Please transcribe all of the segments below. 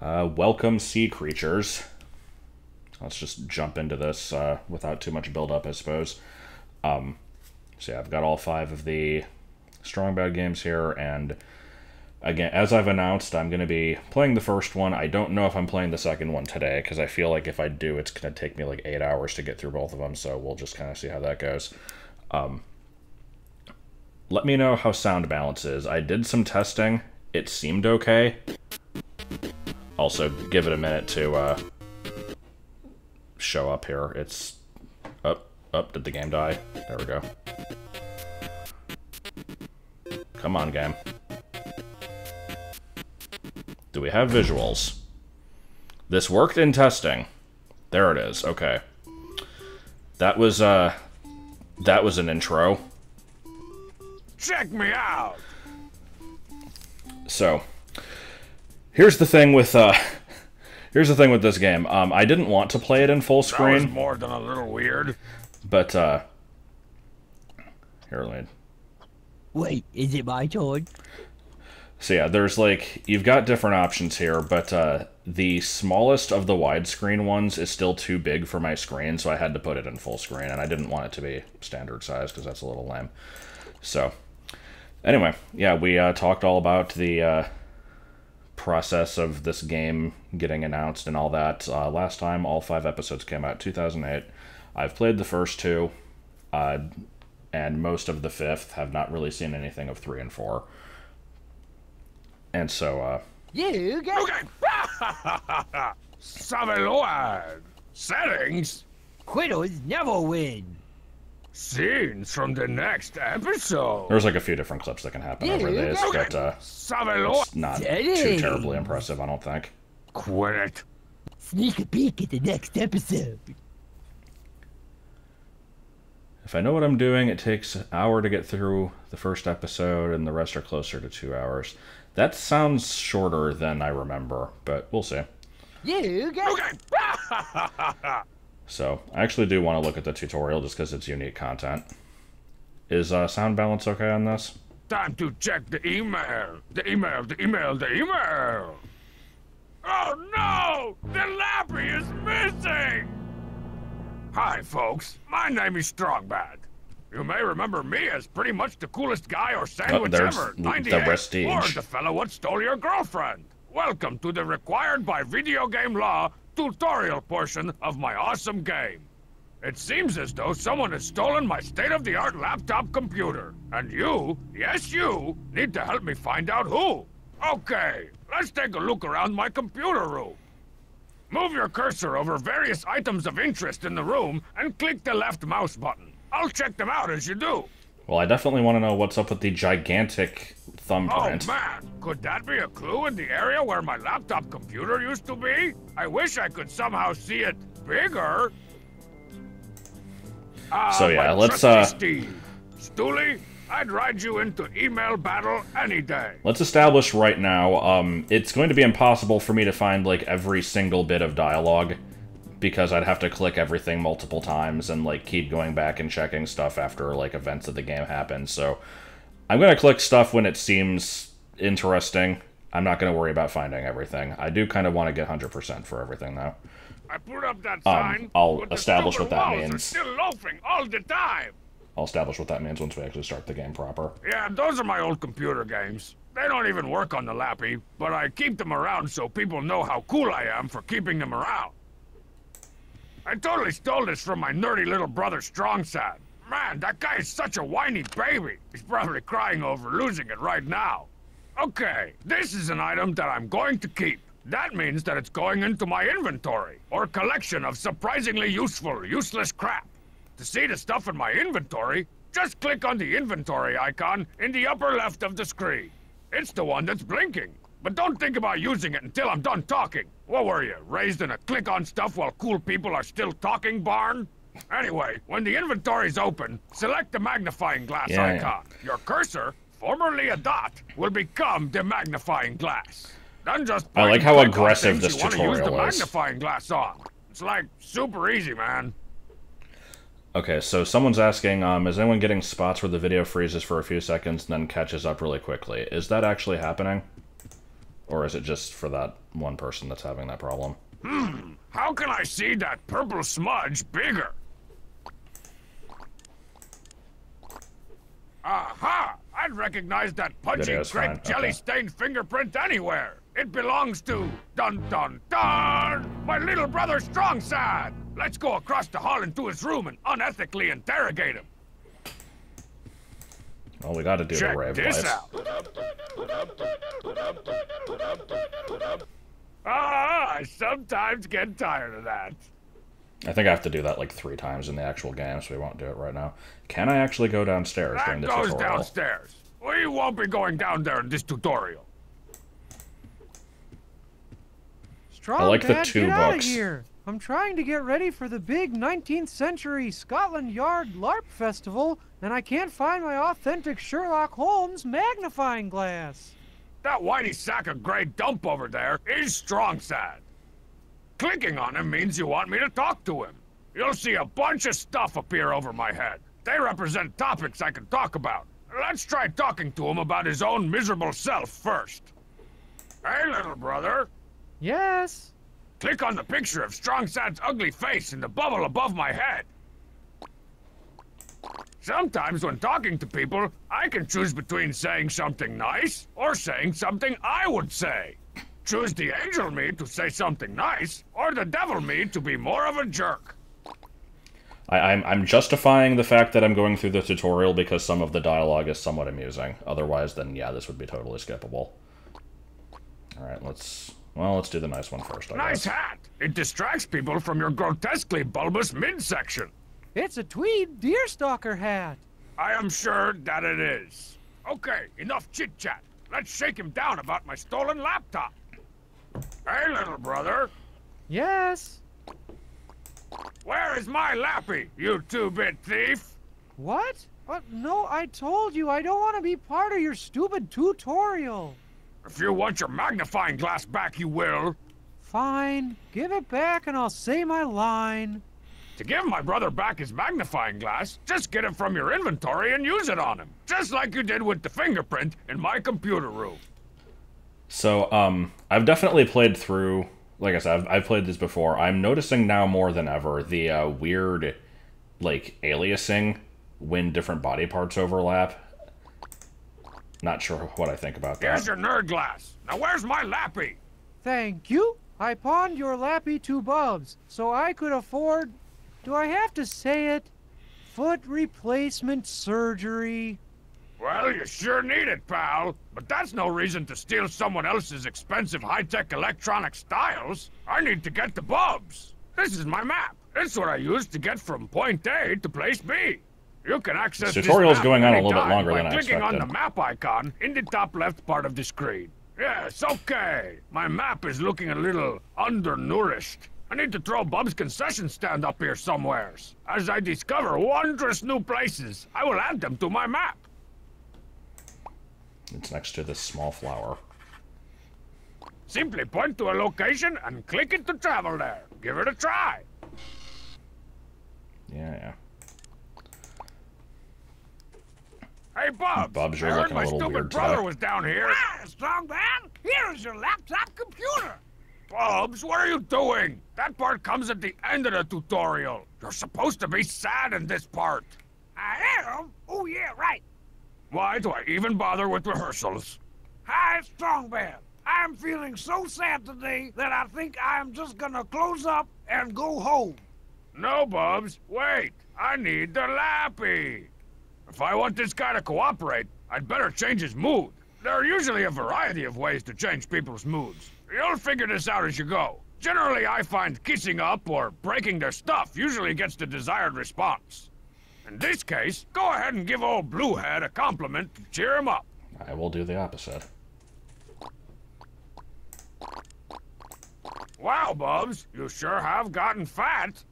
Welcome, sea creatures. Let's just jump into this without too much build-up, I suppose. So yeah, I've got all 5 of the Strong Bad games here, and again, as I've announced, I'm going to be playing the first one. I don't know if I'm playing the second one today, because I feel like if I do, it's going to take me like 8 hours to get through both of them, so we'll just kind of see how that goes. Let me know how sound balance is. I did some testing. It seemed okay. Also, give it a minute to show up here. It's up. Did the game die? There we go. Come on, game. Do we have visuals? This worked in testing. There it is. Okay. That was an intro. Check me out. So, here's the thing with this game. I didn't want to play it in full screen. That was more than a little weird. But here, let me... Wait, is it my turn? So yeah, there's like, you've got different options here, but the smallest of the widescreen ones is still too big for my screen, so I had to put it in full screen, and I didn't want it to be standard size because that's a little lame. So, anyway, yeah, we talked all about the process of this game getting announced and all that. Last time, all 5 episodes came out, 2008. I've played the first 2, and most of the 5th, have not really seen anything of 3 and 4. And so, You get... Okay. Saveload. Settings. Quitters never win. Scenes from the next episode. there's like a few different clips that can happen over these, but Saveload. it's not too Settings. terribly impressive, I don't think. Quit it. Sneak a peek at the next episode. If I know what I'm doing, it takes an hour to get through the first episode, and the rest are closer to 2 hours. That sounds shorter than I remember, but we'll see. You get... Okay. So, I actually do want to look at the tutorial just because it's unique content. Is sound balance okay on this? Time to check the email. The email. Oh no! The Lappy is missing! Hi, folks. My name is Strongbad. You may remember me as pretty much the coolest guy or sandwich there's ever, the 98, Prestige. or the fellow what stole your girlfriend. Welcome to the required by video game law tutorial portion of my awesome game. It seems as though someone has stolen my state-of-the-art laptop computer, and you, yes you, need to help me find out who. Okay, let's take a look around my computer room. Move your cursor over various items of interest in the room and click the left mouse button. I'll check them out as you do. Well, I definitely want to know what's up with the gigantic thumbprint. Oh man, could that be a clue in the area where my laptop computer used to be? I wish I could somehow see it bigger. So yeah, my let's trusty Steve. Stooley, I'd ride you into email battle any day. let's establish right now, it's going to be impossible for me to find like every single bit of dialogue, because I'd have to click everything multiple times and like keep going back and checking stuff after like events of the game happen. So I'm gonna click stuff when it seems interesting. I'm not gonna worry about finding everything. I do kind of want to get 100% for everything though. I put up that sign. I'll but the establish what that stupid walls are means. still loafing all the time. I'll establish what that means once we actually start the game proper. Yeah, those are my old computer games. They don't even work on the Lappy, but I keep them around so people know how cool I am for keeping them around. I totally stole this from my nerdy little brother Strongsad. Man, that guy is such a whiny baby. He's probably crying over losing it right now. Okay, this is an item that I'm going to keep. That means that it's going into my inventory, or collection of surprisingly useful, useless crap. To see the stuff in my inventory, just click on the inventory icon in the upper left of the screen. It's the one that's blinking. But don't think about using it until I'm done talking. What were you, raised in a click on stuff while cool people are still talking barn? Anyway, when the inventory's open, select the magnifying glass icon. Your cursor, formerly a dot, will become the magnifying glass. Then just I like how aggressive this tutorial use the is. magnifying glass on. It's like super easy, man. Okay, so someone's asking, is anyone getting spots where the video freezes for a few seconds and then catches up really quickly? Is that actually happening? Or is it just for that one person that's having that problem? How can I see that purple smudge bigger? Aha! I'd recognize that pudgy Video's grape fine, jelly okay. stained fingerprint anywhere. It belongs to dun dun dun, my little brother Strongside. Let's go across the hall into his room and unethically interrogate him. Well, we gotta do Check the rave this lights. out. I sometimes get tired of that. I think I have to do that like 3 times in the actual game, so we won't do it right now. Can I actually go downstairs during That the goes tutorial? downstairs. We won't be going down there in this tutorial. Strong I like the Dad, 2 get out of books. here. I'm trying to get ready for the big 19th century Scotland Yard LARP festival, and I can't find my authentic Sherlock Holmes magnifying glass. That whitey sack of gray dump over there is Strongside. Clicking on him means you want me to talk to him. You'll see a bunch of stuff appear over my head. They represent topics I can talk about. Let's try talking to him about his own miserable self first. Hey, little brother. Yes? Click on the picture of Strongside's ugly face in the bubble above my head. Sometimes when talking to people, I can choose between saying something nice or saying something I would say. Choose the angel me to say something nice, or the devil me to be more of a jerk. I'm justifying the fact that I'm going through the tutorial because some of the dialogue is somewhat amusing. Otherwise, then yeah, this would be totally skippable. Alright, let's do the nice one first, I Nice guess. hat! It distracts people from your grotesquely bulbous midsection. It's a tweed deerstalker hat. I am sure that it is. Okay, enough chit-chat. Let's shake him down about my stolen laptop. Hey, little brother. Yes? Where is my lappy, you 2-bit thief? What? No, I told you I don't want to be part of your stupid tutorial. If you want your magnifying glass back, you will. Fine, give it back and I'll say my line. To give my brother back his magnifying glass, just get it from your inventory and use it on him. Just like you did with the fingerprint in my computer room. So, I've definitely played through, like I said, I've played this before. I'm noticing now more than ever the weird, like, aliasing when different body parts overlap. Not sure what I think about that. Here's your nerd glass. Now where's my lappy? Thank you. I pawned your lappy to Bubs, so I could afford... Do I have to say it? Foot replacement surgery. Well, you sure need it, pal. But that's no reason to steal someone else's expensive high-tech electronic styles. I need to get to Bubs. This is my map. It's what I use to get from point A to place B. You can access This tutorial's map going on a little bit anytime longer by than I clicking on the expected. map icon in the top left part of the screen. Yes, okay. My map is looking a little undernourished. I need to throw Bub's concession stand up here somewheres. As I discover wondrous new places, I will add them to my map. It's next to this small flower. Simply point to a location and click it to travel there. Give it a try. Yeah. Hey, Bubs. Bubs, you're I heard looking a my little stupid weird brother today. was down here. Strong man, here is your laptop computer. Bubs, what are you doing? That part comes at the end of the tutorial. You're supposed to be sad in this part. I am? Oh, yeah, right. Why do I even bother with rehearsals? Hi, Strong man. I'm feeling so sad today that I think I'm just gonna close up and go home. No, Bubs. Wait. I need the lappy. If I want this guy to cooperate, I'd better change his mood. There are usually a variety of ways to change people's moods. You'll figure this out as you go. Generally, I find kissing up or breaking their stuff usually gets the desired response. In this case, go ahead and give old Bluehead a compliment to cheer him up. I will do the opposite. Wow, Bubs, you sure have gotten fat.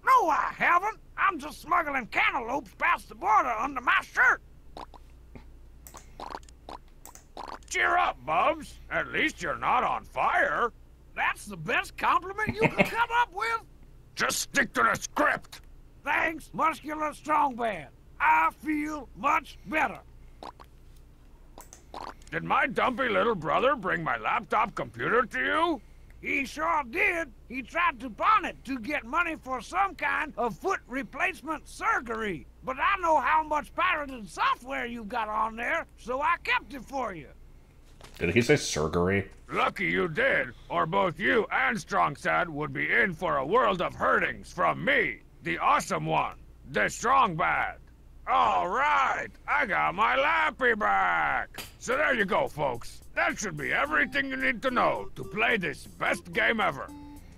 No, I haven't. I'm just smuggling cantaloupes past the border under my shirt. Cheer up, Bubs. At least you're not on fire. That's the best compliment you can come up with? Just stick to the script. Thanks, muscular strong man. I feel much better. Did my dumpy little brother bring my laptop computer to you? He sure did. He tried to pawn it to get money for some kind of foot replacement surgery. But I know how much pirated software you've got on there, so I kept it for you. Did he say surgery? Lucky you did, or both you and Strongsad would be in for a world of hurtings from me, the awesome one, the strong bad. All right, I got my lappy back. So there you go, folks. That should be everything you need to know to play this best game ever.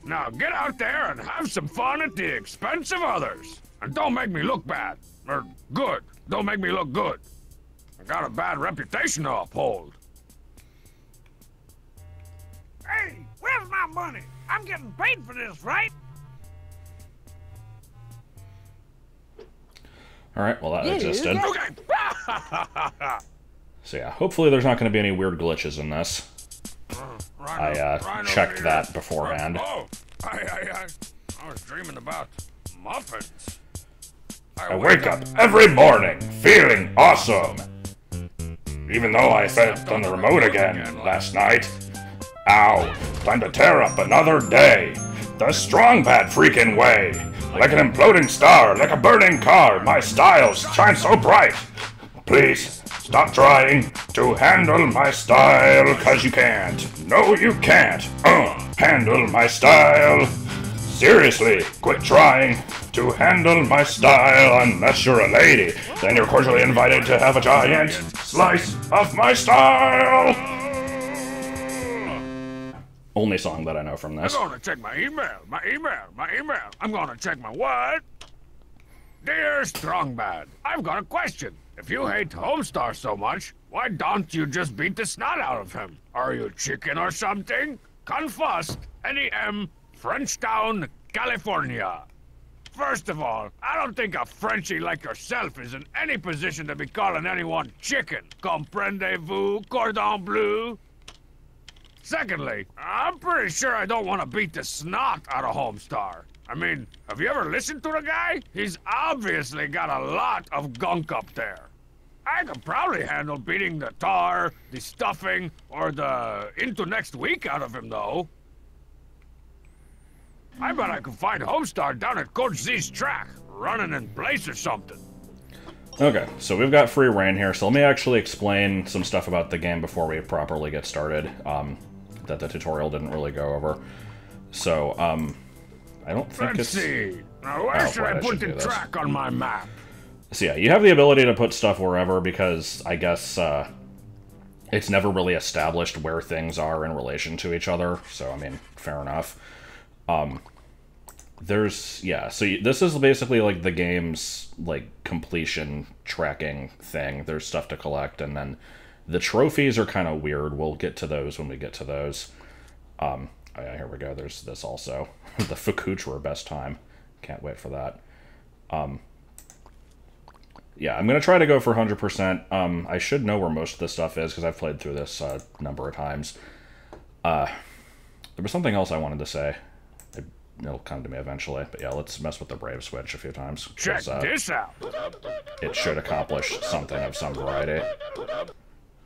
Now get out there and have some fun at the expense of others. And don't make me look bad. Or good. Don't make me look good. I got a bad reputation to uphold. Hey, where's my money? I'm getting paid for this, right? Alright, well that existed. Okay. So yeah, hopefully there's not going to be any weird glitches in this. I checked that beforehand. Oh, I was dreaming about muffins. I wake up every morning feeling awesome. Even though I stepped on the remote again last night. Ow, time to tear up another day. The strong bad freaking way. Like an imploding star, like a burning car, my styles shine so bright. Please, stop trying to handle my style, cause you can't. No, you can't. Handle my style. Seriously, quit trying to handle my style unless you're a lady. Then you're cordially invited to have a giant slice of my style. Only song that I know from this. I'm gonna check my email. I'm gonna check my what? Dear Strongbad, I've got a question. If you hate Homestar so much, why don't you just beat the snot out of him? Are you chicken or something? Confust, NEM, Frenchtown, California. First of all, I don't think a Frenchie like yourself is in any position to be calling anyone chicken. Comprendez-vous, cordon bleu? Secondly, I'm pretty sure I don't want to beat the snot out of Homestar. I mean, have you ever listened to the guy? He's obviously got a lot of gunk up there. I could probably handle beating the tar, the stuffing, or the into next week out of him, though. I bet I could find Homestar down at Coach Z's track, running in place or something. Okay, so we've got free reign here, so let me actually explain some stuff about the game before we properly get started, that the tutorial didn't really go over. So, I don't think Let's see. Now, where should I put the track on my map? So yeah, you have the ability to put stuff wherever because I guess it's never really established where things are in relation to each other. So, I mean, fair enough. So this is basically like the game's like completion tracking thing. There's stuff to collect, and then the trophies are kind of weird. We'll get to those when we get to those. Oh yeah, here we go. There's this also. The Fukuchra best time. Can't wait for that. Yeah, I'm going to try to go for 100%. I should know where most of this stuff is because I've played through this a number of times. There was something else I wanted to say. It'll come to me eventually. But yeah, let's mess with the Brave Switch a few times. Check this out. It should accomplish something of some variety.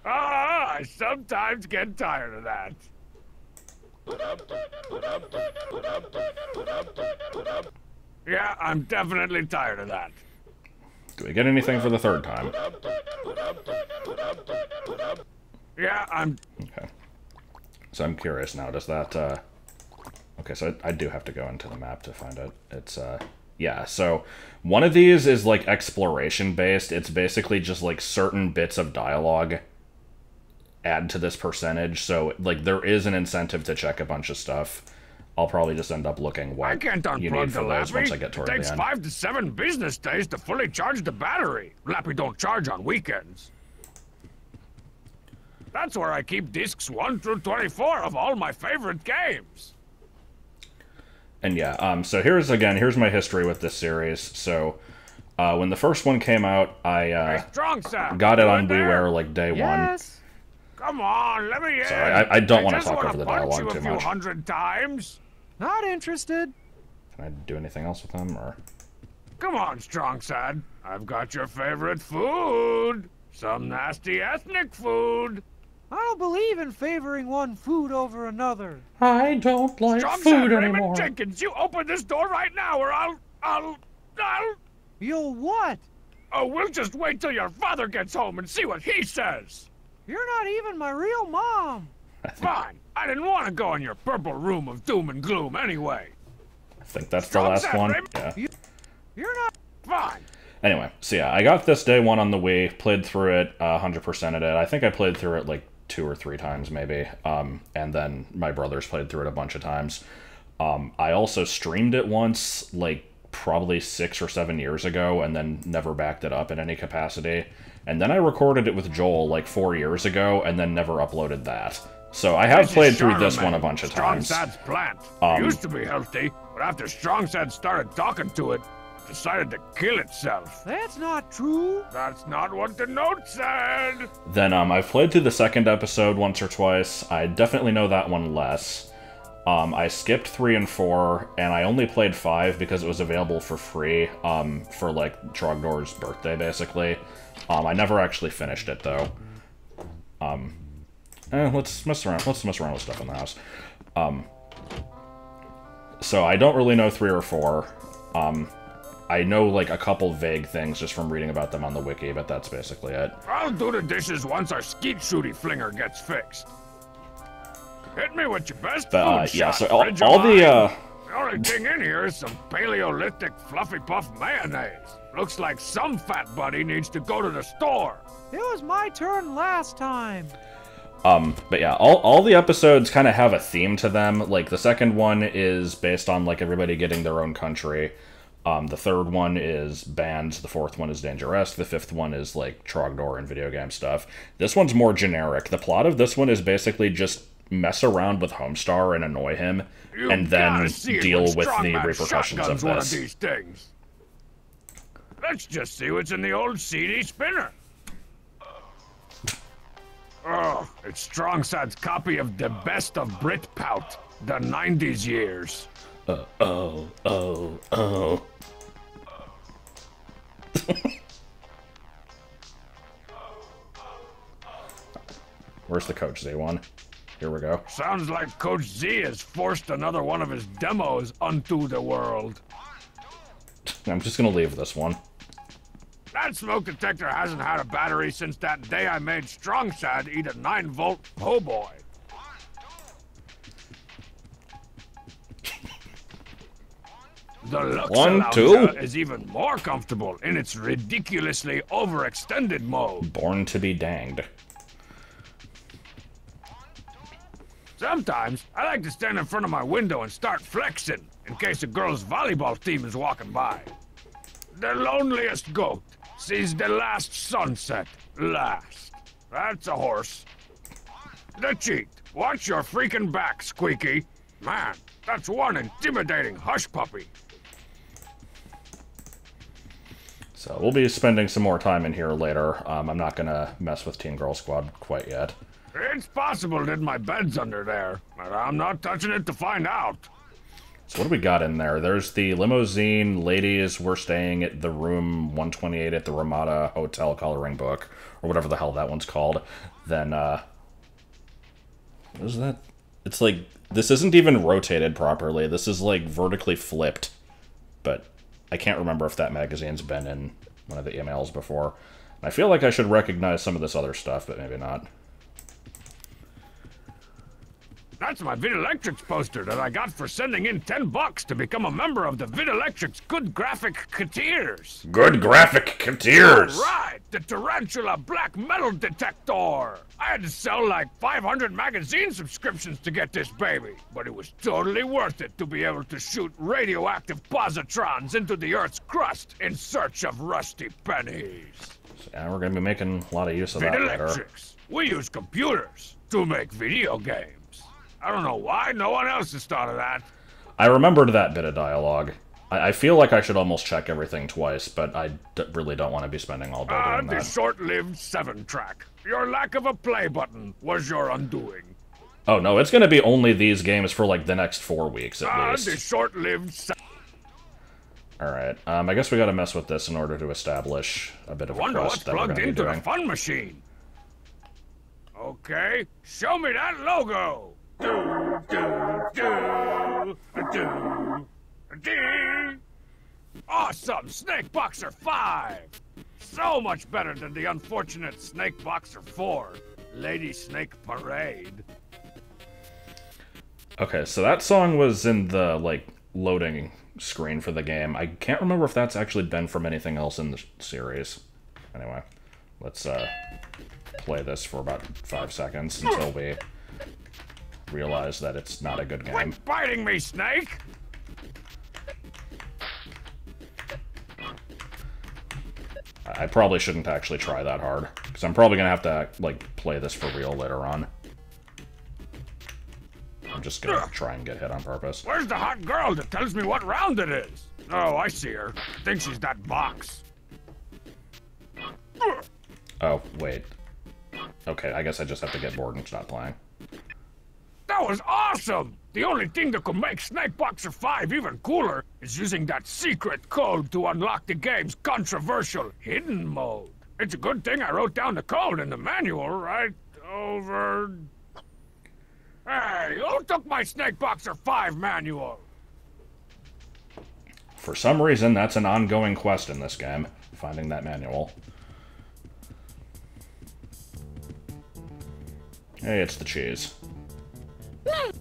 I sometimes get tired of that. Yeah, I'm definitely tired of that. Do we get anything for the third time? Yeah, Okay. So I'm curious now, does that, Okay, so I do have to go into the map to find it. It's, yeah, so one of these is, like, exploration-based. It's basically just, like, certain bits of dialogue add to this percentage. So, like, there is an incentive to check a bunch of stuff. I'll probably just end up looking what you need for those once I get toward the end. It takes 5 to 7 business days to fully charge the battery. Lappy don't charge on weekends. That's where I keep discs 1 through 24 of all my favorite games. And yeah, so here's my history with this series. So, when the first one came out, I got it on WiiWare like day one. Come on, let me in. So I don't want to talk over the dialogue too much. 100 times. Not interested. Can I do anything else with them, or? Come on, Strongsad. I've got your favorite food. Some nasty ethnic food. I don't believe in favoring one food over another. I don't like Strong food Sam anymore. Raymond Jenkins, you open this door right now or I'll... You'll what? Oh, we'll just wait till your father gets home and see what he says. You're not even my real mom. Fine. I didn't want to go in your purple room of doom and gloom anyway. I think that's the Strong last Sam one. Raymond. Yeah. You're not. Fine. Anyway, so yeah, I got this day one on the Wii, played through it, 100%ed it. I think I played through it like 2 or 3 times maybe, and then my brothers played through it a bunch of times. I also streamed it once, like probably 6 or 7 years ago, and then never backed it up in any capacity. And then I recorded it with Joel like 4 years ago, and then never uploaded that. So I have played through this one a bunch of times. Strong Sad's plant. It used to be healthy, but after Strong Sad started talking to it, decided to kill itself. That's not true. That's not what the note said. Then I've played through the second episode once or twice. I definitely know that one less. I skipped 3 and 4, and I only played 5 because it was available for free for like Trogdor's birthday, basically. I never actually finished it though. Let's mess around. Let's mess around with stuff in the house. So I don't really know 3 or 4. I know like a couple vague things just from reading about them on the wiki, but that's basically it. I'll do the dishes once our skeet shooty flinger gets fixed. Hit me with your best But food yeah, shot, so all friend of the mine. The only thing in here is some Paleolithic fluffy puff mayonnaise. Looks like some fat buddy needs to go to the store. It was my turn last time. But yeah, all the episodes kind of have a theme to them. Like, the second one is based on, like, everybody getting their own country. The third one is bands. The fourth one is Dangerous. The fifth one is, like, Trogdor and video game stuff. This one's more generic. The plot of this one is basically just mess around with Homestar and annoy him, and then deal with the repercussions of one of this. these things. Let's just see what's in the old CD spinner. Oh, it's Strong Sad's copy of The Best of Britpout, the 90s years. Oh. Where's the Coach Z one? Here we go. Sounds like Coach Z has forced another one of his demos onto the world. I'm just gonna leave this one. That smoke detector hasn't had a battery since that day I made Strong Sad eat a 9-volt po' boy. The Lux Lounger is even more comfortable in its ridiculously overextended mode. Born to be danged. Sometimes, I like to stand in front of my window and start flexing in case a girl's volleyball team is walking by. The loneliest goat sees the last sunset last. That's a horse. The cheat. Watch your freaking back, Squeaky. Man, that's one intimidating hush puppy. So we'll be spending some more time in here later. I'm not gonna mess with Teen Girl Squad quite yet. It's possible that my bed's under there, but I'm not touching it to find out. So what do we got in there? There's the limousine. Ladies, we're staying at the room 128 at the Ramada Hotel coloring book, or whatever the hell that one's called. Then, what is that? It's like, this isn't even rotated properly. This is like vertically flipped. But I can't remember if that magazine's been in one of the emails before. I feel like I should recognize some of this other stuff, but maybe not. That's my Videlectrics poster that I got for sending in $10 to become a member of the Videlectrics Good Graphic Cateers. Good Graphic Cateers! Right, the Tarantula Black Metal Detector. I had to sell like 500 magazine subscriptions to get this baby, but it was totally worth it to be able to shoot radioactive positrons into the Earth's crust in search of rusty pennies. So, yeah, we're going to be making a lot of use of that later. Videlectrics. We use computers to make video games. I don't know why no one else has thought of that. I remembered that bit of dialogue. I feel like I should almost check everything twice, but I really don't want to be spending all day doing The that. short-lived 7-track. Your lack of a play button was your undoing. Oh no, it's going to be only these games for like the next 4 weeks at least. The short-lived Alright, I guess we gotta mess with this in order to establish a bit of a Wonder what's quest that we're plugged gonna be into the doing. fun machine. Okay, show me that logo. Do, do, do, do. Awesome, Snake Boxer 5. So much better than the unfortunate Snake Boxer 4. Lady Snake Parade. Okay, so that song was in the, like, loading screen for the game. I can't remember if that's actually been from anything else in the series. Anyway, let's play this for about 5 seconds until we realize that it's not a good game. Quit biting me, Snake! I probably shouldn't actually try that hard, because I'm probably gonna have to, like, play this for real later on. I'm just gonna try and get hit on purpose. Where's the hot girl that tells me what round it is? Oh, I see her. I think she's that box. Oh, wait. Okay, I guess I just have to get bored and stop playing. That was awesome! The only thing that could make Snake Boxer 5 even cooler is using that secret code to unlock the game's controversial hidden mode. It's a good thing I wrote down the code in the manual right over... Hey, who took my Snake Boxer 5 manual? For some reason, that's an ongoing quest in this game, finding that manual. Hey, it's the cheese.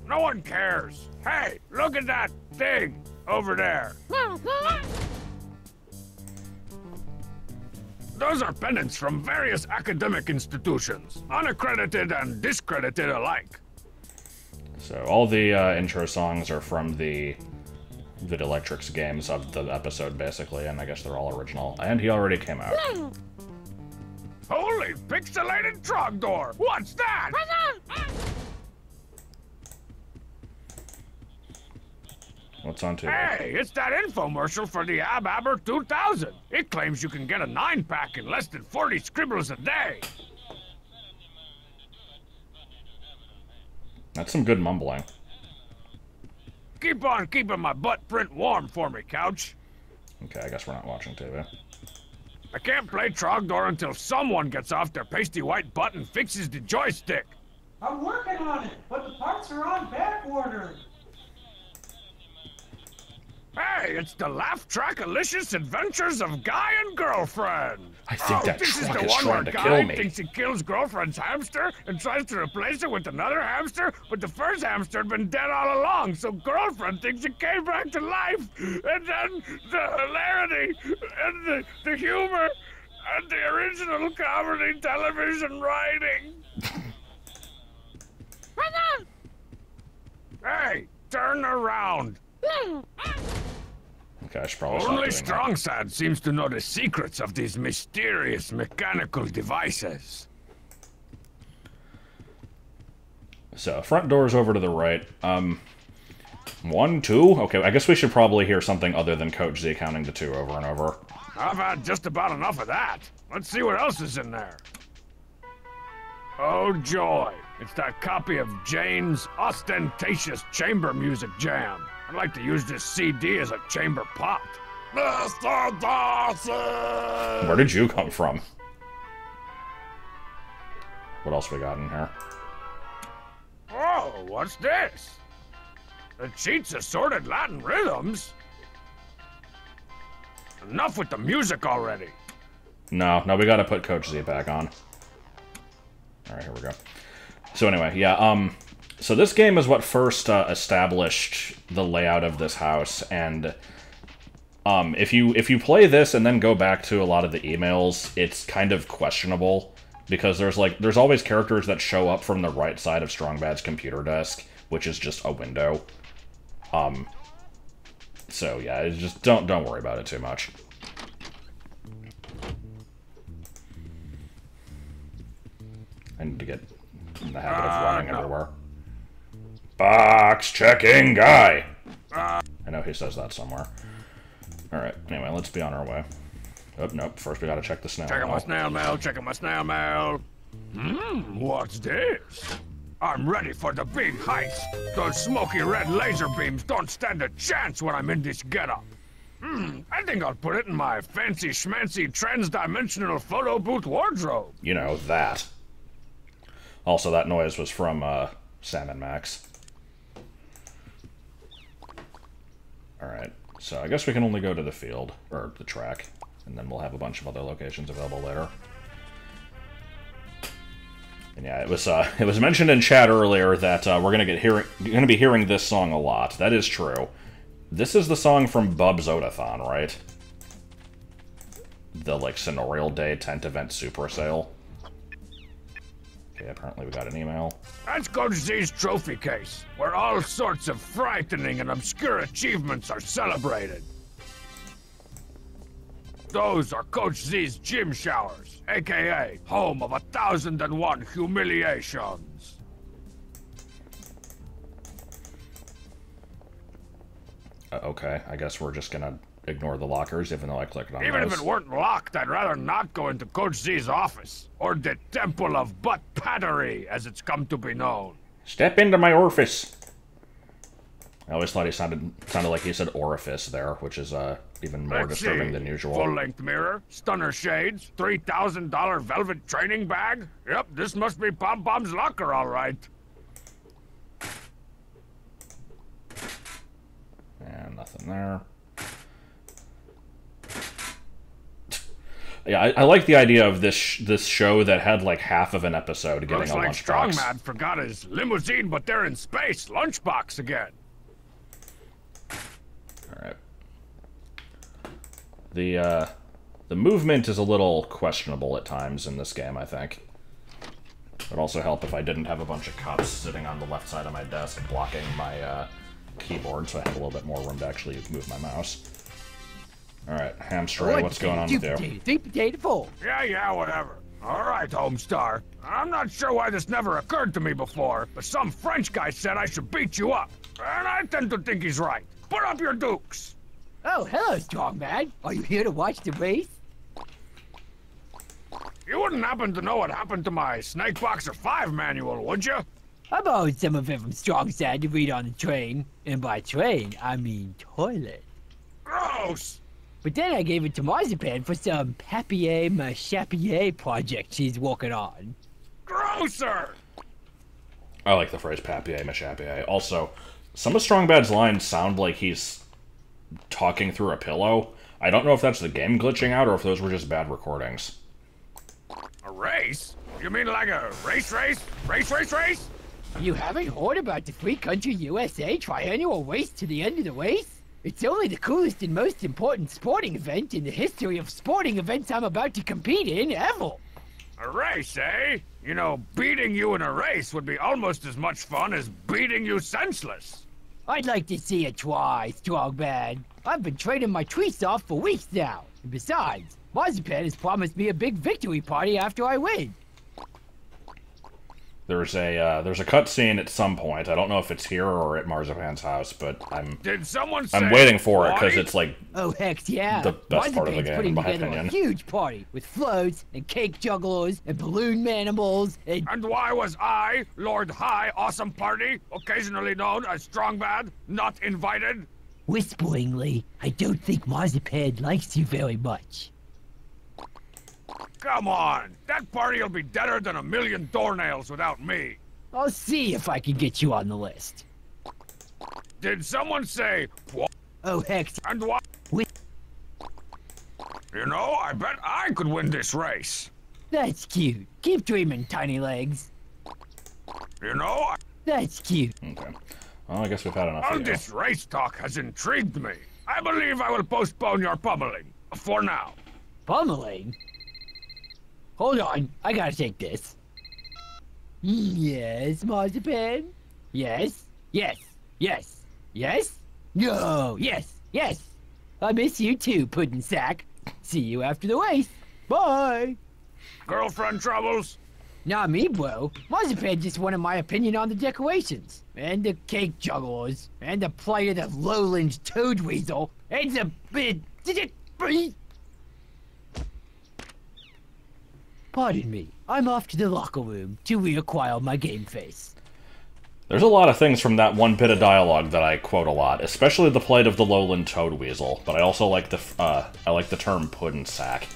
No one cares. Hey, look at that thing over there. Those are pennants from various academic institutions, unaccredited and discredited alike. So all the intro songs are from the Videlectrix games of the episode, basically, and I guess they're all original. And he already came out. Holy pixelated Trogdor! What's that? What's on TV? Hey, it's that infomercial for the AbAber 2000. It claims you can get a 9-pack in less than 40 scribbles a day. That's some good mumbling. Keep on keeping my butt print warm for me, Couch. Okay, I guess we're not watching TV. I can't play Trogdor until someone gets off their pasty white butt and fixes the joystick. I'm working on it, but the parts are on back order. Hey, it's the Laugh Track-alicious Adventures of Guy and Girlfriend. I think that this truck is the is one where trying to Guy kill me. thinks he kills girlfriend's hamster and tries to replace it with another hamster, but the first hamster had been dead all along, so girlfriend thinks it came back to life. And then the hilarity and the humor and the original comedy television writing. Hey, turn around. Okay, I should probably stop Only doing Strong Sad seems to know the secrets of these mysterious mechanical devices. that. So, front door's over to the right. 1, 2? Okay, I guess we should probably hear something other than Coach Z counting to 2 over and over. I've had just about enough of that. Let's see what else is in there. Oh joy, it's that copy of Jane's ostentatious chamber music jam. I'd like to use this CD as a chamber pot. Mr. Dawson! Where did you come from? What else we got in here? Oh, what's this? The cheats assorted Latin rhythms? Enough with the music already. No, we gotta put Coach Z back on. Alright, here we go. So anyway, yeah, so this game is what first established the layout of this house, and if you play this and then go back to a lot of the emails, it's kind of questionable, because there's always characters that show up from the right side of Strongbad's computer desk, which is just a window. So yeah, it's just don't worry about it too much. I need to get in the habit of running everywhere. Box checking guy! I know he says that somewhere. Alright, anyway, let's be on our way. Oh, nope, first we gotta check the snail Checking my mail. snail mail, checking my snail mail. What's this? I'm ready for the big heist. Those smoky red laser beams don't stand a chance when I'm in this getup. I think I'll put it in my fancy schmancy trans-dimensional photo booth wardrobe. You know, that. Also, that noise was from Salmon Max. Alright, so I guess we can only go to the field, or the track, and then we'll have a bunch of other locations available later. And yeah, it was mentioned in chat earlier that we're gonna be hearing this song a lot. That is true. This is the song from Bub's Odathon, right? The like Scenarial Day tent event super sale. Okay, apparently we got an email. That's Coach Z's trophy case, where all sorts of frightening and obscure achievements are celebrated. Those are Coach Z's gym showers, aka home of 1,001 humiliations. Okay, I guess we're just gonna ignore the lockers, even though I clicked on Even those. if it weren't locked, I'd rather not go into Coach Z's office, or the Temple of Butt Pattery, as it's come to be known. Step into my orifice. I always thought he sounded like he said orifice there, which is even more Let's disturbing see. than usual. Full-length mirror, stunner shades, $3,000 velvet training bag. Yep, this must be Pom Pom's locker, all right. And nothing there. Yeah, I like the idea of this show that had like half of an episode getting Looks a like lunchbox. Strongman forgot his limousine, but they're in space lunchbox again. All right. The movement is a little questionable at times in this game, I think. It would also help if I didn't have a bunch of cups sitting on the left side of my desk blocking my keyboard, so I have a little bit more room to actually move my mouse. Alright, Hamstray, what's going on with you? Sweet potato full. Yeah, whatever. All right, Homestar. I'm not sure why this never occurred to me before, but some French guy said I should beat you up. And I tend to think he's right. Put up your dukes. Oh, hello, Strongman. Are you here to watch the race? You wouldn't happen to know what happened to my Snake Boxer 5 manual, would you? I borrowed some of it from Strongstad to read on the train. And by train, I mean toilet. Gross! But then I gave it to Marzipan for some papier-mâche project she's working on. Grosser! I like the phrase papier-mâche. Also, some of Strongbad's lines sound like he's talking through a pillow. I don't know if that's the game glitching out or if those were just bad recordings. A race? You mean like a race? Race? You haven't heard about the Free Country USA triannual race to the end of the race? It's only the coolest and most important sporting event in the history of sporting events I'm about to compete in ever. A race, eh? You know, beating you in a race would be almost as much fun as beating you senseless. I'd like to see it try, Strongbad. I've been training my tweets off for weeks now. And besides, Marzipan has promised me a big victory party after I win. There's a cutscene at some point. I don't know if it's here or at Marzipan's house, but Did someone say I'm waiting for it because party? it's like Oh, heck yeah. the best part of the Marzipan's game, putting in my together opinion. a huge party with floats and cake jugglers and balloon manimals and... And why was I, Lord High Awesome Party, occasionally known as Strongbad, not invited? Whisperingly, I don't think Marzipan likes you very much. Come on, that party'll be deader than a million doornails without me. I'll see if I can get you on the list. Did someone say what? Oh, heck. And why? Wi- You know, I bet I could win this race. That's cute. Keep dreaming, tiny legs. You know, That's cute. Okay. Well, I guess we've had enough all of you. this race talk has intrigued me. I believe I will postpone your pummeling. For now. Pummeling? Hold on, I gotta take this. Yes, Marzipan? Yes? Yes? No, yes! I miss you too, Puddin' Sack. See you after the race. Bye! Girlfriend troubles? Not me, bro. Marzipan just wanted my opinion on the decorations, and the cake jugglers, and the plight of the lowlands toad weasel, and the bit. Pardon me. I'm off to the locker room to reacquire my game face. There's a lot of things from that one bit of dialogue that I quote a lot, especially the plight of the lowland toad weasel. But I also like the term puddin' sack.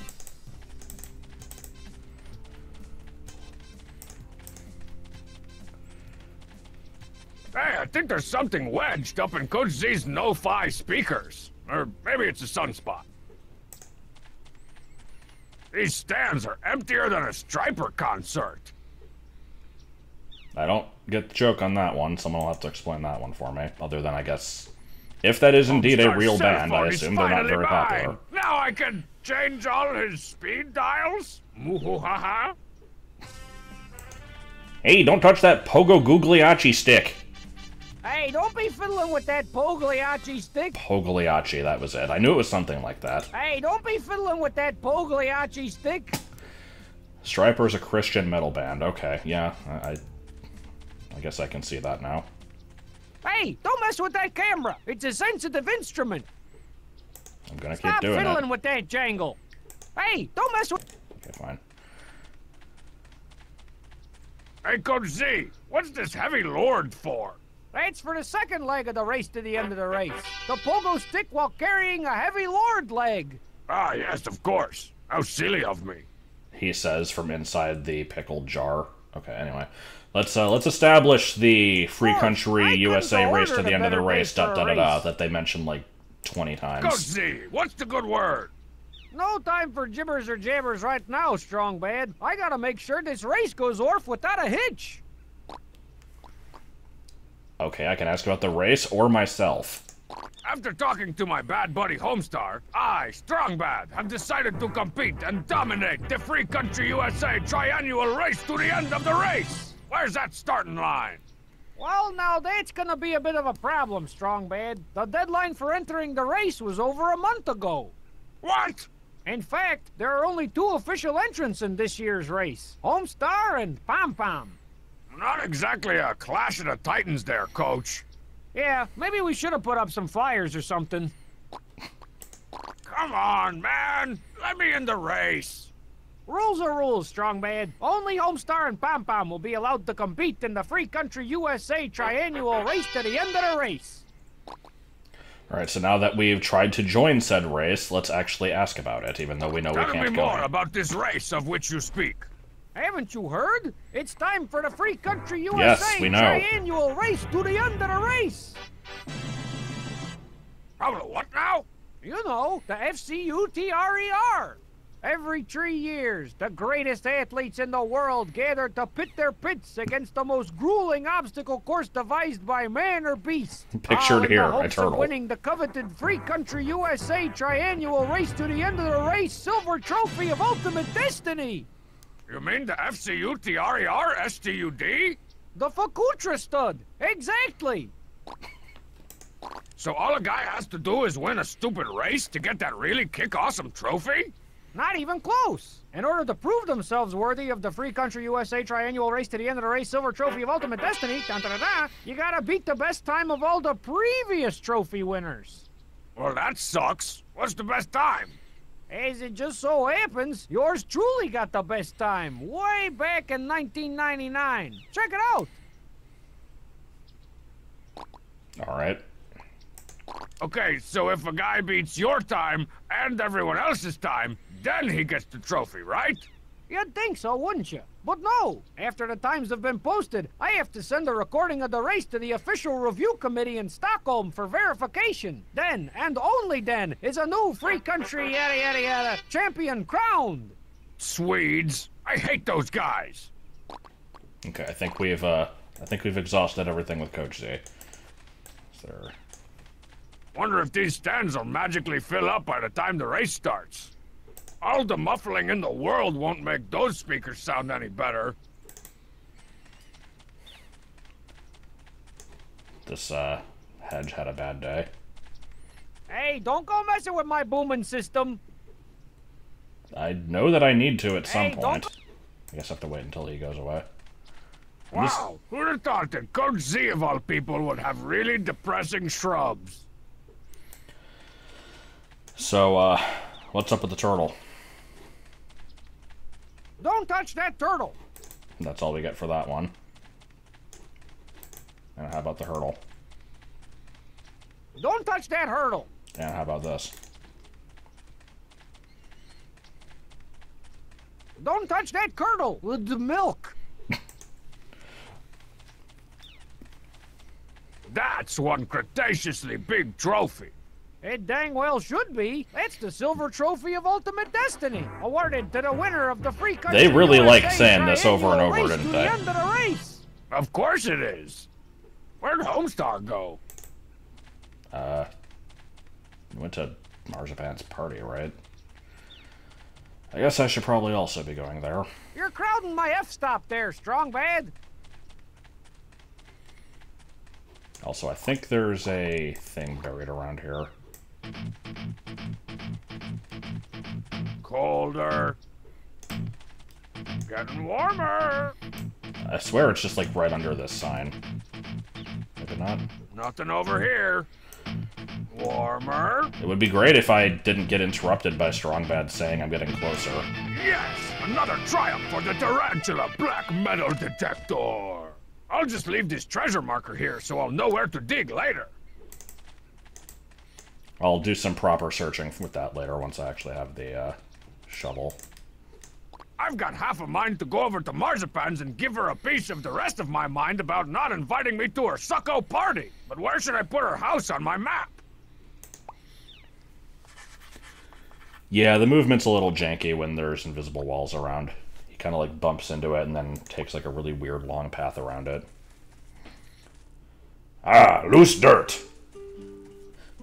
think there's something wedged up in Coach Z's no-fi speakers. Or maybe it's a sunspot. These stands are emptier than a Striper concert. I don't get the joke on that one. Someone will have to explain that one for me. Other than, I guess, if that is indeed a real band, I assume they're not very popular. Now I can change all his speed dials? Moo-hoo-ha-ha. Hey, don't touch that Pogo Gugliacci stick. Hey, don't be fiddling with that Pogliacci stick. Pogliacci, that was it. I knew it was something like that. Hey, don't be fiddling with that Pogliacci stick. Striper's a Christian metal band. Okay, yeah, I guess I can see that now. Hey, don't mess with that camera. It's a sensitive instrument. I'm gonna keep Stop doing it. fiddling with that jangle. Hey, don't mess with... Okay, fine. Hey, Coach Z, what's this heavy lord for? That's for the second leg of the race to the end of the race. The pogo stick while carrying a heavy lord leg. Ah, yes, of course. How silly of me. He says from inside the pickled jar. Okay, anyway. Let's establish the Free Country USA race to the end of the race, that they mentioned like 20 times. Coach Z, what's the good word? No time for jibbers or jabbers right now, Strong Bad. I gotta make sure this race goes off without a hitch. Okay, I can ask about the race or myself. After talking to my bad buddy Homestar, I, Strong Bad, have decided to compete and dominate the Free Country USA triannual race to the end of the race. Where's that starting line? Well, now that's gonna be a bit of a problem, Strong Bad. The deadline for entering the race was over a month ago. What? In fact, there are only 2 official entrants in this year's race, Homestar and Pom Pom. Not exactly a clash of the titans there, Coach. Yeah, maybe we should have put up some flyers or something. Come on, man. Let me in the race. Rules are rules, Strong Bad. Only Homestar and Pom Pom will be allowed to compete in the Free Country USA triannual race to the end of the race. Alright, so now that we've tried to join said race, let's actually ask about it, even though we know we Tell can't me go. more about this race of which you speak. Haven't you heard? It's time for the Free Country USA Yes, we know. triannual race to the end of the race. Oh, what now? You know, the FCUTRER. Every 3 years, the greatest athletes in the world gather to pit their pits against the most grueling obstacle course devised by man or beast. Pictured here, in the a hopes turtle. of winning the coveted Free Country USA triannual race to the end of the race silver trophy of ultimate destiny. You mean the FCUTRER STUD? The Fakutra stud. Exactly. So all a guy has to do is win a stupid race to get that really kick-awesome trophy? Not even close. In order to prove themselves worthy of the Free Country USA triannual race to the end of the race silver trophy of ultimate destiny, you gotta beat the best time of all the previous trophy winners. Well, that sucks. What's the best time? As it just so happens, yours truly got the best time, way back in 1999. Check it out. Alright. Okay, so if a guy beats your time and everyone else's time, then he gets the trophy, right? You'd think so, wouldn't you? But no. After the times have been posted, I have to send a recording of the race to the official review committee in Stockholm for verification. Then, and only then, is a new Free Country yada yada yada champion crowned. Swedes. I hate those guys. Okay, I think we've exhausted everything with Coach Z. Is there... Wonder if these stands will magically fill up by the time the race starts. All the muffling in the world won't make those speakers sound any better. This, Hedge had a bad day. Hey, don't go messing with my booming system. I know that I need to at some Hey, point. don't- I guess I have to wait until he goes away. Wow, who'd have thought that Coach Z of all people would have really depressing shrubs? So, what's up with the turtle? Don't touch that turtle. That's all we get for that one. And how about the hurdle? Don't touch that hurdle. And how about this? Don't touch that curdle with the milk. That's one cretaceously big trophy. It dang well should be. It's the silver trophy of ultimate destiny, awarded to the winner of the free country. They really USA liked saying this over and over, race didn't to they? The end of the race. Of course it is. Where'd Homestar go? Went to Marzipan's party, right? I guess I should probably also be going there. You're crowding my F-stop there, Strong Bad. Also, I think there's a thing buried around here. Colder. Getting warmer. I swear it's just like right under this sign. Maybe not. Nothing over here. Warmer. It would be great if I didn't get interrupted by Strongbad saying I'm getting closer. Yes, another triumph for the Tarantula Black Metal Detector. I'll just leave this treasure marker here so I'll know where to dig later. I'll do some proper searching with that later once I actually have the shovel. I've got half a mind to go over to Marzipan's and give her a piece of the rest of my mind about not inviting me to her sucko party. But where should I put her house on my map? Yeah, the movement's a little janky when there's invisible walls around. He kind of like bumps into it and then takes like a really weird long path around it. Ah, loose dirt!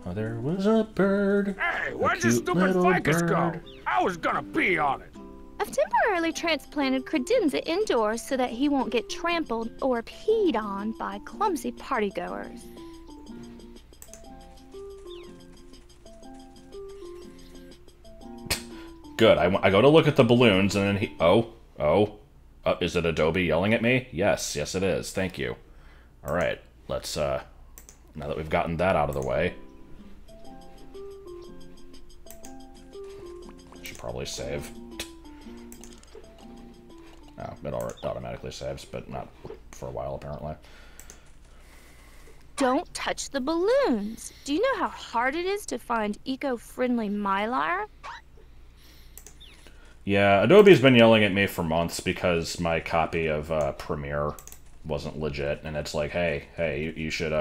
Oh, there was a bird. Hey, where'd your stupid ficus go? I was gonna pee on it. I've temporarily transplanted credenza indoors so that he won't get trampled or peed on by clumsy partygoers. Good. I go to look at the balloons and then he... is it Adobe yelling at me? Yes, it is. Thank you. Alright, let's, now that we've gotten that out of the way... should probably save. Oh, it automatically saves, but not for a while, apparently. Don't touch the balloons. Do you know how hard it is to find eco-friendly mylar? Yeah, Adobe's been yelling at me for months because my copy of Premiere wasn't legit, and it's like, hey, you should,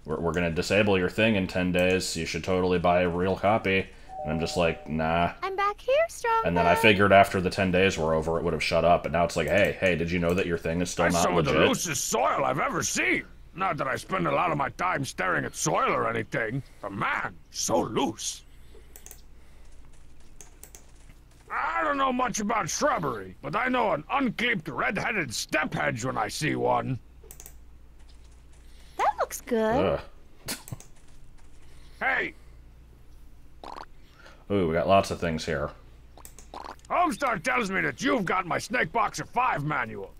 we're gonna disable your thing in 10 days, you should totally buy a real copy. And I'm just like, nah. I'm back here, Strong. And then I figured after the 10 days were over, it would have shut up, and now it's like, hey, did you know that your thing is still That's not some legit? of the loosest soil I've ever seen. Not that I spend a lot of my time staring at soil or anything, but man, so loose. I don't know much about shrubbery, but I know an unclipped red-headed step hedge when I see one. That looks good. Ugh. Hey, Ooh, we got lots of things here. Homestar tells me that you've got my Snakeboxer 5 manual.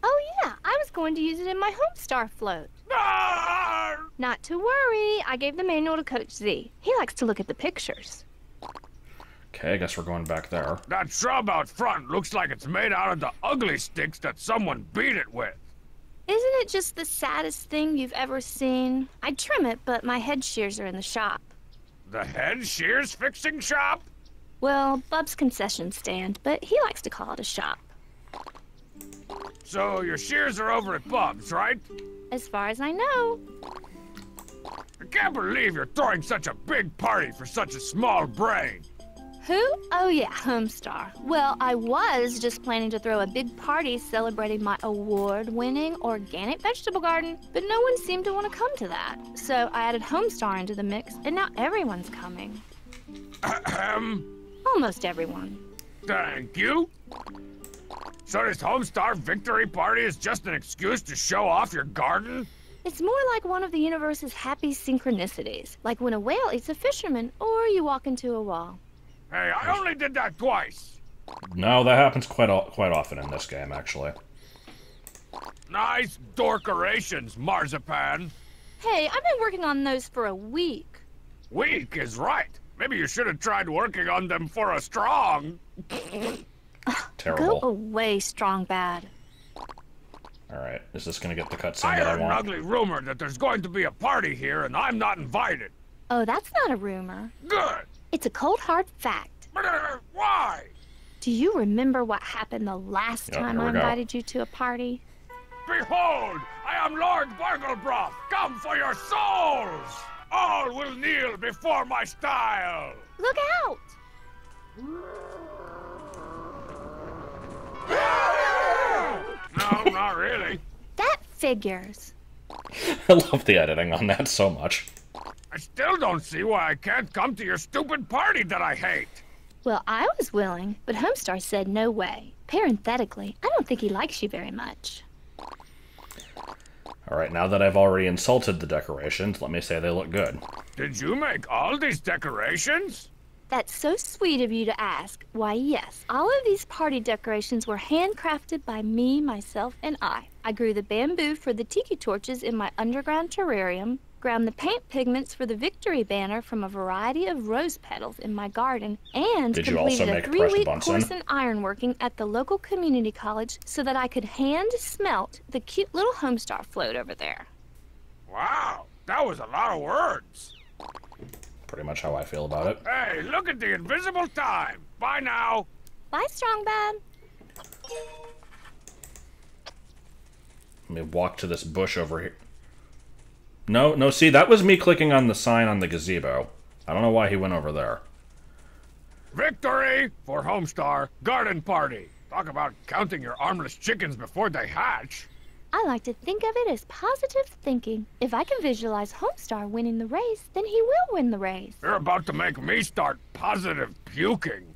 Oh yeah, I was going to use it in my Homestar float. Ah! Not to worry, I gave the manual to Coach Z. He likes to look at the pictures. Okay, I guess we're going back there. That shrub out front looks like it's made out of the ugly sticks that someone beat it with. Isn't it just the saddest thing you've ever seen? I'd trim it, but my head shears are in the shop. The head shears fixing shop? Well, Bub's concession stand, but he likes to call it a shop. So your shears are over at Bub's, right? As far as I know. I can't believe you're throwing such a big party for such a small brain. Who? Oh yeah, Homestar. Well, I was just planning to throw a big party celebrating my award-winning organic vegetable garden, but no one seemed to want to come to that. So I added Homestar into the mix, and now everyone's coming. Ahem. Almost everyone. Thank you. So this Homestar victory party is just an excuse to show off your garden? It's more like one of the universe's happy synchronicities, like when a whale eats a fisherman, or you walk into a wall. Hey, I only did that twice. No, that happens quite often in this game, actually. Nice dorcorations, Marzipan. Hey, I've been working on those for a week. Weak is right. Maybe you should have tried working on them for a strong. Terrible. Go away, Strong Bad. Alright, is this gonna get the cutscene I that I heard an want? ugly rumor that there's going to be a party here and I'm not invited. Oh, that's not a rumor. Good. It's a cold, hard fact. But why? Do you remember what happened the last Yep, time here I we go. invited you to a party? Behold, I am Lord Barglebroth, come for your souls! All will kneel before my style! Look out! No, not really. That figures. I love the editing on that so much. I still don't see why I can't come to your stupid party that I hate. Well, I was willing, but Homestar said no way. Parenthetically, I don't think he likes you very much. Alright, now that I've already insulted the decorations, let me say they look good. Did you make all these decorations? That's so sweet of you to ask. Why, yes, all of these party decorations were handcrafted by me, myself, and I. I grew the bamboo for the tiki torches in my underground terrarium, ground the paint pigments for the victory banner from a variety of rose petals in my garden, and Did you also completed a make pressed 3-week Bunsen? course in ironworking at the local community college so that I could hand smelt the cute little Homestar float over there. Wow, that was a lot of words. Pretty much how I feel about it. Hey, look at the invisible time. Bye now. Bye, Strong Bad. Let me walk to this bush over here. No, see, that was me clicking on the sign on the gazebo. I don't know why he went over there. Victory for Homestar Garden Party. Talk about counting your armless chickens before they hatch. I like to think of it as positive thinking. If I can visualize Homestar winning the race, then he will win the race. You're about to make me start positive puking.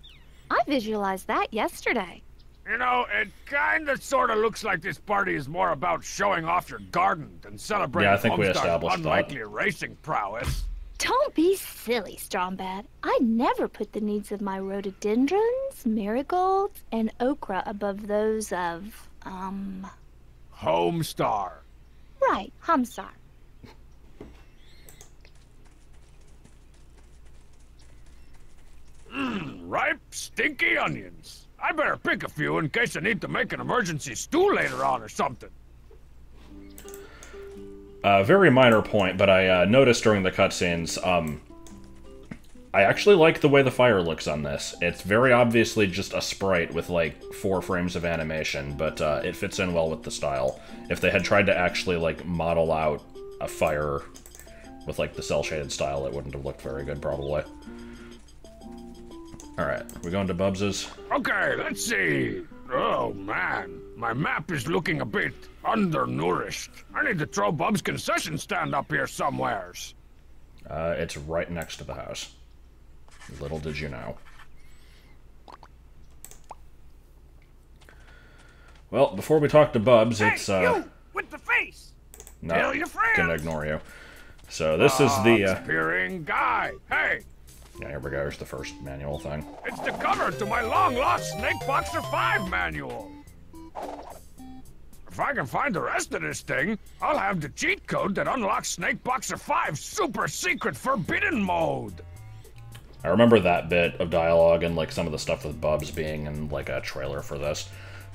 I visualized that yesterday. You know, it kinda sorta looks like this party is more about showing off your garden than celebrating Yeah, I think we Homestar's established that. unlikely racing prowess. Don't be silly, Strong Bad. I never put the needs of my rhododendrons, marigolds, and okra above those of, Homestar. right, Homestar. Ripe, stinky onions. I better pick a few in case I need to make an emergency stew later on or something. Very minor point, but I noticed during the cutscenes, I actually like the way the fire looks on this. It's very obviously just a sprite with, like, 4 frames of animation, but it fits in well with the style. If they had tried to actually, like, model out a fire with, like, the cel-shaded style, it wouldn't have looked very good, probably. Alright, we going to Bubs's? Okay, let's see. Oh, man. My map is looking a bit undernourished. I need to throw Bub's concession stand up here somewheres. It's right next to the house. Little did you know. Well, before we talk to Bubs, Hey, it's, you with the face. no, tell your friends. gonna ignore you. So this is the, Disappearing guy. Hey, yeah, here we go, here's the first manual thing. it's the cover to my long-lost Snake Boxer 5 manual. If I can find the rest of this thing, I'll have the cheat code that unlocks Snake Boxer 5's super secret forbidden mode. I remember that bit of dialogue and, like, some of the stuff with Bubs being in, like, a trailer for this.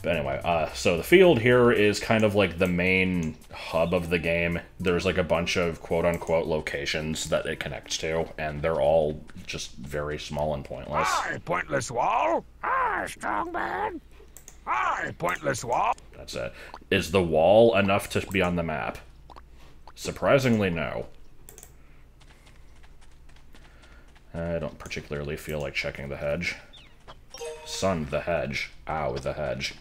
But anyway, so the field here is kind of like the main hub of the game. There's, like, a bunch of quote-unquote locations that it connects to, and they're all just very small and pointless. Hi, pointless wall. Hi, strong man. Hi, pointless wall. That's it. Is the wall enough to be on the map? Surprisingly, no. I don't particularly feel like checking the hedge. Son, the hedge. Ow, the hedge.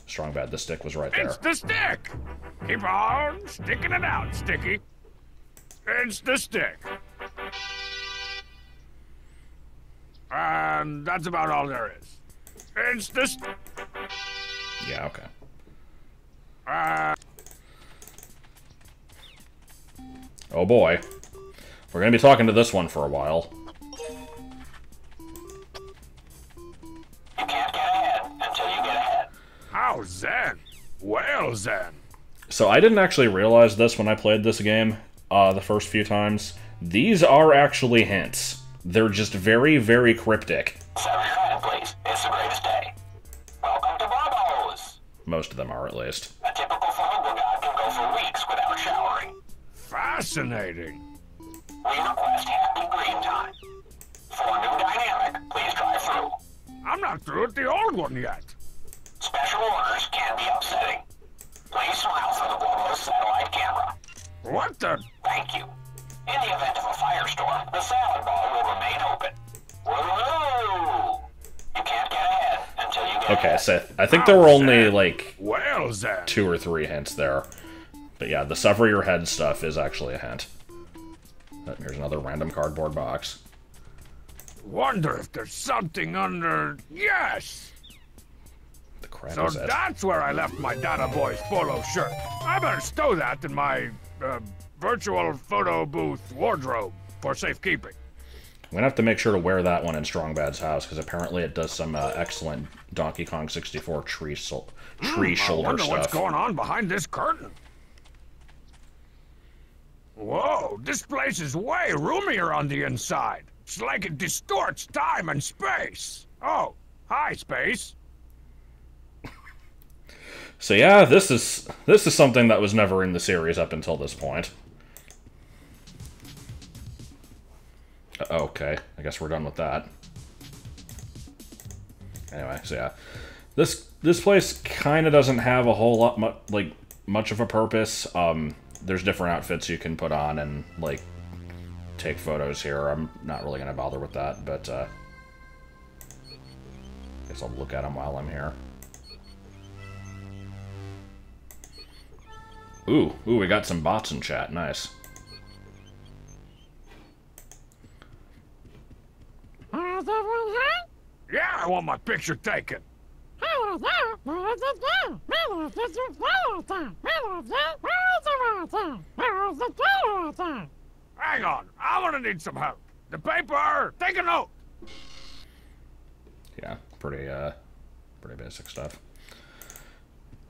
Strong Bad, the stick was right there. It's the stick. Keep on sticking it out, Sticky. It's the stick. And that's about all there is. It's the Yeah, okay. Oh boy. We're gonna be talking to this one for a while. You can't get ahead until you get ahead. How zen? Well zen. So I didn't actually realize this when I played this game, the first few times. These are actually hints. They're just very, very cryptic. Settle your head, please. It's the greatest day. Welcome to Bubbles. Most of them are, at least. A typical Foggle god can go for weeks without showering. Fascinating. We request happy green time. For new dynamic, please drive through. I'm not through with the old one yet. Special orders can be upsetting. Please smile satellite camera. What the? Thank you. In the event of a firestorm, the salad ball will remain open. Whoa! You can't get ahead until you get Okay, ahead. so I think there were only, like, Well, then. 2 or 3 hints there. But yeah, the sever your head stuff is actually a hint. Here's another random cardboard box. Wonder if there's something under... Yes! The crap So is it? that's where I left my Data Boys polo shirt. I better stow that in my virtual photo booth wardrobe for safekeeping. I'm gonna have to make sure to wear that one in Strong Bad's house, because apparently it does some excellent Donkey Kong 64 tree shoulder I wonder what's stuff. going on behind this curtain. Whoa, this place is way roomier on the inside. It's like it distorts time and space. Oh, hi, space. So yeah, this is something that was never in the series up until this point. Okay, I guess we're done with that. Anyway, so yeah, this place kind of doesn't have a whole lot much of a purpose. There's different outfits you can put on and like take photos here. I'm not really gonna bother with that, but guess I'll look at them while I'm here. Ooh, we got some bots in chat. Nice. Yeah, I want my picture taken. Hang on, I'm gonna need some help. The paper, take a note. Yeah, pretty basic stuff.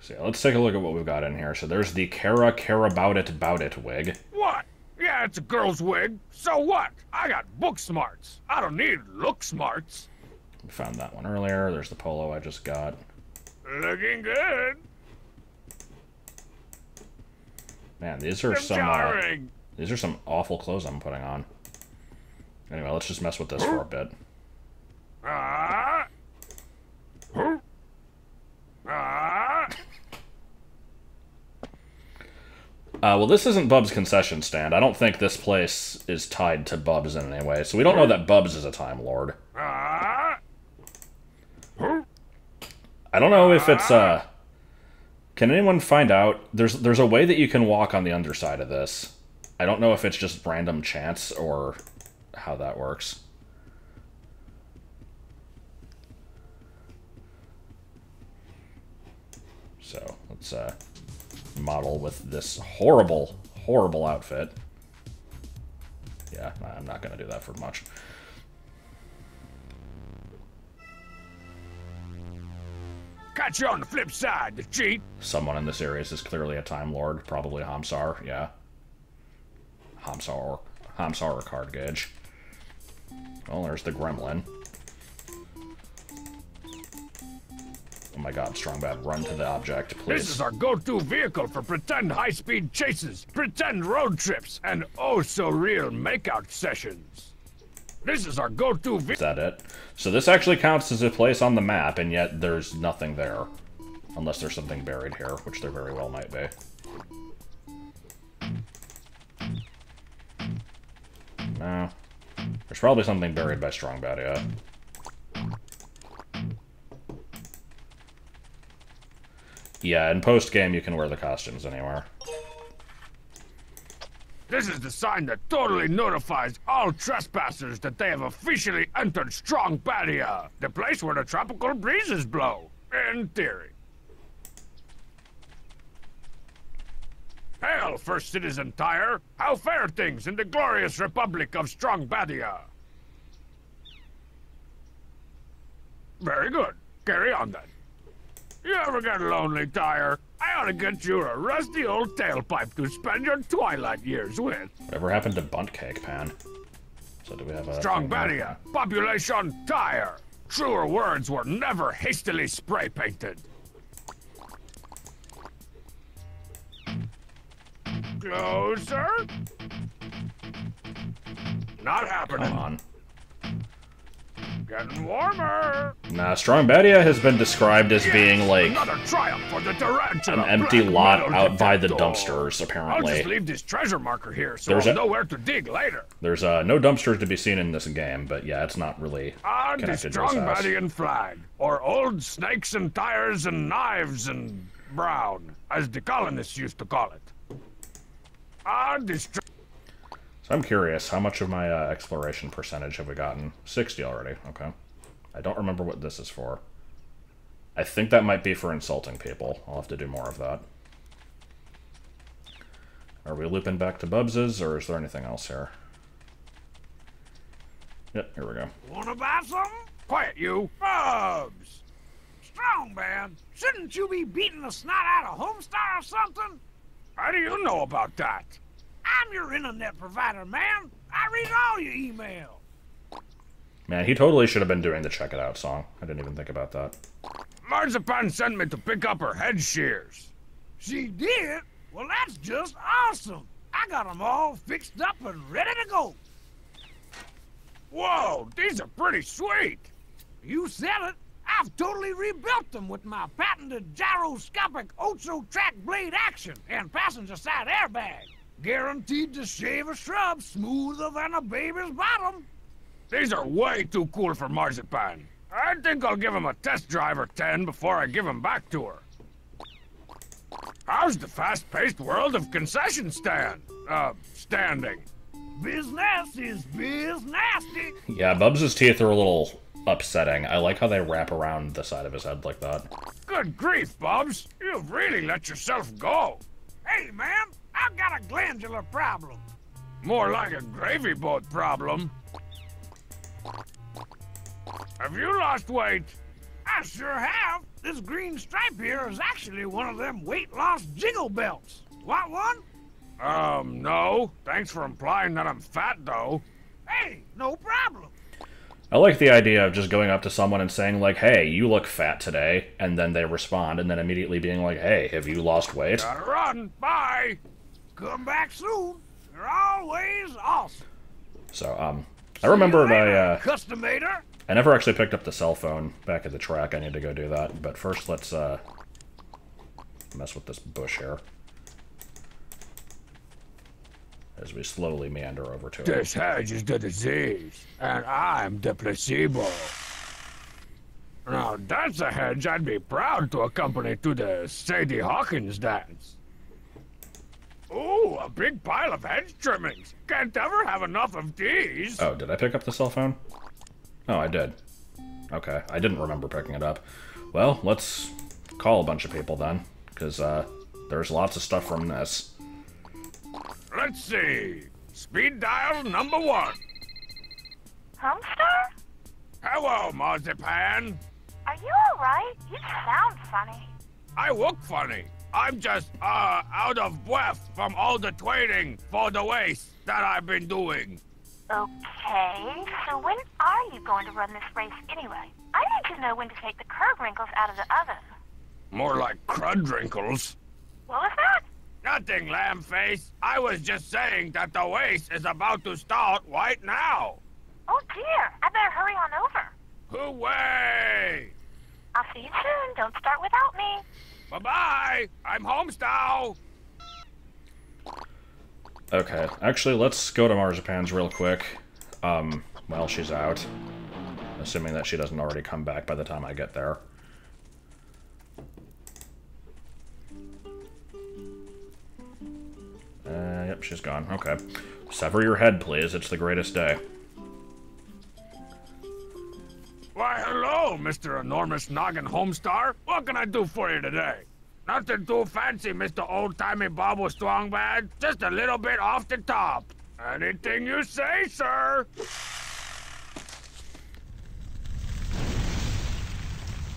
So yeah, let's take a look at what we've got in here. So there's the care about it wig. What? Yeah, it's a girl's wig. So what? I got book smarts. I don't need look smarts. We found that one earlier. There's the polo I just got. Looking good. Man, these are Jarring. some awful clothes I'm putting on. Anyway, let's just mess with this for a bit. Ah. Huh? Ah. Well, this isn't Bub's concession stand. I don't think this place is tied to Bub's in any way, so we don't know that Bub's is a Time Lord. Ah. Huh? I don't know if it's, can anyone find out? There's a way that you can walk on the underside of this. I don't know if it's just random chance or how that works. So, let's, model with this horrible, horrible outfit. Yeah, I'm not going to do that for much. Catch you on the flip side, the cheat. Someone in the series is clearly a Time Lord, probably Homestar, yeah. Homestar or Card Gauge. Well, there's the Gremlin. Oh my god, Strong Bad, run to the object, please. This is our go-to vehicle for pretend high-speed chases, pretend road trips, and oh-so-real makeout sessions. This is our go-to vehicle. Is that it? So this actually counts as a place on the map, and yet there's nothing there. Unless there's something buried here, which there very well might be. No. There's probably something buried by Strong Bad, yeah. Yeah, in post-game you can wear the costumes anywhere. This is the sign that totally notifies all trespassers that they have officially entered Strong Badia, the place where the tropical breezes blow, in theory. Hail, First Citizen Tire! How fare things in the glorious Republic of Strong Badia? Very good. Carry on then. You ever get lonely, Tire? I ought to get you a rusty old tailpipe to spend your twilight years with. Whatever happened to Bunt Cake Pan? So do we have a... Strong Badia, population Tire. Truer words were never hastily spray-painted. Closer? Not happening. Come on. Getting warmer. Nah, Strongbadia has been described as being like Another triumph for the tarantula. an empty lot Black out by the detector. dumpsters, I'll just apparently. leave this treasure marker here so There's I'll a- know where to dig later. There's no dumpsters to be seen in this game, but yeah, it's not really On the connected to his house. Strongbadian flag, or old snakes and tires and knives and brown, as the colonists used to call it. On the So I'm curious, how much of my exploration percentage have we gotten? 60 already, okay. I don't remember what this is for. I think that might be for insulting people. I'll have to do more of that. Are we looping back to Bubs's, or is there anything else here? Yep, here we go. Wanna buy something? Quiet, you. Bubs! Strong, man. Shouldn't you be beating the snot out of Homestar or something? How do you know about that? I'm your internet provider, man. I read all your email. Man, he totally should have been doing the Check It Out song. I didn't even think about that. Marzipan sent me to pick up her head shears. She did? Well, that's just awesome. I got them all fixed up and ready to go. Whoa, these are pretty sweet. You said it. I've totally rebuilt them with my patented gyroscopic Ocho-track blade action and passenger side airbag. Guaranteed to shave a shrub smoother than a baby's bottom. These are way too cool for Marzipan. I think I'll give him a test drive or 10 before I give him back to her. How's the fast-paced world of concession standing? Business is biz-nasty. Yeah, Bubs's teeth are a little upsetting. I like how they wrap around the side of his head like that. Good grief, Bubs. You've really let yourself go. Hey, man, I've got a glandular problem. More like a gravy boat problem. Have you lost weight? I sure have. This green stripe here is actually one of them weight loss jiggle belts. Want one? No. Thanks for implying that I'm fat, though. Hey, no problem. I like the idea of just going up to someone and saying, like, hey, you look fat today, and then they respond, and then immediately being like, hey, have you lost weight? Gotta run. Bye. Come back soon. You're always awesome. So, I remembered Customator. I never actually picked up the cell phone back at the track. I need to go do that. But first, let's mess with this bush here. As we slowly meander over to it. This hedge is the disease, and I'm the placebo. Now, that's a hedge I'd be proud to accompany to the Sadie Hawkins dance. Ooh, a big pile of hedge trimmings. Can't ever have enough of these. Oh, did I pick up the cell phone? Oh, I did. Okay, I didn't remember picking it up. Well, let's call a bunch of people then, because there's lots of stuff from this. Let's see. Speed dial number 1. Homestar? Hello, Marzipan. Are you alright? You sound funny. I look funny. I'm just, out of breath from all the training for the waste that I've been doing. Okay, so when are you going to run this race anyway? I need to know when to take the curd wrinkles out of the oven. More like crud wrinkles. What was that? Nothing, lamb face. I was just saying that the race is about to start right now. Oh dear, I better hurry on over. Hooray! I'll see you soon. Don't start without me. Bye-bye. I'm Homestyle. Okay, actually, let's go to Marzipan's real quick. While she's out. Assuming that she doesn't already come back by the time I get there. Yep, she's gone. Okay. Sever your head, please. It's the greatest day. Why, hello, Mr. Enormous Noggin Homestar. What can I do for you today? Nothing too fancy, Mr. Old-Timey Bobble Strongbad. Just a little bit off the top. Anything you say, sir.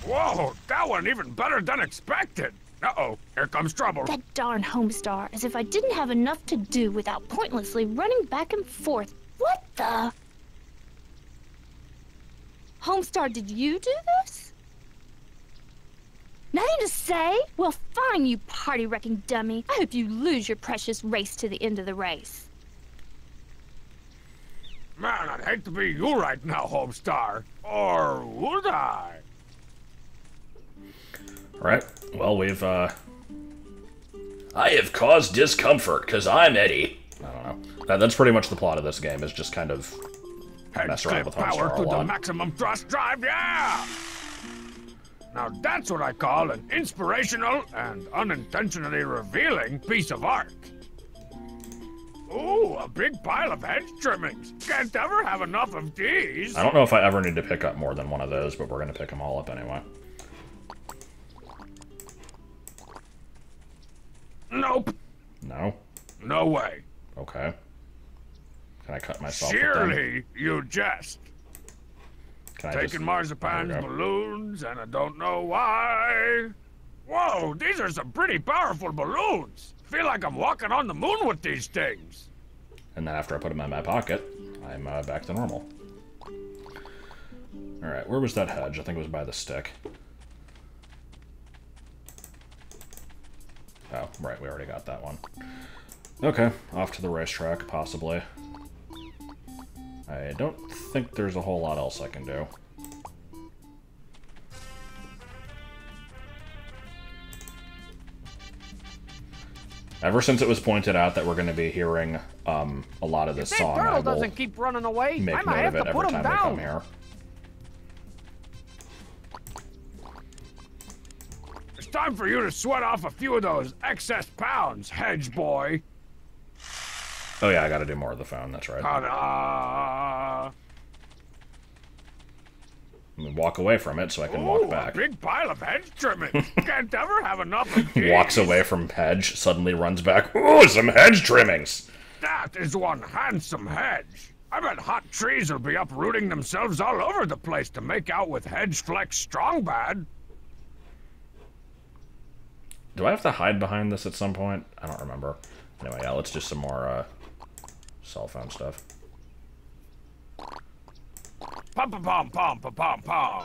Whoa, that went even better than expected. Uh-oh, here comes trouble. That darn Homestar, as if I didn't have enough to do without pointlessly running back and forth. What the? Homestar, did you do this? Nothing to say? Well, fine, you party-wrecking dummy. I hope you lose your precious race to the end of the race. Man, I'd hate to be you right now, Homestar. Or would I? Alright, well, I have caused discomfort, because I'm Eddie. I don't know. That's pretty much the plot of this game, is just kind of mess around with power Homestar to a the lot. maximum thrust drive, yeah! Now that's what I call an inspirational and unintentionally revealing piece of art. Ooh, a big pile of hedge trimmings. Can't ever have enough of these. I don't know if I ever need to pick up more than one of those, but we're going to pick them all up anyway. Nope. No? No way. Okay. Can I cut myself with them? Surely you jest. Can I Taking just... marzipan's There we go. balloons, and I don't know why. Whoa, these are some pretty powerful balloons. Feel like I'm walking on the moon with these things. And then after I put them in my pocket, I'm back to normal. Alright, where was that hedge? I think it was by the stick. Oh, right, we already got that one. Okay, off to the racetrack, possibly. I don't think there's a whole lot else I can do. Ever since it was pointed out that we're going to be hearing a lot of this If that song, I turtle will doesn't keep running away, I make might note have of it to every put him time we come down. here. It's time for you to sweat off a few of those excess pounds, hedge boy. Oh yeah, I gotta do more of the phone, that's right. Ta-da! I'm gonna walk away from it so I can walk back. A big pile of hedge trimmings. Can't ever have enough of these. Walks away from hedge, suddenly runs back. Ooh, some hedge trimmings! That is one handsome hedge. I bet hot trees will be uprooting themselves all over the place to make out with Hedge Flex Strong Bad. Do I have to hide behind this at some point? I don't remember. Anyway, yeah, let's do some more cell phone stuff. Pom pom pom pom pom pom pom.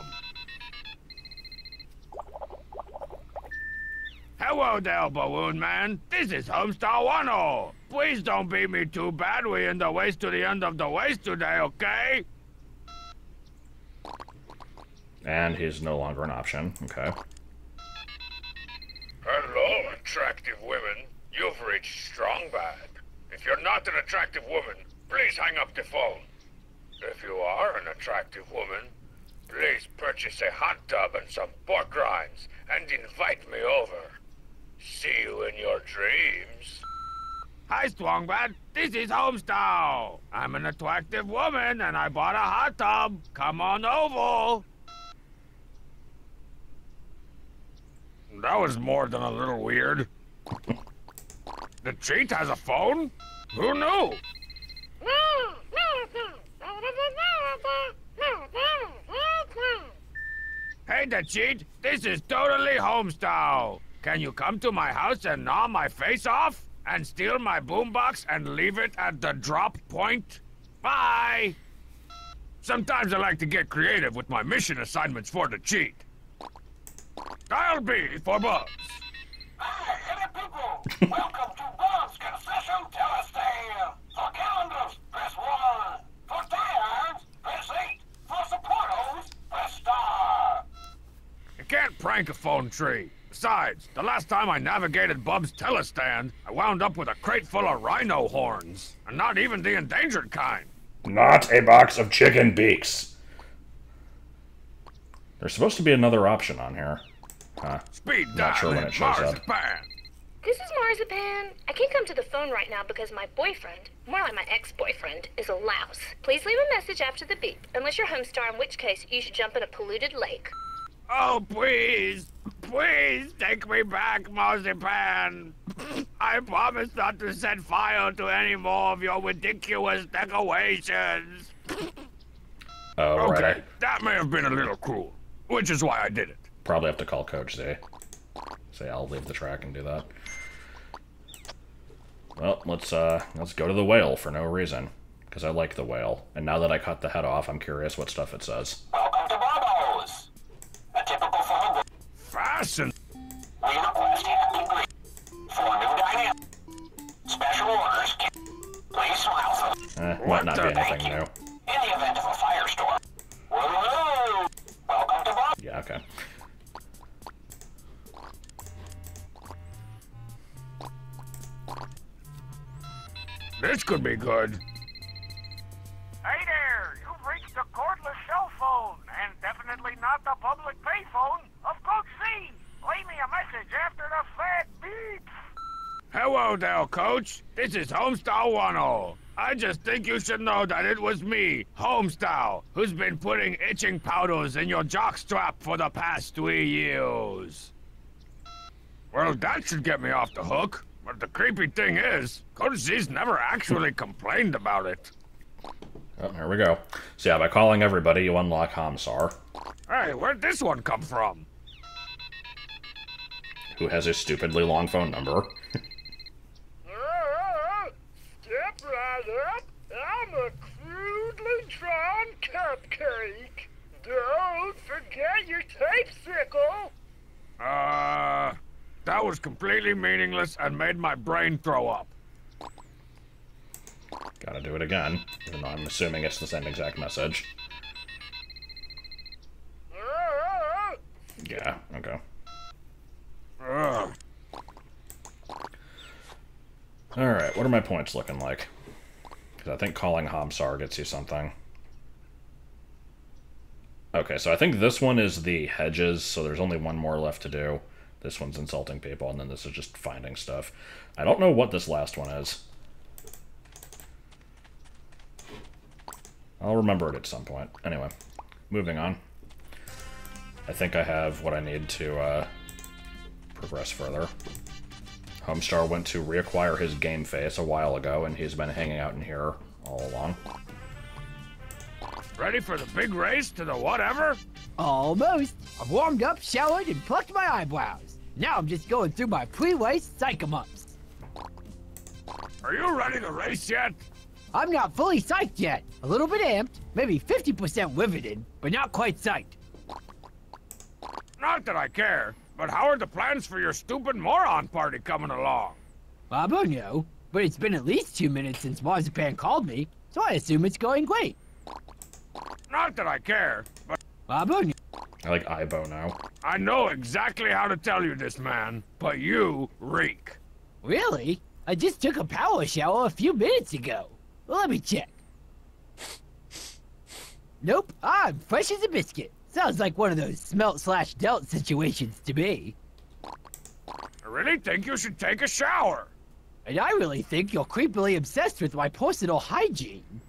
Hello there, balloon man. This is Homestar 10. Please don't beat me too bad. We in the ways to the end of the ways today, okay? And he's no longer an option. Okay. Hello, attractive women. You've reached Strong Bad. If you're not an attractive woman, please hang up the phone. If you are an attractive woman, please purchase a hot tub and some pork rinds and invite me over. See you in your dreams. Hi, Strongbad. This is Homestar. I'm an attractive woman and I bought a hot tub. Come on over. That was more than a little weird. The cheat has a phone? Who knew? Hey, the cheat. This is totally Homestar. Can you come to my house and gnaw my face off? And steal my boombox and leave it at the drop point? Bye! Sometimes I like to get creative with my mission assignments for the cheat. Dial B for Bubs. Hi, hello people! Welcome to Bob's Concession Telestand! For calendars, press 1. For tires, press 8. For supportos, press star. You can't prank a phone tree. Besides, the last time I navigated Bub's telestand, I wound up with a crate full of rhino horns. And not even the endangered kind. Not a box of chicken beaks. There's supposed to be another option on here. Huh. Speed Not sure when it shows up. Marzipan. This is Marzipan. I can't come to the phone right now because my boyfriend, more like my ex-boyfriend, is a louse. Please leave a message after the beep, unless you're Homestar, in which case you should jump in a polluted lake. Oh, please. Please take me back, Marzipan. I promise not to set fire to any more of your ridiculous decorations. Oh, Okay, right. that may have been a little cruel, which is why I did it. Probably have to call Coach Z. Say I'll leave the track and do that. Well, let's go to the whale for no reason. Because I like the whale. And now that I cut the head off, I'm curious what stuff it says. Welcome to Bobos. A typical phone. Fasten. We request happy greet. For new dynamic. Special orders. Please smile for Might not be anything new. In the okay. This could be good. Hey there, you've reached a cordless cell phone, and definitely not the public payphone of Coach Z. Leave me a message after the fat beep. Hello there, Coach. This is Homestar 10. I just think you should know that it was me, Homestar, who's been putting itching powders in your jockstrap for the past 3 years. Well, that should get me off the hook. But the creepy thing is, Coach Z's never actually complained about it. Oh, here we go. So yeah, by calling everybody, you unlock Homestar, Hey, where'd this one come from? who has a stupidly long phone number. Step right up. I'm a crudely drawn cupcake. Don't forget your typesicle. That was completely meaningless and made my brain throw up. Gotta do it again, even though I'm assuming it's the same exact message. Yeah, okay. Ugh. Alright, what are my points looking like? Because I think calling Homestar gets you something. Okay, so I think this one is the hedges, so there's only one more left to do. This one's insulting people, and then this is just finding stuff. I don't know what this last one is. I'll remember it at some point. Anyway, moving on. I think I have what I need to progress further. Homestar went to reacquire his game face a while ago, and he's been hanging out in here all along. Ready for the big race to the whatever? Almost. I've warmed up, showered, and plucked my eyebrows. Now I'm just going through my pre-race psych-em-ups. Are you ready to race yet? I'm not fully psyched yet. A little bit amped, maybe 50% riveted, but not quite psyched. Not that I care, but how are the plans for your stupid moron party coming along? I don't know, but it's been at least 2 minutes since Marzipan called me, so I assume it's going great. Not that I care, but I don't know. I like Ibo now. I know exactly how to tell you this, man, but you reek. Really? I just took a power shower a few minutes ago. Well, let me check. Nope, I'm fresh as a biscuit. Sounds like one of those smelt/dealt situations to me. I really think you should take a shower. And I really think you're creepily obsessed with my personal hygiene.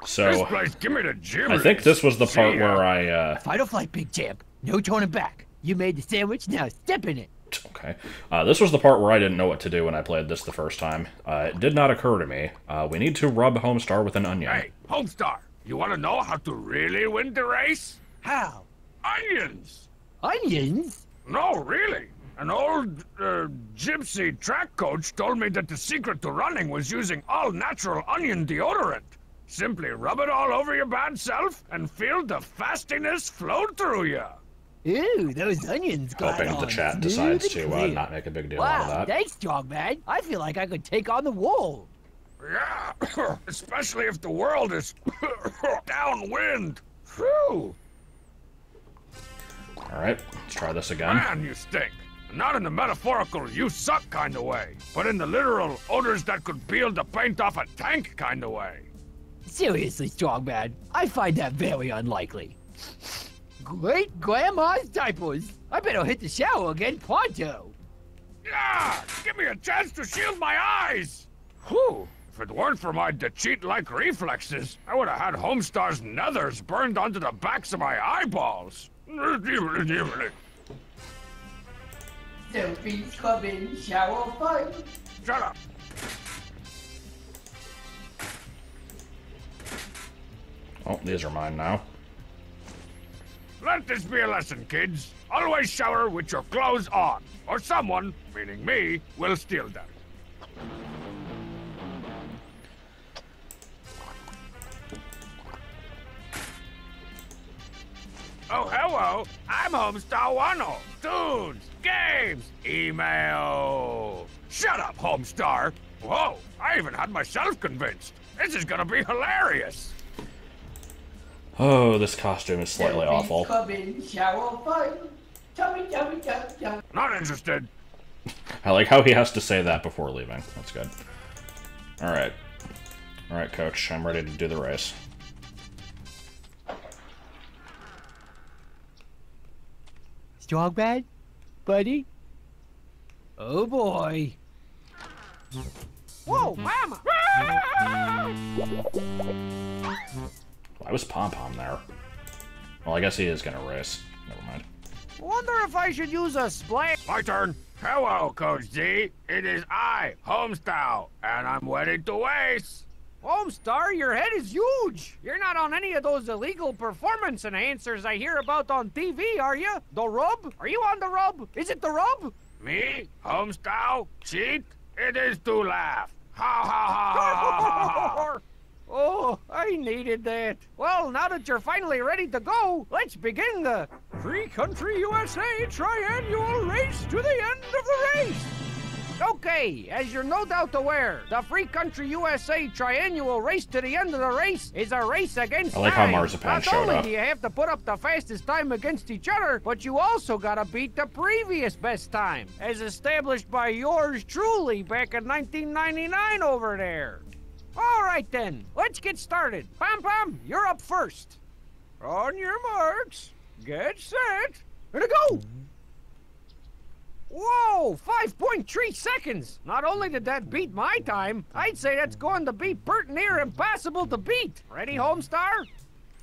This So, place, give me the gym. I think this was the part where I, Fight or flight, big champ. No turning back. You made the sandwich, now step in it. okay. This was the part where I didn't know what to do when I played this the first time. It did not occur to me. We need to rub Homestar with an onion. Hey, Homestar, you want to know how to really win the race? How? Onions. Onions? No, really. An old gypsy track coach told me that the secret to running was using all-natural onion deodorant. Simply rub it all over your bad self and feel the fastiness flow through you. Ooh, those onions got Hoping on the chat smooth decides and to clear. not make a big deal out of Wow, that. thanks, strong man. I feel like I could take on the world. Yeah, especially if the world is downwind. Phew. Alright, let's try this again. Man, you stink. Not in the metaphorical you suck kind of way, but in the literal odors that could peel the paint off a tank kind of way. Seriously, strong man, I find that very unlikely. Great grandma's diapers. I better hit the shower again pronto. Yeah, give me a chance to shield my eyes. Whew. If it weren't for my cheat-like reflexes, I would have had Homestar's nethers burned onto the backs of my eyeballs. Sophie's coming, shower fun. Shut up. Oh, these are mine now. Let this be a lesson, kids. Always shower with your clothes on, or someone, meaning me, will steal them. Oh, hello. I'm Homestar 10. Dudes, games, email. Shut up, Homestar. Whoa, I even had myself convinced. This is gonna be hilarious. Oh, this costume is slightly awful. Come in, shower fun. Tummy, tummy, tum, tum. Not interested. I like how he has to say that before leaving. That's good. Alright. Alright, coach. I'm ready to do the race. Strong bad? Buddy? Oh boy. Whoa, mama! Why was Pom-Pom there? Well, I guess he is gonna race. Never mind. Wonder if I should use a splash. My turn. Hello, Coach Z. It is I, Homestar, and I'm ready to race. Homestar, your head is huge. You're not on any of those illegal performance enhancers I hear about on TV, are you? The rub? Are you on the rub? Is it the rub? Me, Homestar, cheat? It is to laugh. Ha ha ha ha ha ha ha. Oh, I needed that. Well, now that you're finally ready to go, let's begin the Free Country USA Triannual Race to the end of the race. Okay, as you're no doubt aware, the Free Country USA Triannual Race to the end of the race is a race against time. I like how Marzipan showed Not only up. do you have to put up the fastest time against each other, but you also gotta beat the previous best time, as established by yours truly back in 1999 over there. All right then, let's get started. Pom-Pom, you're up first. On your marks, get set, and go! Whoa, 5.3 seconds. Not only did that beat my time, I'd say that's going to be pert near impossible to beat. Ready, Homestar?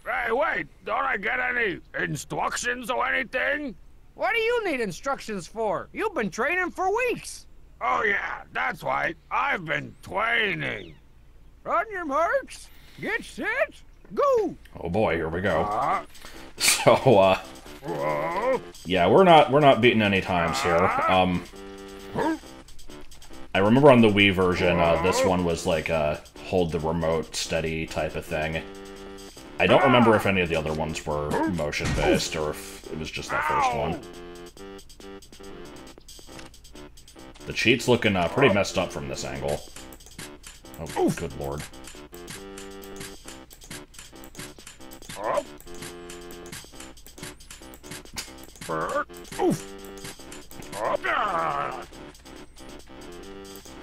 Hey, wait, don't I get any instructions or anything? What do you need instructions for? You've been training for weeks. Oh yeah, that's right. I've been training. On your marks, get set, go! Oh boy, here we go. Uh, So, whoa. yeah, we're not beating any times here. I remember on the Wii version, this one was like a hold the remote steady type of thing. I don't remember if any of the other ones were motion-based or if it was just that first one. The cheat's looking pretty messed up from this angle. Oh, good lord. Up. Oof. Up.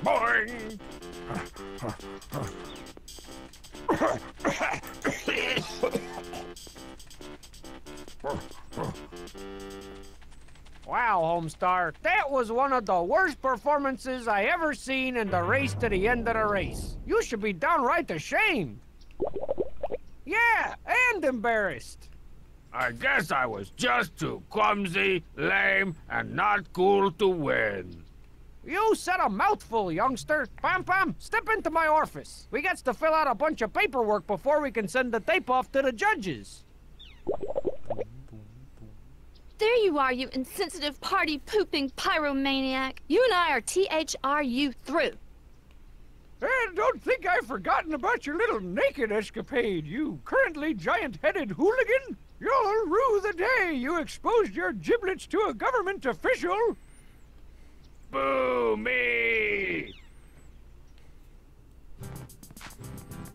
Boing. Wow, Homestar, that was one of the worst performances I ever seen in the race to the end of the race. You should be downright ashamed. Yeah, and embarrassed. I guess I was just too clumsy, lame, and not cool to win. You said a mouthful, youngster. Pom-Pom, step into my office. We got to fill out a bunch of paperwork before we can send the tape off to the judges. There you are, you insensitive party-pooping pyromaniac. You and I are THRU through. And don't think I've forgotten about your little naked escapade, you currently giant-headed hooligan. You'll rue the day you exposed your giblets to a government official. Boo me!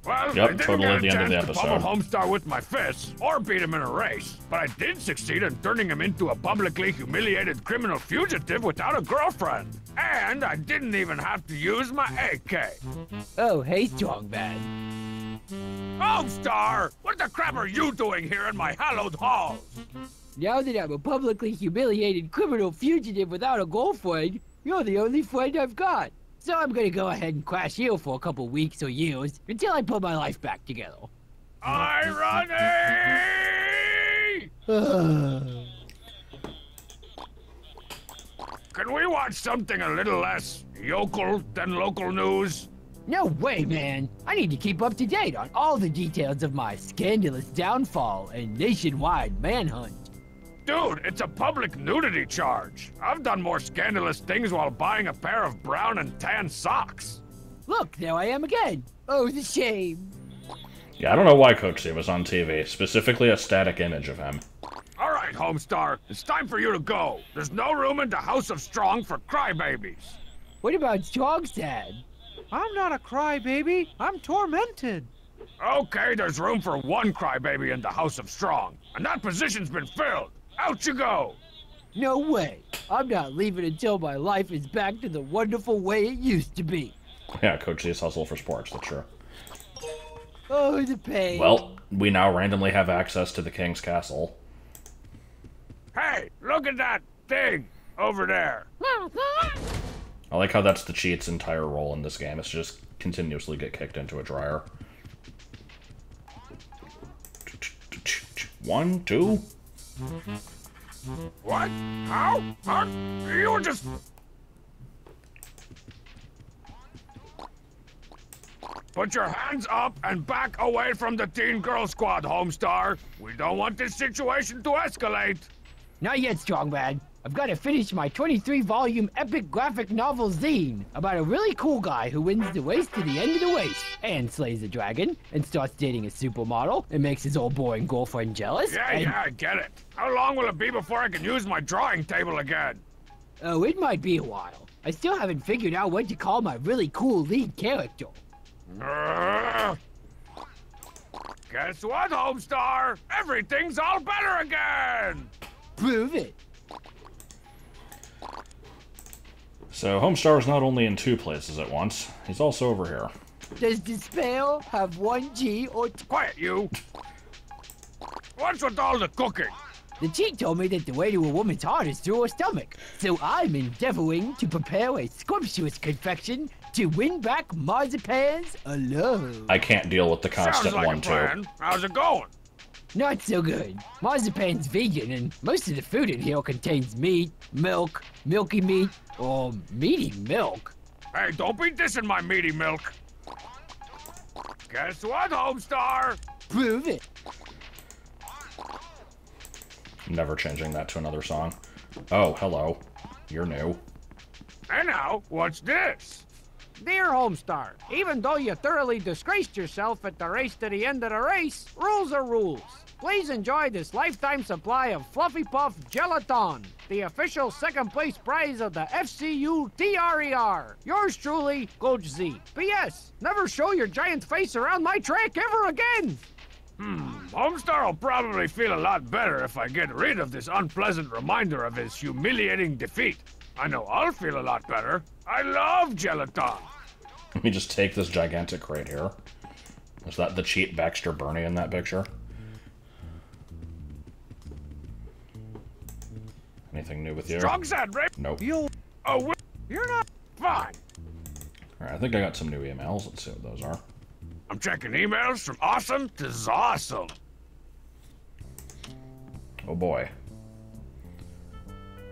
Well, Yep, I didn't totally get at a the end of the chance to pummel episode. Homestar with my fists, or beat him in a race, but I did succeed in turning him into a publicly humiliated criminal fugitive without a girlfriend. And I didn't even have to use my AK. Oh, hey, strong bad. Homestar! What the crap are you doing here in my hallowed halls? Now that I'm a publicly humiliated criminal fugitive without a girlfriend, you're the only friend I've got. So I'm gonna go ahead and crash you for a couple weeks or years until I put my life back together. Irony! Can we watch something a little less yokel than local news? No way, man. I need to keep up to date on all the details of my scandalous downfall and nationwide manhunt. Dude, it's a public nudity charge. I've done more scandalous things while buying a pair of brown and tan socks. Look, there I am again. Oh, the shame. Yeah, I don't know why Coach Z was on TV, specifically a static image of him. All right, Homestar, it's time for you to go. There's no room in the House of Strong for crybabies. What about Strong Sad? I'm not a crybaby. I'm tormented. Okay, there's room for one crybaby in the House of Strong, and that position's been filled. Out you go! No way. I'm not leaving until my life is back to the wonderful way it used to be. Yeah, Coach Z's hustle for sports, that's true. Oh, the pain. Well, we now randomly have access to the King's Castle. Hey, look at that thing over there. I like how that's the cheat's entire role in this game, is to just continuously get kicked into a dryer. 1, 2. What? How? Huh? You were just... Put your hands up and back away from the Teen Girl Squad, Homestar. We don't want this situation to escalate. Not yet, Strongman. I've got to finish my 23-volume epic graphic novel zine about a really cool guy who wins the race to the end of the race and slays a dragon and starts dating a supermodel and makes his old boring girlfriend jealous. Yeah, I get it. How long will it be before I can use my drawing table again? Oh, it might be a while. I still haven't figured out what to call my really cool lead character. Guess what, Homestar? Everything's all better again! Prove it. So Homestar is not only in 2 places at once, he's also over here. Does the spell have 1 G or... Quiet, you! What's with all the cooking? The cheat told me that the way to a woman's heart is through her stomach, so I'm endeavoring to prepare a scrumptious confection to win back marzipan's love. I can't deal with the constant Sounds like 1, a plan. 2. How's it going? Not so good. Marzipan's vegan, and most of the food in here contains meat, milk, milky meat, or meaty milk. Hey, don't be dissing my meaty milk. Guess what, Homestar? Prove it. Never changing that to another song. Oh, hello. You're new. And now, what's this? Dear Homestar, even though you thoroughly disgraced yourself at the race to the end of the race, rules are rules. Please enjoy this lifetime supply of Fluffy Puff Gelaton, the official second-place prize of the FCU TRER. Yours truly, Coach Z. P.S. Never show your giant face around my track ever again! Homestar will probably feel a lot better if I get rid of this unpleasant reminder of his humiliating defeat. I know I'll feel a lot better. I love gelatin. Let me just take this gigantic crate here. Is that the cheat Baxter Bernie in that picture? Anything new with you? Strong said, Ray. Nope. You're not Fine. Alright, I think I got some new emails. Let's see what those are. I'm checking emails from awesome to zawesome. Oh boy.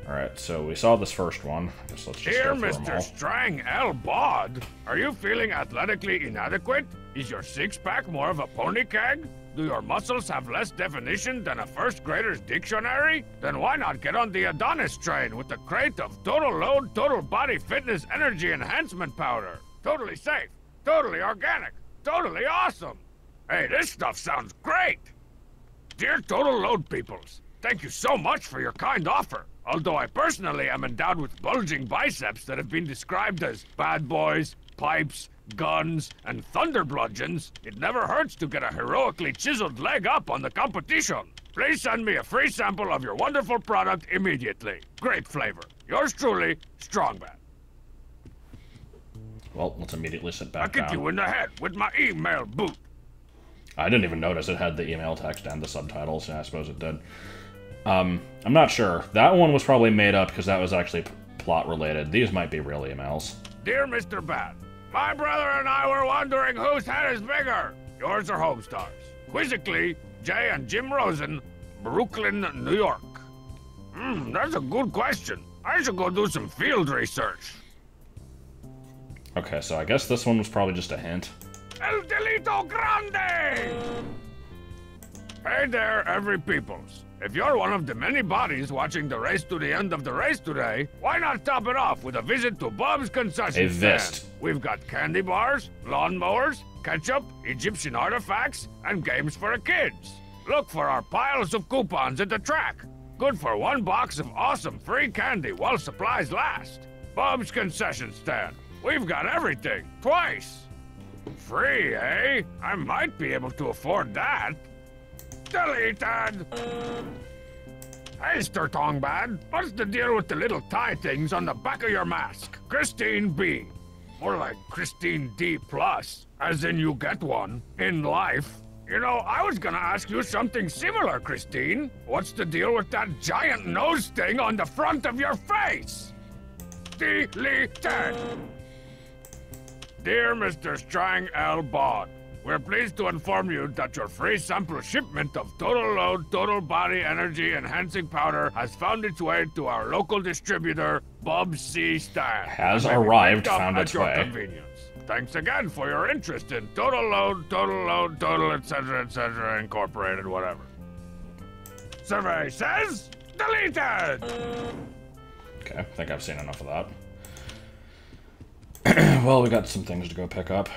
Alright, so we saw this first one. I guess let's just Dear go through them Mr. all. Strang L. Bod, are you feeling athletically inadequate? Is your six-pack more of a pony keg? Do your muscles have less definition than a first grader's dictionary? Then why not get on the Adonis train with a crate of total load, total body fitness energy enhancement powder? Totally safe, totally organic, totally awesome. Hey, this stuff sounds great. Dear Total Load peoples, thank you so much for your kind offer. Although I personally am endowed with bulging biceps that have been described as bad boys, pipes, guns, and thunder bludgeons, it never hurts to get a heroically chiseled leg up on the competition. Please send me a free sample of your wonderful product immediately. Great flavor. Yours truly, Strongman. Well, let's immediately sit I'll back kick down. you in the head with my email boot. I didn't even notice it had the email text and the subtitles. Yeah, I suppose it did. I'm not sure. That one was probably made up because that was actually plot related. These might be real emails. Dear Mr. Bad, my brother and I were wondering whose head is bigger, yours or Homestar's. Quizzically, Jay and Jim Rosen, Brooklyn, New York. That's a good question. I should go do some field research. Okay, so I guess this one was probably just a hint. El Delito Grande! Hey there, every peoples. If you're one of the many bodies watching the race to the end of the race today, why not top it off with a visit to Bob's concession A vist. stand? We've got candy bars, lawnmowers, ketchup, Egyptian artifacts, and games for the kids. Look for our piles of coupons at the track. Good for 1 box of awesome free candy while supplies last. Bob's concession stand. We've got everything, twice. Free, eh? I might be able to afford that. Deleted! Hey, Sturtongbad, what's the deal with the little tie things on the back of your mask? Christine B. More like Christine D+, as in you get one, in life. You know, I was gonna ask you something similar, Christine. What's the deal with that giant nose thing on the front of your face? Deleted! Dear Mr. Strang L. Bod, we're pleased to inform you that your free sample shipment of Total Load Total Body Energy Enhancing Powder has found its way to our local distributor, Bob C. Stan. Has arrived, found its your way. Convenience. Thanks again for your interest in Total Load, etc., Incorporated, whatever. Survey says deleted! Okay, I think I've seen enough of that. Well, we got some things to go pick up.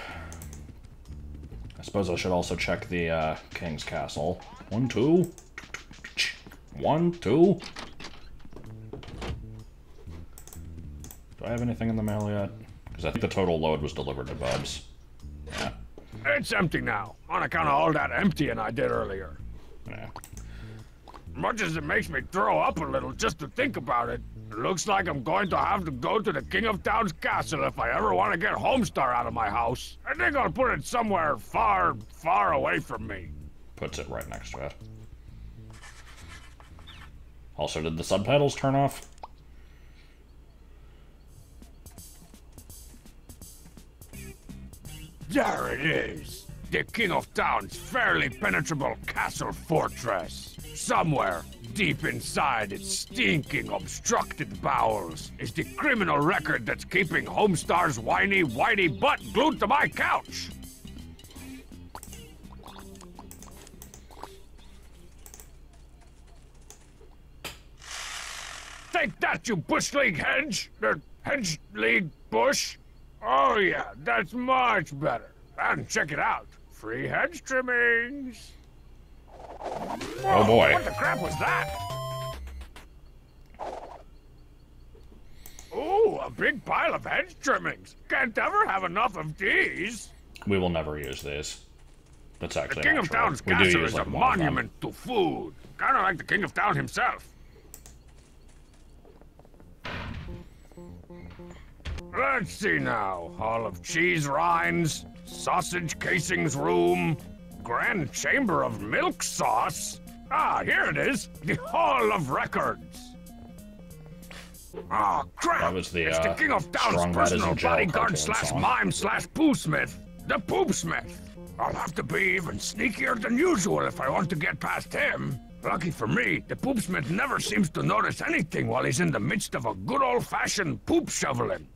I suppose I should also check the King's Castle. 1, 2. 1, 2. Do I have anything in the mail yet? Because I think the total load was delivered to Bubs. Yeah. It's empty now, on account of all that emptying I did earlier. Yeah. Much as it makes me throw up a little just to think about it, it looks like I'm going to have to go to the King of Town's castle if I ever want to get Homestar out of my house. I think I'll put it somewhere far, far away from me. Puts it right next to it. Also, did the subtitles turn off? There it is! The King of Town's fairly penetrable castle fortress. Somewhere, deep inside its stinking, obstructed bowels, is the criminal record that's keeping Homestar's whiny, whitey butt glued to my couch. Take that, you Bush League hedge! Hedge League Bush? Oh yeah, that's much better. And check it out. Free hedge trimmings. Whoa, oh boy. What the crap was that? Ooh, a big pile of hedge trimmings. Can't ever have enough of these. We will never use these. That's actually The King not of true. Town's We do castle use is like a one of them. monument to food. Kinda like the King of Town himself. Let's see now. Hall of Cheese Rinds, Sausage Casings Room, Grand Chamber of Milk Sauce. Ah, here it is. The Hall of Records. Ah, crap. That was the, it's the King of Town's Strong Bad is personal in Jail bodyguard cartoon slash song. mime slash poosmith. The Poopsmith. I'll have to be even sneakier than usual if I want to get past him. Lucky for me, the Poopsmith never seems to notice anything while he's in the midst of a good old-fashioned poop shoveling.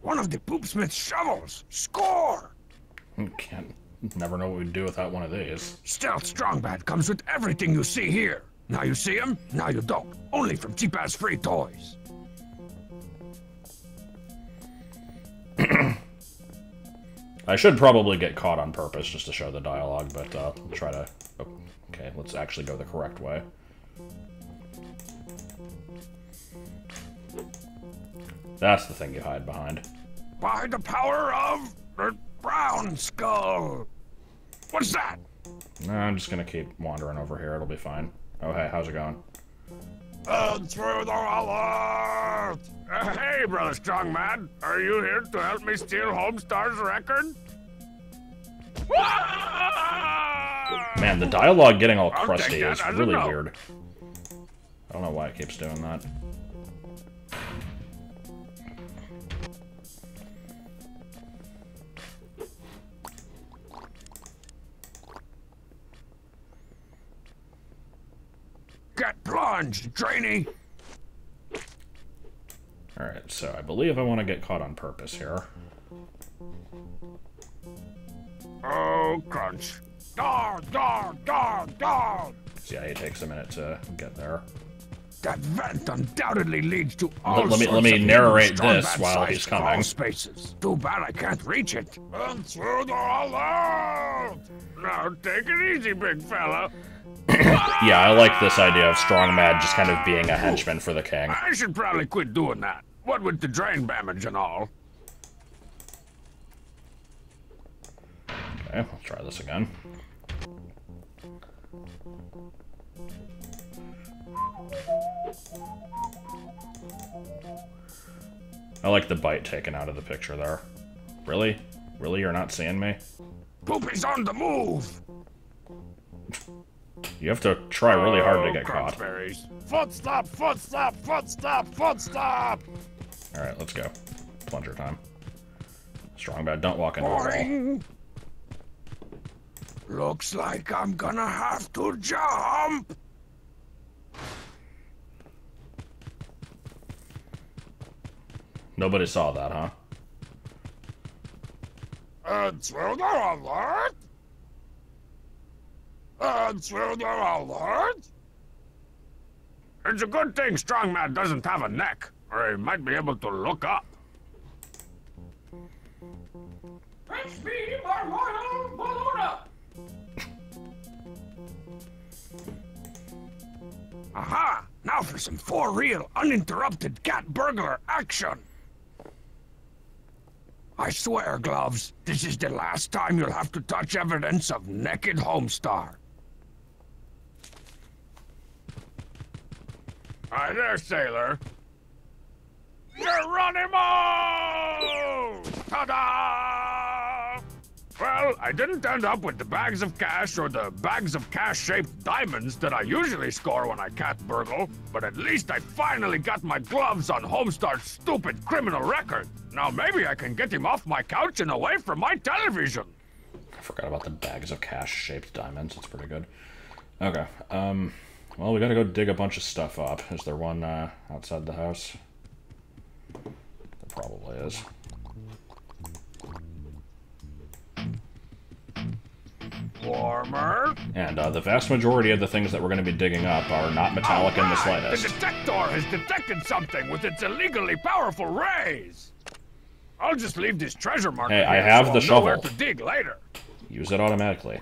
One of the Poopsmith's shovels! Score! Can't never know what we'd do without one of these. Stealth Strongbad comes with everything you see here. Now you see him, now you don't. Only from cheap-ass free toys. I should probably get caught on purpose just to show the dialogue, but we'll try to... Oh, okay, let's actually go the correct way. That's the thing you hide behind. By the power of the Brown Skull. What's that? No, I'm just gonna keep wandering over here, it'll be fine. Oh, hey, how's it going? And through the alert! Hey, Brother Strongman, are you here to help me steal Homestar's record? Man, the dialogue getting all I'll crusty take that is as a really no. weird. I don't know why it keeps doing that. Get plunged, trainee! Alright, so I believe I want to get caught on purpose here. Oh, crunch. Dog, dog, dog, dog! See, yeah, it takes a minute to get there. That vent undoubtedly leads to all Let me sorts of narrate strong this bad while sized he's coming. crawl spaces. Too bad I can't reach it. And through the alert! Now take it easy, big fella. Yeah, I like this idea of Strong Mad just kind of being a henchman for the king. I should probably quit doing that. What with the drain damage and all. Okay, let's try this again. I like the bite taken out of the picture there. Really? Really, you're not seeing me? Poopy's on the move! You have to try really hard to get caught. Berries. Foot stop, foot stop, foot stop, foot stop! Alright, let's go. Plunger time. Strong bad, don't walk into a wall. Boing. Looks like I'm gonna have to jump! Nobody saw that, huh? Intruder alert! Intruder alert! It's a good thing Strongman doesn't have a neck, or he might be able to look up. It's me, my royal Balloona! Aha! Now for some for-real, uninterrupted cat burglar action! I swear, Gloves, this is the last time you'll have to touch evidence of naked Homestar. Hi there, sailor. Geronimo! Ta-da! Well, I didn't end up with the bags of cash or the bags of cash-shaped diamonds that I usually score when I cat burgle, but at least I finally got my gloves on Homestar's stupid criminal record. Now maybe I can get him off my couch and away from my television. I forgot about the bags of cash-shaped diamonds. It's pretty good. Okay, well, we gotta go dig a bunch of stuff up. Is there one, outside the house? There probably is. Warmer. And the vast majority of the things that we're going to be digging up are not metallic in the slightest. The detector has detected something with its illegally powerful rays. I'll just leave this treasure marker. Hey, I here have so the I'll know shovel. where to dig later. Use it automatically.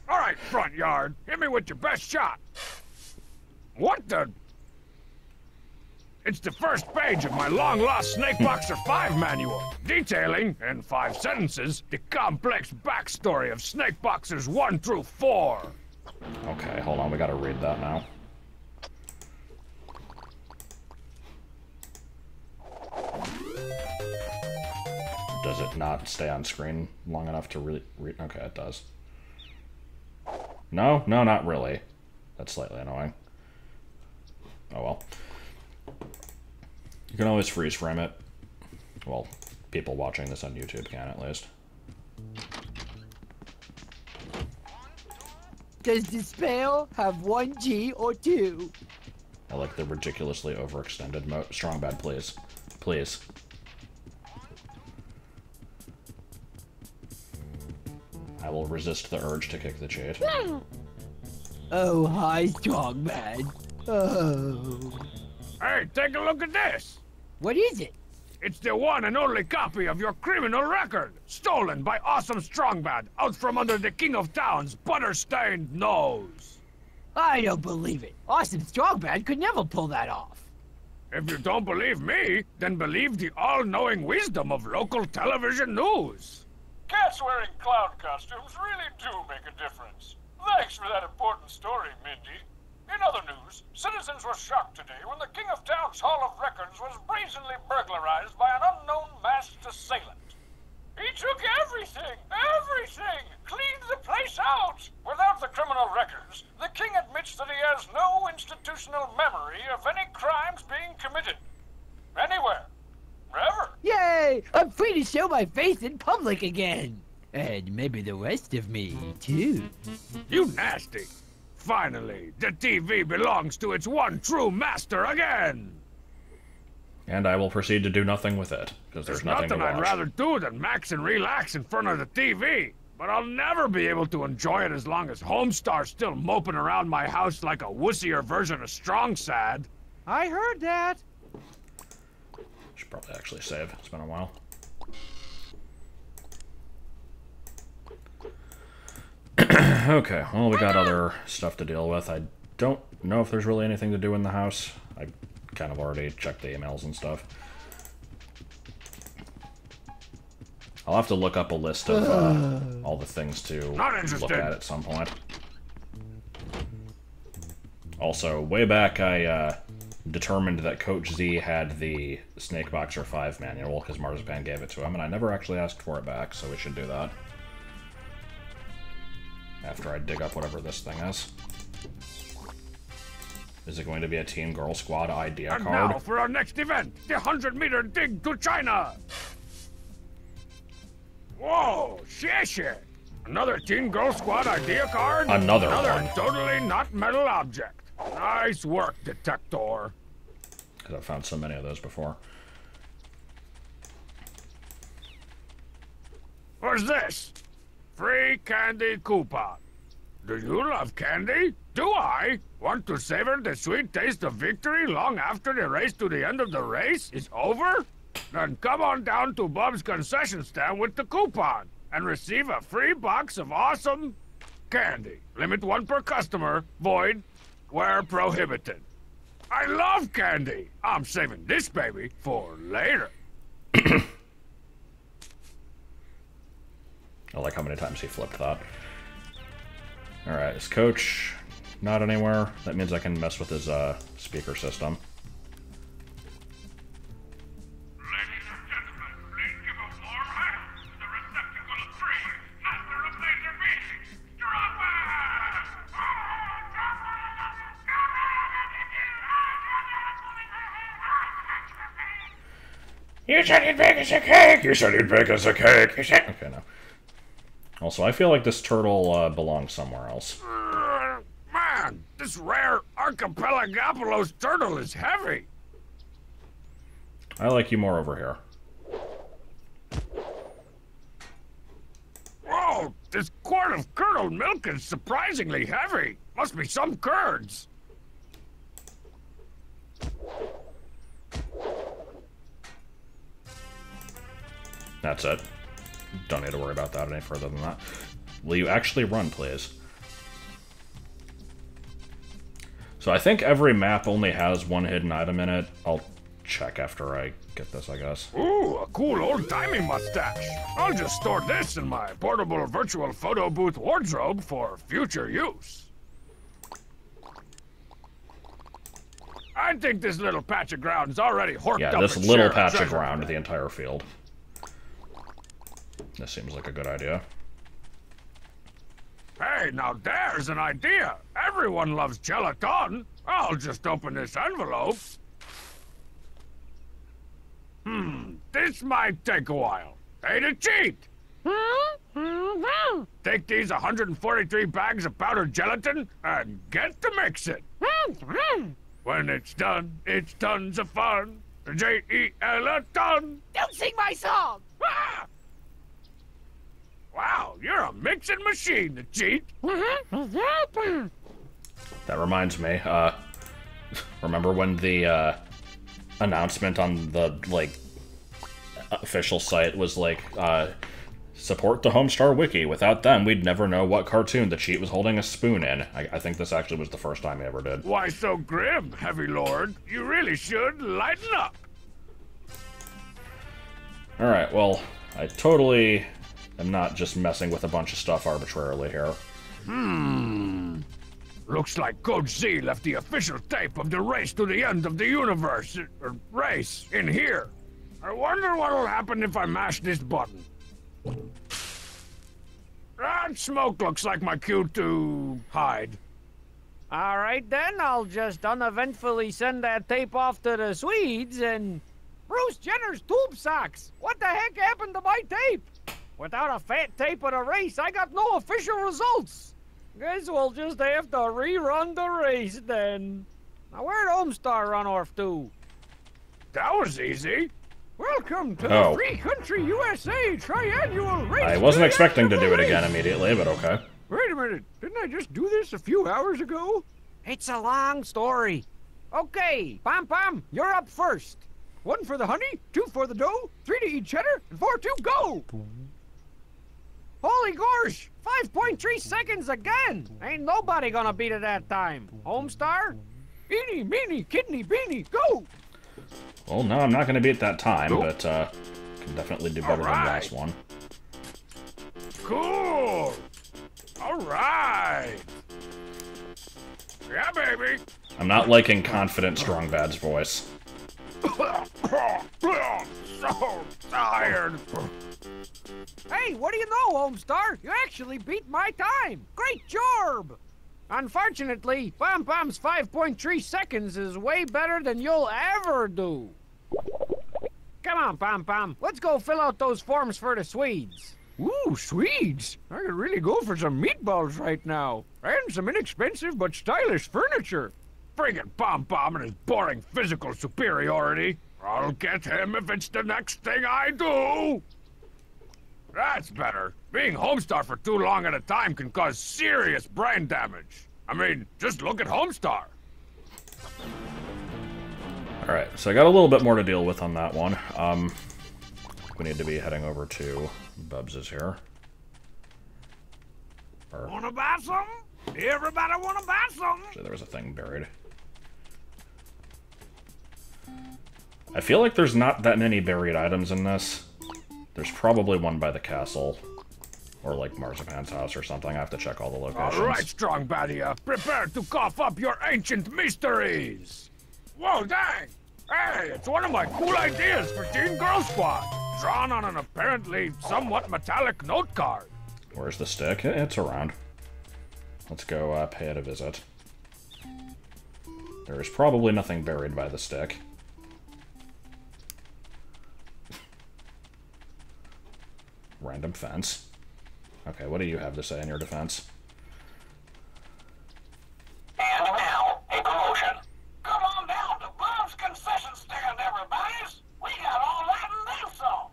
All right, front yard, hit me with your best shot. What the? It's the first page of my long-lost Snakeboxer 5 manual, detailing, in 5 sentences, the complex backstory of Snakeboxers 1 through 4. Okay, hold on, we gotta read that now. Does it not stay on screen long enough to read? Okay, it does. No, not really. That's slightly annoying. Oh well. You can always freeze frame it. Well, people watching this on YouTube can, at least. Does the spell have 1 G or 2? I like the ridiculously overextended strong bad, please. Please. I will resist the urge to kick the cheat. Oh, hi, strong man. Oh. Hey, take a look at this. What is it? It's the one and only copy of your criminal record, stolen by Awesome Strongbad out from under the King of Town's butter-stained nose. I don't believe it. Awesome Strongbad could never pull that off. If you don't believe me, then believe the all-knowing wisdom of local television news. Cats wearing clown costumes really do make a difference. Thanks for that important story, Mindy. In other news, citizens were shocked today when the King of Town's Hall of Records was brazenly burglarized by an unknown masked assailant. He took everything! Cleaned the place out! Without the criminal records, the king admits that he has no institutional memory of any crimes being committed. Anywhere. Ever. Yay! I'm free to show my face in public again. And maybe the rest of me, too. You nasty! Finally, the TV belongs to its one true master again! And I will proceed to do nothing with it, because there's nothing to watch. I'd rather do than max and relax in front of the TV. But I'll never be able to enjoy it as long as Homestar's still moping around my house like a wussier version of Strong Sad. I heard that. Should probably actually save. It's been a while. Okay, well, we got other stuff to deal with. I don't know if there's really anything to do in the house. I kind of already checked the emails and stuff. I'll have to look up a list of all the things to look at some point. Also, way back I determined that Coach Z had the Snakeboxer 5 manual because Marzipan gave it to him, and I never actually asked for it back, so we should do that. After I dig up whatever this thing is. Is it going to be a Team Girl Squad idea and card? Now for our next event, the 100-meter dig to China! Whoa, shit! Another Team Girl Squad idea card? Another one. Totally not metal object. Nice work, Detector. Because I've found so many of those before. What's this? Free candy coupon. Do you love candy? Do I? Want to savor the sweet taste of victory long after the race to the end of the race is over? Then come on down to Bob's concession stand with the coupon and receive a free box of awesome candy. Limit 1 per customer. Void where prohibited. I love candy. I'm saving this baby for later. I like how many times he flipped that. Alright, is Coach not anywhere? That means I can mess with his speaker system. Ladies and gentlemen, please give a warm hand to the receptacle of free master of laser beams, Drama! You said you'd bake us a cake! You said you'd bake us a cake! You said... Okay, no. Also, I feel like this turtle belongs somewhere else. Man, this rare Archipelagopolis turtle is heavy. I like you more over here. Whoa, this quart of curdled milk is surprisingly heavy. Must be some curds. That's it. Don't need to worry about that any further than that. Will you actually run, please? So I think every map only has one hidden item in it. I'll check after I get this, I guess. Ooh, a cool old-timey mustache. I'll just store this in my portable virtual photo booth wardrobe for future use. I think this little patch of ground's already horked up. Yeah, this its little share of patch of treasure. ground, the entire field. This seems like a good idea. Hey, now there's an idea. Everyone loves gelatin. I'll just open this envelope. This might take a while. Hey to cheat. Take these 143 bags of powdered gelatin and get to mix it. When it's done, it's tons of fun. J-E-L-A-ton. Don't sing my song! Ah! Wow, you're a mixing machine to cheat. That reminds me, remember when the, announcement on the, like, official site was like, support the Homestar wiki. Without them, we'd never know what cartoon the cheat was holding a spoon in. I think this actually was the first time he ever did. Why so grim, Heavy Lord? You really should lighten up. Alright, well, I totally am not just messing with a bunch of stuff arbitrarily here. Looks like Coach Z left the official tape of the race to the end of the universe, race, in here. I wonder what'll happen if I mash this button. That smoke looks like my cue to hide. All right, then, I'll just uneventfully send that tape off to the Swedes and... Bruce Jenner's tube socks! What the heck happened to my tape? Without a fat tape of the race, I got no official results. Guess we'll just have to rerun the race then. Now, where'd Homestar run off to? That was easy. Welcome to the Free Country USA Triannual Race. I wasn't expecting to do it again immediately, but okay. Wait a minute, didn't I just do this a few hours ago? It's a long story. Okay, Pom Pom, you're up first. 1 for the honey, 2 for the dough, 3 to eat cheddar, and 4 to go. Holy gosh, 5.3 seconds again. Ain't nobody gonna beat it that time. Homestar? Eeny, meeny, kidney, beanie, go! Well, no, I'm not going to beat that time, but can definitely do better than the last one. Cool! Alright! Yeah, baby! I'm not liking confident Strong Bad's voice. So tired! Hey, what do you know, Homestar? You actually beat my time! Great job! Unfortunately, Pom Pom's 5.3 seconds is way better than you'll ever do. Come on, Pom Pom. Let's go fill out those forms for the Swedes. Ooh, Swedes! I could really go for some meatballs right now. And some inexpensive but stylish furniture. Friggin' Pom Pom and his boring physical superiority. I'll get him if it's the next thing I do! That's better. Being Homestar for too long at a time can cause serious brain damage. I mean, just look at Homestar. Alright, so I got a little bit more to deal with on that one. We need to be heading over to Bubs's here. Wanna buy something? Everybody wanna buy something? So there was a thing buried. I feel like there's not that many buried items in this. There's probably one by the castle. Or like Marzipan's house or something. I have to check all the locations. Alright, Strong Badia. Prepare to cough up your ancient mysteries. Whoa, dang! Hey, it's one of my cool ideas for Teen Girl Squad. Drawn on an apparently somewhat metallic note card. Where's the stick? It's around. Let's go pay it a visit. There is probably nothing buried by the stick. Random fence. Okay, what do you have to say in your defense? And now, a promotion. Come on down to Bob's concession stand, everybody's. We got all that and then some.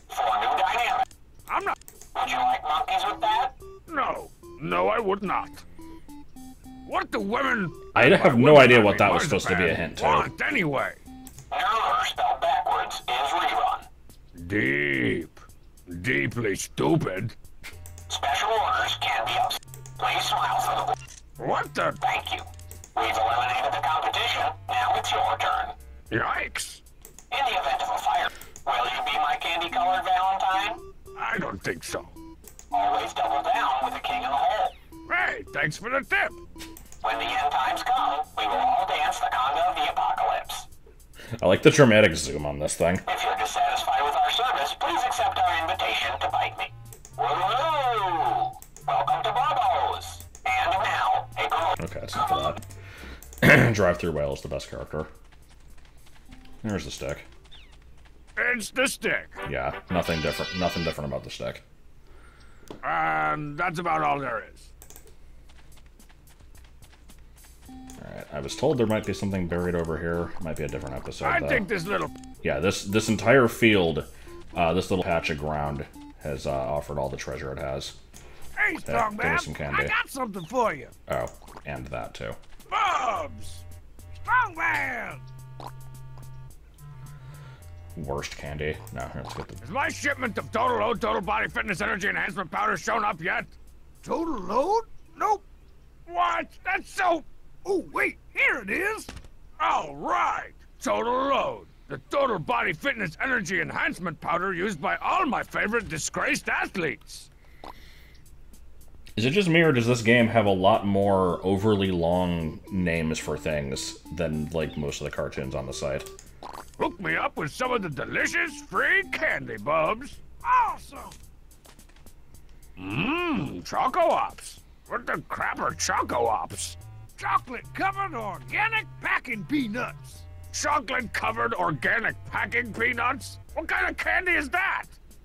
For a new dynamic. I'm not... Would you like monkeys with that? No. No, I would not. What do women... I have no idea what that was supposed to be a hint to. Want anyway? Error spelled backwards is rerun. Deep. Deeply stupid. Special orders can be ups. Please smile for the... What the... Thank you. We've eliminated the competition. Now it's your turn. Yikes. In the event of a fire, will you be my candy-colored Valentine? I don't think so. Always double down with a king in the hole. Hey, thanks for the tip. When the end times come, we will all dance the conga of the apocalypse. I like the dramatic zoom on this thing. If you're dissatisfied with our service, please accept our invitation to bite me. Whoa! Welcome to Bobo's. And now, a promotion. Okay, that's not for that. Drive-through whale is the best character. There's the stick. It's the stick. Yeah, nothing different. Nothing different about the stick. And that's about all there is. Alright, I was told there might be something buried over here. Might be a different episode, I though. think this little... Yeah, this entire field, this little patch of ground has offered all the treasure it has. Hey, Strong give me Man, some candy. I got something for you. Oh, and that too. Bubs! Strong Man! Worst candy. No, let's get the... Has my shipment of Total Load Total Body Fitness Energy Enhancement Powder shown up yet? Total load? Nope. What? That's so... Oh, wait, here it is. All right. Total Load. The Total Body Fitness Energy Enhancement Powder used by all my favorite disgraced athletes. Is it just me, or does this game have a lot more overly long names for things than, like, most of the cartoons on the site? Hook me up with some of the delicious free candy, Bubs. Awesome. Choco Ops. What the crap are Choco Ops? Chocolate-covered organic packing peanuts. Chocolate-covered organic packing peanuts? What kind of candy is that?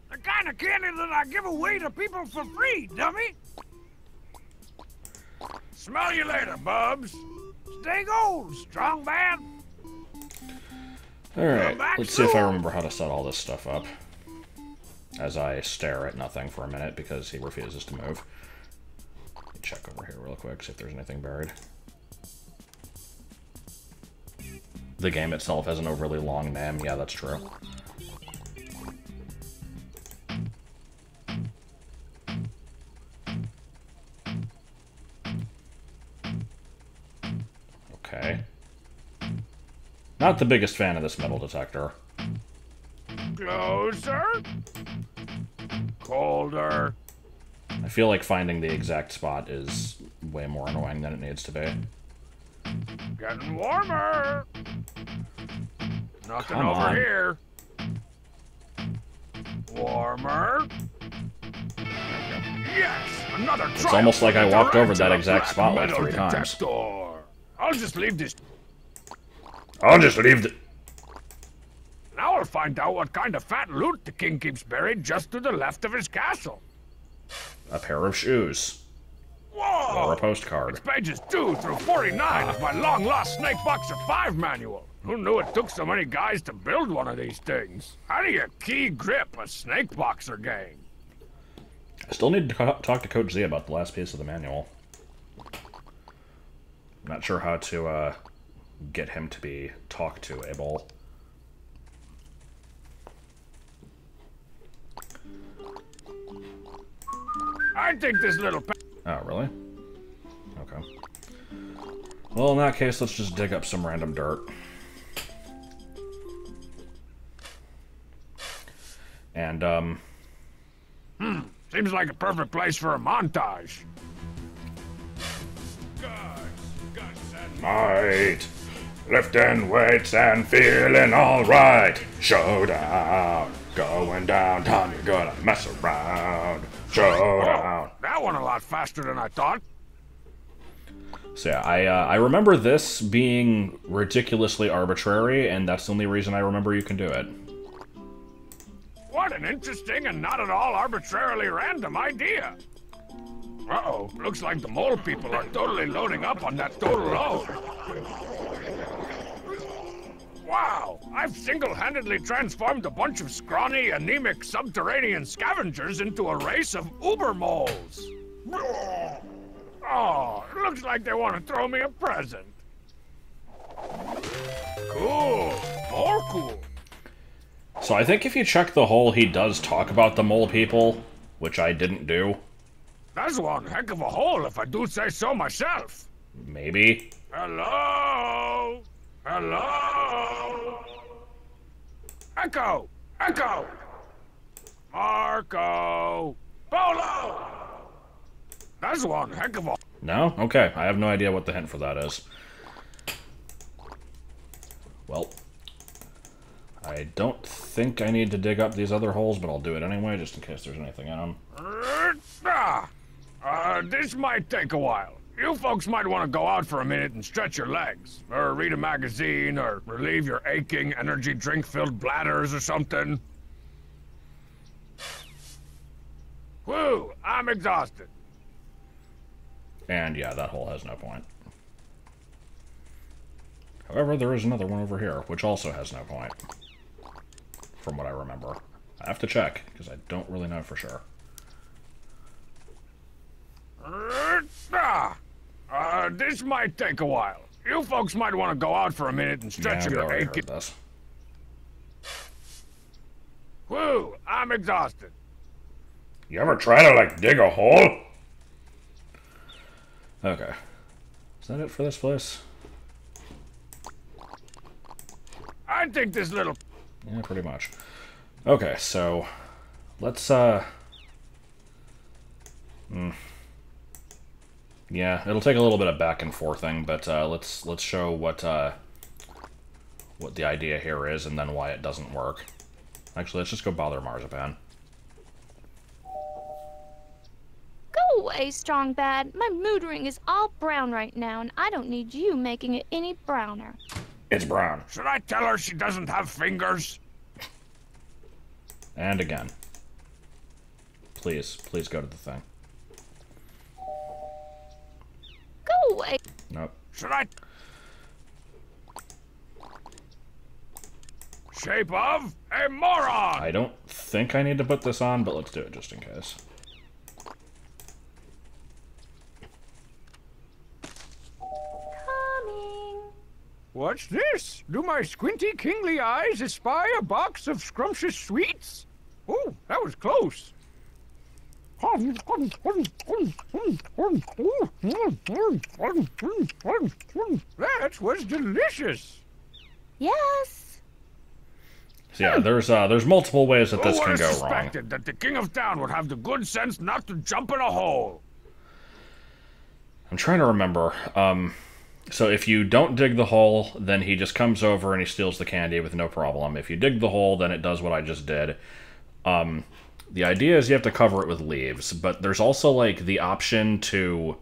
The kind of candy that I give away to people for free, dummy. Smell you later, Bubs. Stay gold, Strong Man. Alright, let's see if I remember how to set all this stuff up. As I stare at nothing for a minute because he refuses to move. Let me check over here real quick, see if there's anything buried. The game itself has an overly long name. Yeah, that's true. Okay. Not the biggest fan of this metal detector. Closer. Colder. I feel like finding the exact spot is way more annoying than it needs to be. Getting warmer. Nothing Come over on. here. Warmer. Yes, another try. It's almost like I walked over that Direct exact black spot like metal 3 times. detector. I'll just leave this. I'll just leave the... Now I'll find out what kind of fat loot the king keeps buried just to the left of his castle. A pair of shoes. Whoa! Or a postcard. It's pages 2 through 49 of my long-lost Snake Boxer 5 manual. Who knew it took so many guys to build one of these things? How do you key grip a Snake Boxer game? I still need to talk to Coach Z about the last piece of the manual. I'm not sure how to get him to be talked to able. I think this little Oh, really? Okay. Well, in that case, let's just dig up some random dirt. And, seems like a perfect place for a montage. might, lifting weights and feeling alright. Showdown, going down, time you're gonna mess around. Showdown. That went a lot faster than I thought. So yeah, I remember this being ridiculously arbitrary, and that's the only reason I remember you can do it. What an interesting and not at all arbitrarily random idea. Uh-oh, looks like the mole people are totally loading up on that total load. Wow, I've single-handedly transformed a bunch of scrawny, anemic subterranean scavengers into a race of uber moles. Oh, it looks like they want to throw me a present. Cool, more cool. So I think if you check the hole, he does talk about the mole people, which I didn't do. That's one heck of a hole, if I do say so myself. Maybe. Hello? Hello? Echo! Echo! Marco! Polo! That's one heck of a... No? Okay, I have no idea what the hint for that is. Well, I don't think I need to dig up these other holes, but I'll do it anyway, just in case there's anything in them. This might take a while. You folks might want to go out for a minute and stretch your legs, or read a magazine, or relieve your aching energy drink-filled bladders or something. Whew, I'm exhausted. And yeah, that hole has no point. However, there is another one over here, which also has no point. From what I remember. I have to check, because I don't really know for sure. This might take a while. You folks might want to go out for a minute and stretch Yeah, we your already aching... heard this. Whew, I'm exhausted. You ever try to, like, dig a hole? Okay. Is that it for this place? I think this little... Yeah, pretty much. Okay, so... Let's, Yeah, it'll take a little bit of back and forthing, but, let's show what the idea here is, and then why it doesn't work. Actually, let's just go bother Marzipan. Go away, Strong Bad. My mood ring is all brown right now, and I don't need you making it any browner. It's brown. Should I tell her she doesn't have fingers? And again. Please go to the thing. Go away. Nope. Should I... Shape of a moron! I don't think I need to put this on, but let's do it just in case. Coming. What's this? Do my squinty kingly eyes espy a box of scrumptious sweets? Oh, that was close. That was delicious. Yes. So yeah, there's multiple ways that this Who can would go have wrong. suspected that the king of town would have the good sense not to jump in a hole? I'm trying to remember. So if you don't dig the hole, then he just comes over and he steals the candy with no problem. If you dig the hole, then it does what I just did. The idea is you have to cover it with leaves, but there's also, like, the option to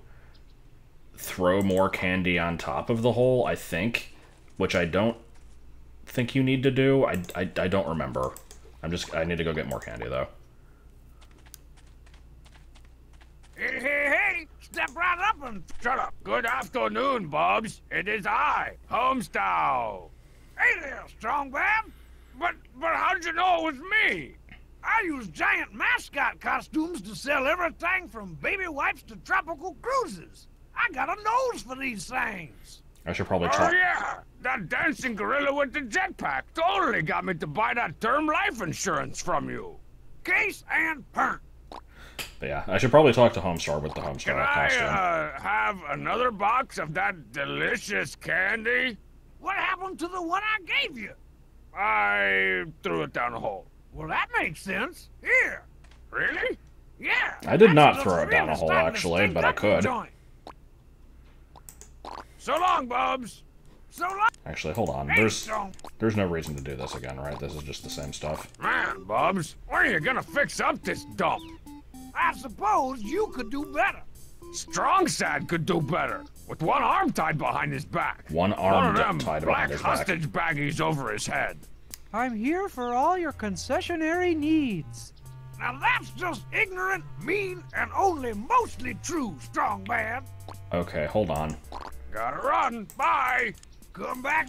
throw more candy on top of the hole, I think, which I don't think you need to do. I don't remember. I need to go get more candy, though. Hey, hey, hey! Step right up and... Shut up. Good afternoon, Bubs. It is I, Homestar. Hey there, strong man! But how'd you know it was me? I use giant mascot costumes to sell everything from baby wipes to tropical cruises. I got a nose for these things. I should probably Oh try. yeah, that dancing gorilla with the jetpack totally got me to buy that term life insurance from you. Case and perk. But yeah, I should probably talk to Homestar with the Can Homestar I, costume. have another box of that delicious candy? What happened to the one I gave you? I threw it down the hole. Well, that makes sense. Here. Really? Yeah. I did that's not just throw it down a really hole, starting to actually, stink but I up the could. joint. So long, Bubs. So long. Actually, hold on. Hey, There's strong. no reason to do this again, right? This is just the same stuff. Man, Bubs, when are you gonna fix up this dump? I suppose you could do better. Strong Sad could do better, with one arm tied behind his back. One One arm of them tied black behind his back. hostage baggies over his head. I'm here for all your concessionary needs. Now that's just ignorant, mean, and only mostly true, strong man. Okay, hold on. Gotta run. Bye. Come back.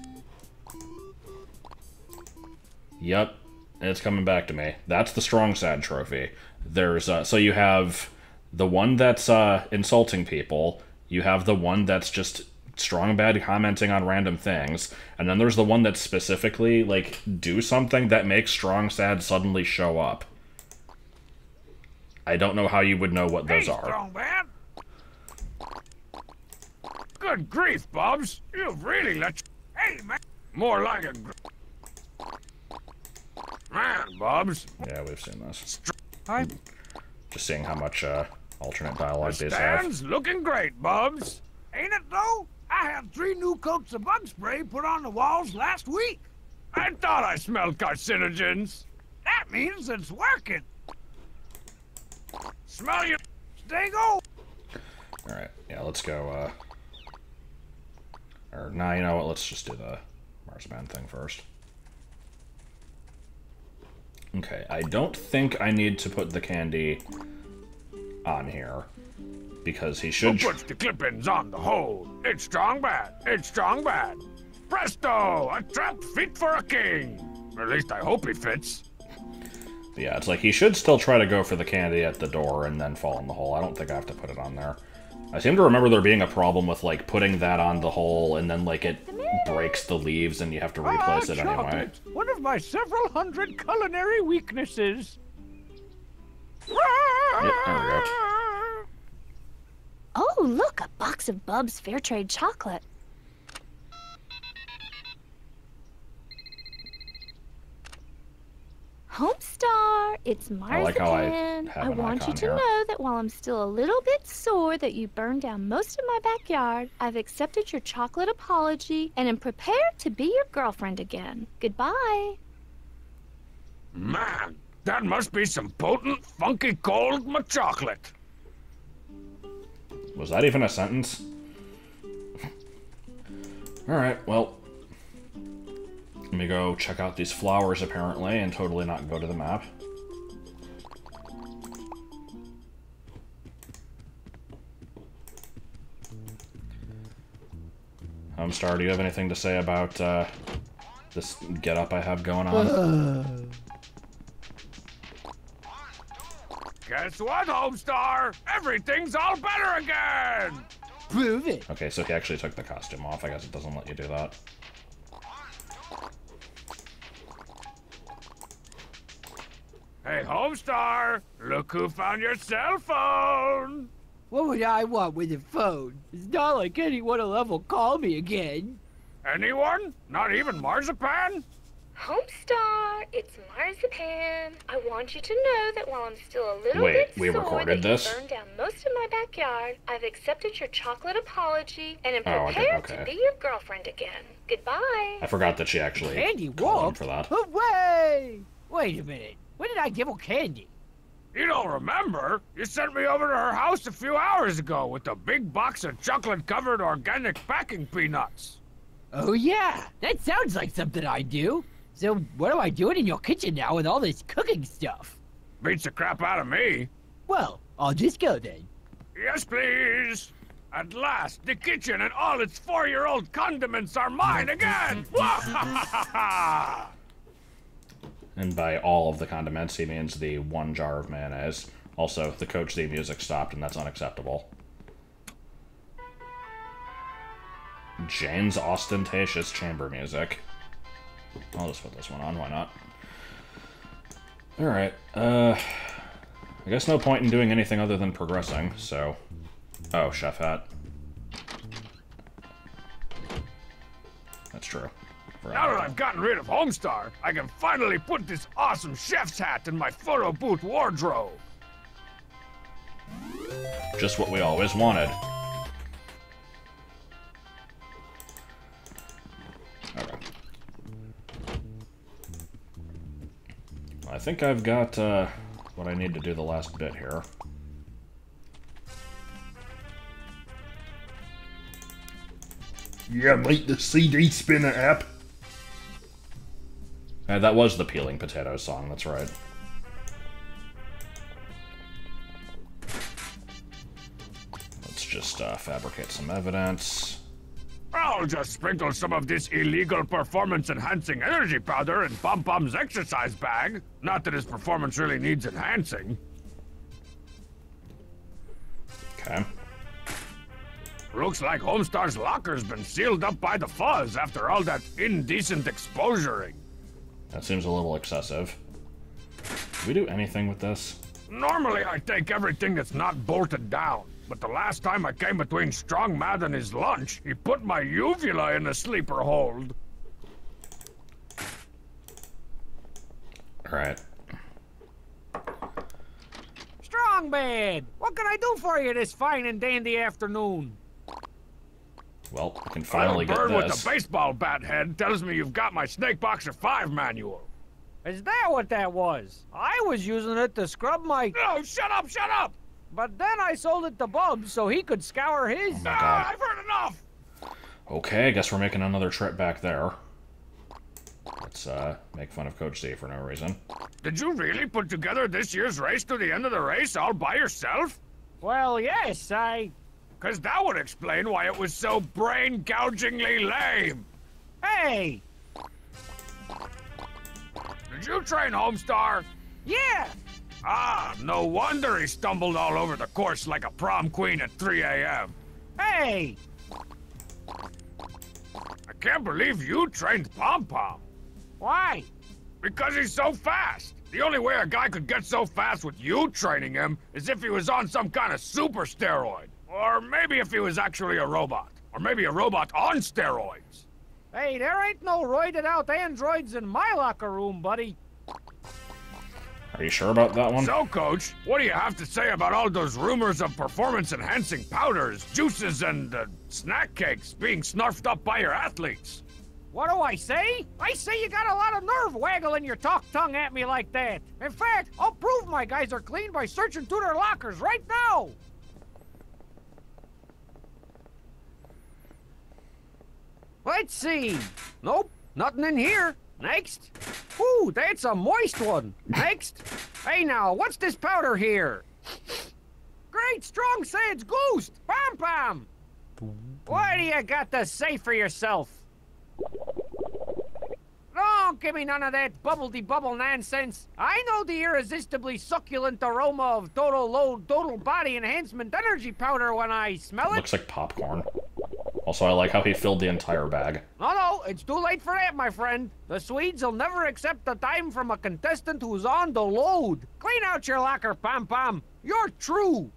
Yep, it's coming back to me. That's the Strong Sad trophy. There's so you have the one that's insulting people. You have the one that's just strong bad commenting on random things, and then there's the one that specifically like do something that makes Strong Sad suddenly show up. I don't know how you would know what those Hey, are. strong man. Good grief, Bubs. You've really let... Hey, man. More like a... Man, Bubs. Yeah, we've seen this. I'm Just seeing how much alternate dialogue The these have. stand's looking great, Bubs. Ain't it though? I had 3 new coats of bug spray put on the walls last week. I thought I smelled carcinogens. That means it's working. Smell you... Stay go. Alright, yeah, let's go, or, nah, you know what, let's just do the Marsman thing first. Okay, I don't think I need to put the candy on here, because he Who should... puts the clip-ins on the hole? It's strong bad. It's strong bad. Presto! A trap fit for a king. Or at least I hope he fits. Yeah, it's like he should still try to go for the candy at the door and then fall in the hole. I don't think I have to put it on there. I seem to remember there being a problem with, like, putting that on the hole and then, like, it breaks the leaves and you have to replace it anyway. chocolate. One of my several hundred culinary weaknesses. Yeah, there we go. Oh, look, a box of Bub's Fair Trade chocolate. Homestar, it's Marzipan. like how I have an want you icon to here. know that while I'm still a little bit sore that you burned down most of my backyard, I've accepted your chocolate apology and am prepared to be your girlfriend again. Goodbye. Man, that must be some potent, funky cold chocolate. Was that even a sentence? Alright, well... Let me go check out these flowers, apparently, and totally not go to the map. Homestar, do you have anything to say about, this get-up I have going on? Guess what, Homestar? Everything's all better again! Prove it. Okay, so he actually took the costume off. I guess it doesn't let you do that. Hey, Homestar, look who found your cell phone! What would I want with a phone? It's not like anyone will ever call me again. Anyone? Not even Marzipan? Homestar, it's Marzipan. I want you to know that while I'm still a little Wait, bit we sore recorded that this? you burned down most of my backyard, I've accepted your chocolate apology and am Oh, prepared okay. to be your girlfriend again. Goodbye. I forgot that she actually Candy called him walked? for that. Hooray! Wait a minute. When did I give her candy? You don't remember? You sent me over to her house a few hours ago with a big box of chocolate-covered organic packing peanuts. Oh yeah, that sounds like something I do. So what am I doing in your kitchen now with all this cooking stuff? Beats the crap out of me. Well, I'll just go then. Yes, please. At last, the kitchen and all its 4-year-old condiments are mine again! And by all of the condiments, he means the 1 jar of mayonnaise. Also, the coach theme music stopped, and that's unacceptable. Jane's ostentatious chamber music. I'll just put this one on, why not? Alright, I guess no point in doing anything other than progressing, so... Oh, chef hat. That's true. Now that I've gotten rid of Homestar, I can finally put this awesome chef's hat in my photo booth wardrobe. Just what we always wanted. Okay. I think I've got what I need to do the last bit here. Yeah, mate, the CD spinner app. That was the Peeling Potatoes song, that's right. Let's just fabricate some evidence. I'll just sprinkle some of this illegal performance-enhancing energy powder in Pom Pom's exercise bag. Not that his performance really needs enhancing. Okay. Looks like Homestar's locker's been sealed up by the fuzz after all that indecent exposuring. That seems a little excessive. Do we do anything with this? Normally I take everything that's not bolted down, but the last time I came between Strong Mad and his lunch, he put my uvula in a sleeper hold. Alright. Strong man, what can I do for you this fine and dandy afternoon? Well, we can finally get bird with this. the baseball bat head tells me you've got my Snake Boxer 5 manual. Is that what that was? I was using it to scrub my... No, shut up, shut up! But then I sold it to Bubs so he could scour his. Oh my God. I've heard enough! Okay, I guess we're making another trip back there. Let's make fun of Coach Z for no reason. Did you really put together this year's race to the end of the race all by yourself? Well, yes, Cause that would explain why it was so brain-gougingly lame. Hey! Did you train Homestar? Yeah! Ah, no wonder he stumbled all over the course like a prom queen at 3 a.m. Hey! I can't believe you trained Pom Pom. Why? Because he's so fast. The only way a guy could get so fast with you training him is if he was on some kind of super steroid. Or maybe if he was actually a robot. Or maybe a robot on steroids. Hey, there ain't no roided out androids in my locker room, buddy. Are you sure about that one? So, Coach, what do you have to say about all those rumors of performance-enhancing powders, juices, and snack cakes being snarfed up by your athletes? What do I say? I say you got a lot of nerve waggling your talk tongue at me like that. In fact, I'll prove my guys are clean by searching through their lockers right now. Let's see. Nope, nothing in here. Next. Ooh, that's a moist one. Next. Hey now, what's this powder here? Great strong Saiyans Ghost! Pom Pom! What do you got to say for yourself? Don't give me none of that bubble-de-bubble nonsense. I know the irresistibly succulent aroma of total load, total body enhancement energy powder when I smell it. Looks like popcorn. Also, I like how he filled the entire bag. No, it's too late for that, my friend. The Swedes will never accept the time from a contestant who's on the load. Clean out your locker, Pom Pom. You're true.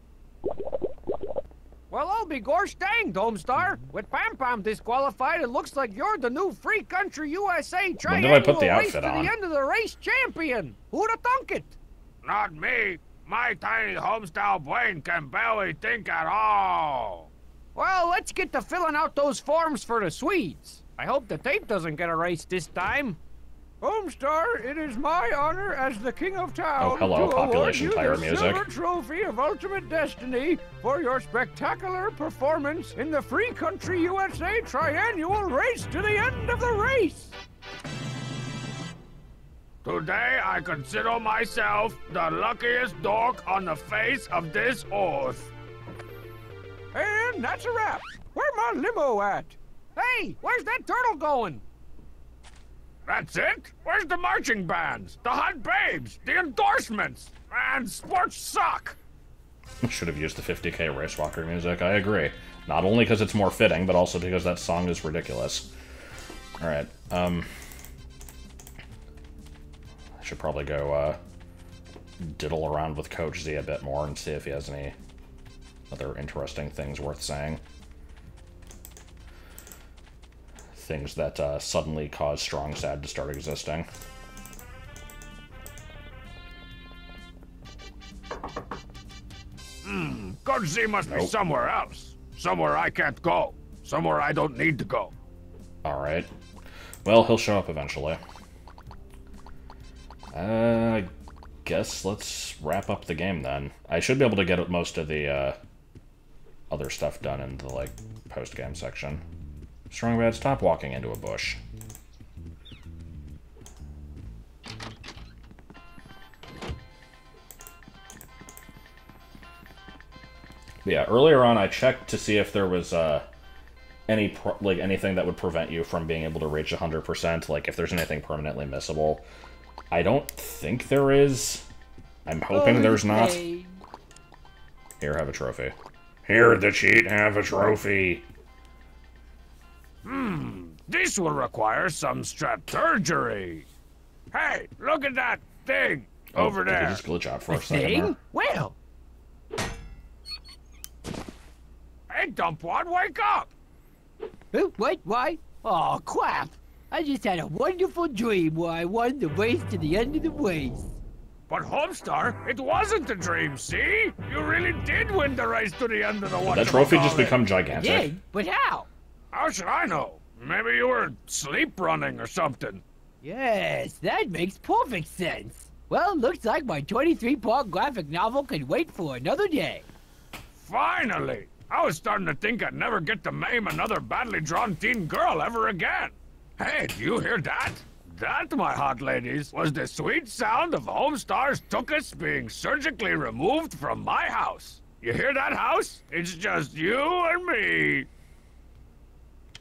Well, I'll be gosh danged, Homestar. With Pam Pam disqualified, it looks like you're the new Free Country USA When did I put the Triannual Race to outfit on? the End of the Race champion. Who'd have thunk it? Not me. My tiny homestyle brain can barely think at all. Well, let's get to filling out those forms for the Swedes. I hope the tape doesn't get erased this time. Homestar, it is my honor as the King of Town Oh, hello, to population award tire you the music. Silver Trophy of Ultimate Destiny for your spectacular performance in the Free Country USA Triannual Race to the End of the Race. Today I consider myself the luckiest dork on the face of this earth. And that's a wrap. Where my limo at? Hey, where's that turtle going? That's it? Where's the marching bands, the hot babes, the endorsements, and sports suck? Should have used the 50K Race Walker music, I agree. Not only because it's more fitting, but also because that song is ridiculous. Alright, I should probably go, diddle around with Coach Z a bit more and see if he has any other interesting things worth saying. Things that suddenly cause Strong Sad to start existing. Coach Z must be somewhere else. Somewhere I can't go. Somewhere I don't need to go. Alright. Well, he'll show up eventually. I guess let's wrap up the game then. I should be able to get most of the other stuff done in the, like, post-game section. Strong Bad, stop walking into a bush. But yeah, earlier on I checked to see if there was anything that would prevent you from being able to reach 100%, like if there's anything permanently missable. I don't think there is. I'm hoping there's not. Here, have a trophy. Here, the cheat, have a trophy. This will require some strategy. Hey, look at that thing over Did there. you just glitch out for a second Thing? there? Well, Hey, Dumpwad, wake up! who, what, why? Oh, crap. I just had a wonderful dream where I won the race to the end of the race. But Homestar, it wasn't a dream, see? You really did win the race to the end of the Did that trophy just whatchamacallit. become gigantic? Did? But how? How should I know? Maybe you were sleep running or something. Yes, that makes perfect sense. Well, looks like my 23-part graphic novel can wait for another day. Finally! I was starting to think I'd never get to maim another badly drawn teen girl ever again. Hey, do you hear that? That, my hot ladies, was the sweet sound of Homestar's tuchus being surgically removed from my house. You hear that, house? It's just you and me.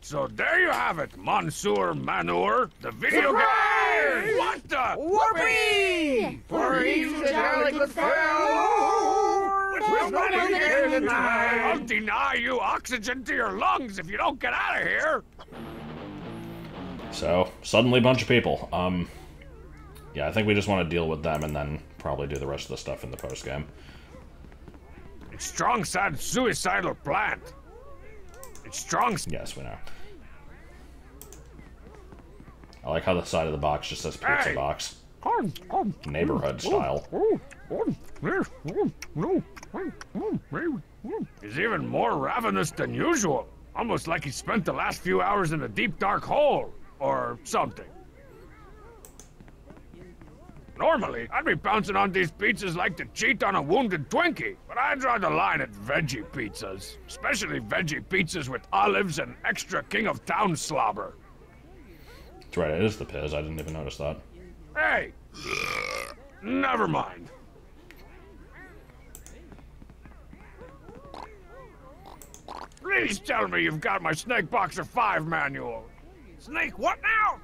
So there you have it, Monsieur Manure, the video game. What the? Whoopee! For he's a jolly good fellow. We'll not be here tonight. I'll deny you oxygen to your lungs if you don't get out of here. So, suddenly a bunch of people. Yeah, I think we just want to deal with them and then probably do the rest of the stuff in the post-game. It's Strong Sad's suicidal plant. It's Strong. Yes, we know. I like how the side of the box just says pizza Hey. box. Neighborhood style. He's even more ravenous than usual. Almost like he spent the last few hours in a deep dark hole. Or something. Normally, I'd be bouncing on these pizzas like to cheat on a wounded Twinkie, but I draw the line at veggie pizzas. Especially veggie pizzas with olives and extra King of Town slobber. That's right, it is the Piz. I didn't even notice that. Hey! Never mind. Please tell me you've got my Snake Boxer 5 manual. Snake what now?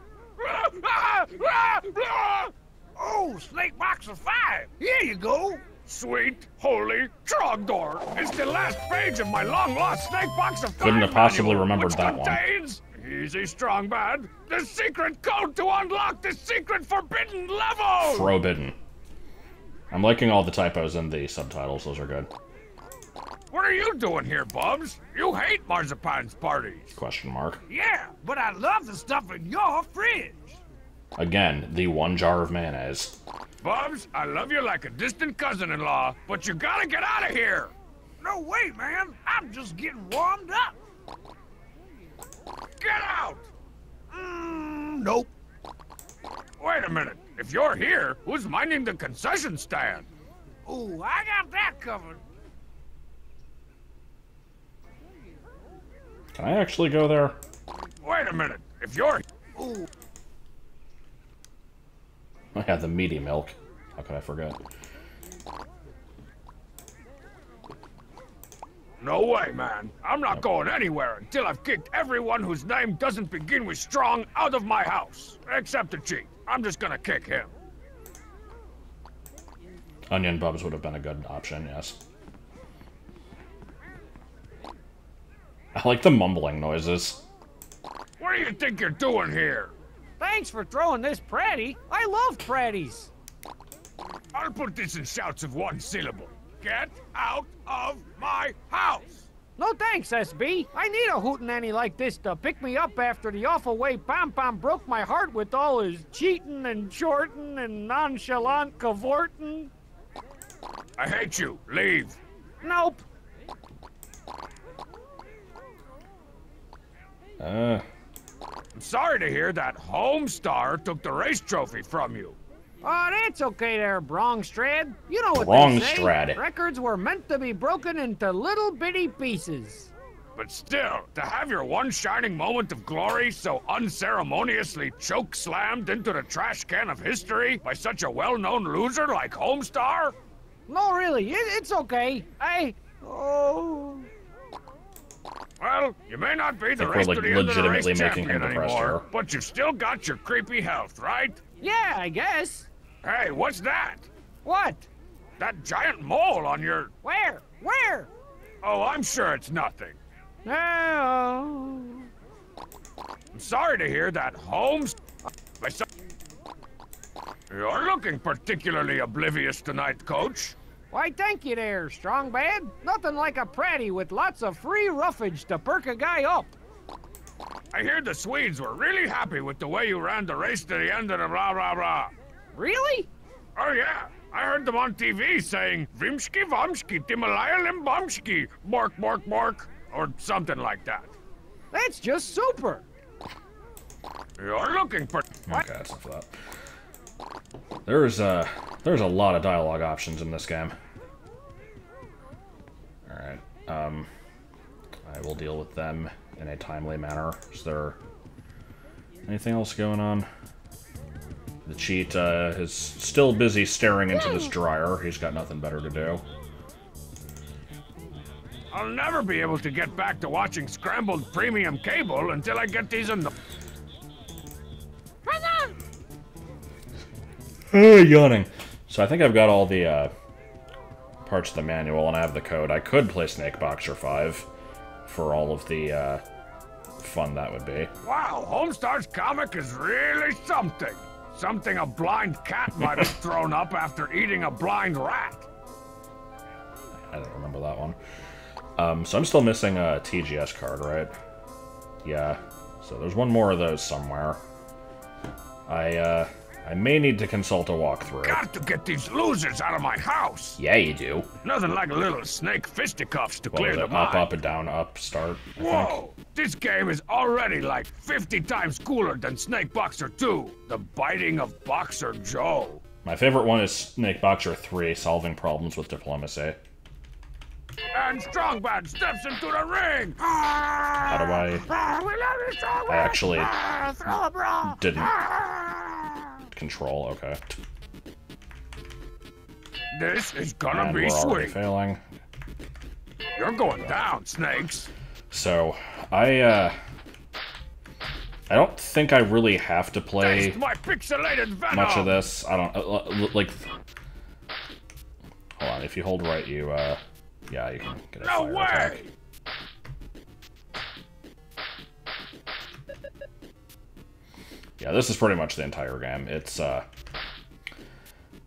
Oh, Snake Boxer 5. Here you go. Sweet, holy Trogdor! It's the last page of my long-lost Snake Boxer 5 Couldn't have possibly manual, remembered which that one. contains Easy Strong Bad, the secret code to unlock the secret forbidden level! Forbidden. I'm liking all the typos in the subtitles. Those are good. What are you doing here, Bubs? You hate marzipan's parties. Question mark. Yeah, but I love the stuff in your fridge. Again, the one jar of mayonnaise. Bubs, I love you like a distant cousin-in-law, but you gotta get out of here. No way, man. I'm just getting warmed up. Get out! Nope. Wait a minute. If you're here, who's minding the concession stand? Ooh, I got that covered. Can I actually go there? Wait a minute. If you're... Ooh. I had the meaty milk. How could I forget? No way, man. I'm not going anywhere until I've kicked everyone whose name doesn't begin with strong out of my house. Except the cheat. I'm just gonna kick him. Onion Bubs would have been a good option, yes. I like the mumbling noises. What do you think you're doing here? Thanks for throwing this Pratty. I love Pratties. I'll put this in shouts of one syllable. Get out of my house! No thanks, SB. I need a hootenanny like this to pick me up after the awful way Pom Pom broke my heart with all his cheating and shorting and nonchalant cavorting. I hate you. Leave. Nope. I'm sorry to hear that Homestar took the race trophy from you. Oh, that's okay there, Brongstrad. You know what they say. Brongstrad. Records were meant to be broken into little bitty pieces. But still, to have your one shining moment of glory so unceremoniously choke-slammed into the trash can of history by such a well-known loser like Homestar? No, really, it's okay. Oh... Well, you may not be the we're, race like, to the end of the race legitimately making champion him depressed anymore, here. but you've still got your creepy health, right? Yeah, I guess. Hey, what's that? What? That giant mole on your... Where? Where? Oh, I'm sure it's nothing. Oh... I'm sorry to hear that Holmes... You're looking particularly oblivious tonight, Coach. Why, thank you there, Strong Bad. Nothing like a Pratty with lots of free roughage to perk a guy up. I hear the Swedes were really happy with the way you ran the race to the end of the blah blah blah. Really? Oh yeah, I heard them on TV saying Vimsky Vomsky Timalaya Limbomsky Bork Bork Bork or something like that. That's just super. You're looking for... Okay, that's enough of that. There's a lot of dialogue options in this game. Alright, I will deal with them in a timely manner. Is there anything else going on? The cheat is still busy staring into this dryer. He's got nothing better to do. I'll never be able to get back to watching scrambled premium cable until I get these in the... Yawning. So I think I've got all the parts of the manual, and I have the code. I could play Snake Boxer 5 for all of the fun that would be. Wow, Homestar's comic is really something. Something a blind cat might have thrown up after eating a blind rat. I don't remember that one. So I'm still missing a TGS card, right? Yeah. So there's one more of those somewhere. I may need to consult a walkthrough. Got to get these losers out of my house. Yeah, you do. Nothing like a little snake fisticuffs to clear the Up, mind. up, and down, up, start. Whoa! This game is already like 50 times cooler than Snake Boxer 2, the biting of Boxer Joe. My favorite one is Snake Boxer 3, solving problems with diplomacy. And Strongbad steps into the ring! How do I... I actually didn't control, okay. This is gonna And be we're already sweet. failing. You're going down, Snakes. So, I don't think I really have to play Taste my pixelated venom. much of this. I don't, like... Hold on, if you hold right, you, yeah, you can get a No fire way! attack. Yeah, this is pretty much the entire game. It's,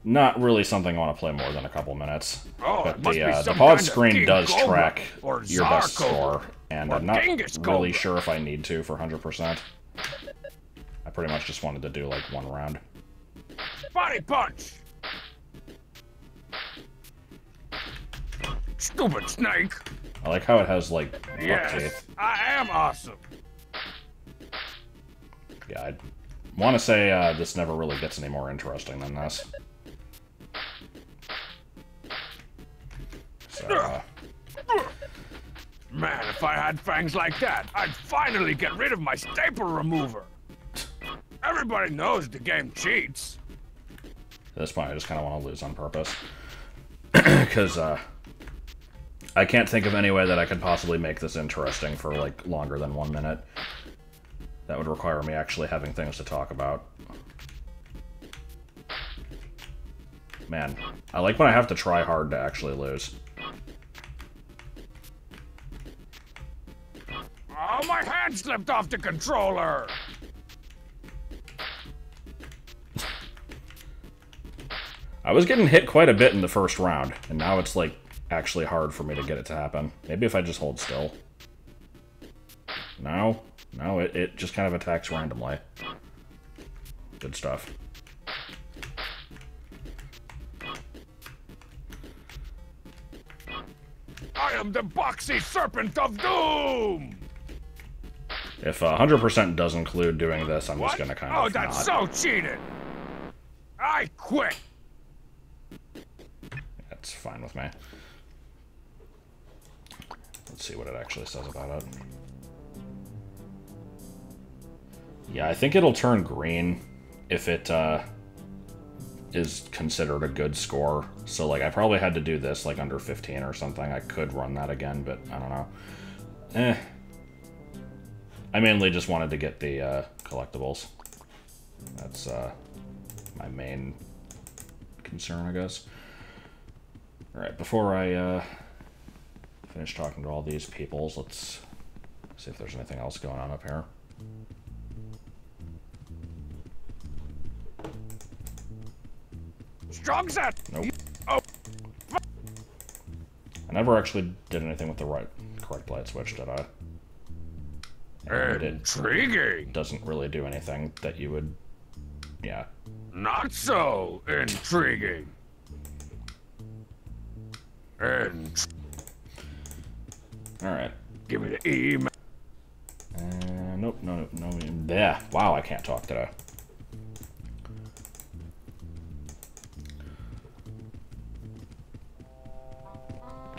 not really something I want to play more than a couple minutes. Oh, But it must be the some pod kind of screen king does cobra, track or your best Tsar cobra, score, and or I'm not Genghis really cobra. sure if I need to for 100%. I pretty much just wanted to do like one round. Body punch! Stupid snake! I like how it has like buck Yes, teeth. I am awesome. Yeah, I want to say this never really gets any more interesting than this. So, Man, if I had fangs like that, I'd finally get rid of my staple remover. Everybody knows the game cheats. at this point, I just kind of want to lose on purpose. Because I can't think of any way that I could possibly make this interesting for like longer than 1 minute. That would require me actually having things to talk about. Man, I like when I have to try hard to actually lose. Oh, my hand slipped off the controller! I was getting hit quite a bit in the first round, and now it's like actually hard for me to get it to happen. Maybe if I just hold still. No, it just kind of attacks randomly. Good stuff. I am the boxy serpent of doom! If 100% does include doing this, I'm What? just gonna kind Oh, of that's not. so cheated! I quit! That's fine with me. Let's see what it actually says about it. Yeah, I think it'll turn green if it is considered a good score. So, like, I probably had to do this, like, under 15 or something. I could run that again, but I don't know. I mainly just wanted to get the collectibles. That's my main concern, I guess. Alright, before I finish talking to all these peoples, let's see if there's anything else going on up here. Strong set! Nope. Oh. I never actually did anything with the correct light switch, did I? And Intriguing! it doesn't really do anything that you would... Yeah. Not so intriguing. Alright. Give me the E. Nope, no. Yeah, wow, I can't talk today.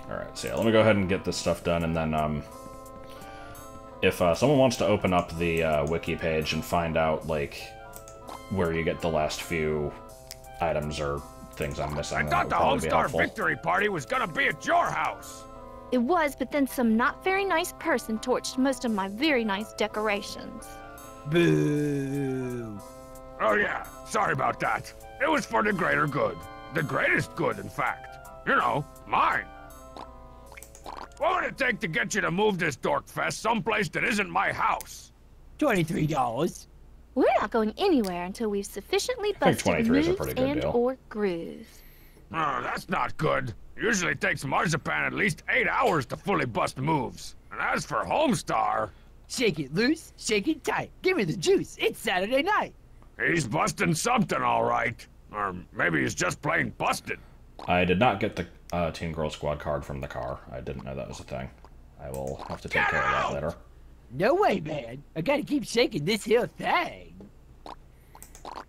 Alright, so yeah, let me go ahead and get this stuff done, and then, if someone wants to open up the wiki page and find out, like, where you get the last few items or things I'm missing, I then thought that the would probably be Homestar helpful. victory party was gonna be at your house. It was, but then some not very nice person torched most of my very nice decorations. Boo! Oh yeah, sorry about that. It was for the greater good. The greatest good, in fact. You know, mine. What would it take to get you to move this dork fest someplace that isn't my house? $23. We're not going anywhere until we've sufficiently I think busted 23 is a moves pretty good and deal. or grooves. Oh, that's not good. Usually takes Marzipan at least 8 hours to fully bust moves. And as for Homestar, Shake it loose, shake it tight. Give me the juice. It's Saturday night. he's busting something all right. Or maybe he's just plain busted. I did not get the Teen Girl Squad card from the car. I didn't know that was a thing. I will have to take care of that later. No way, man. I gotta keep shaking this here thing.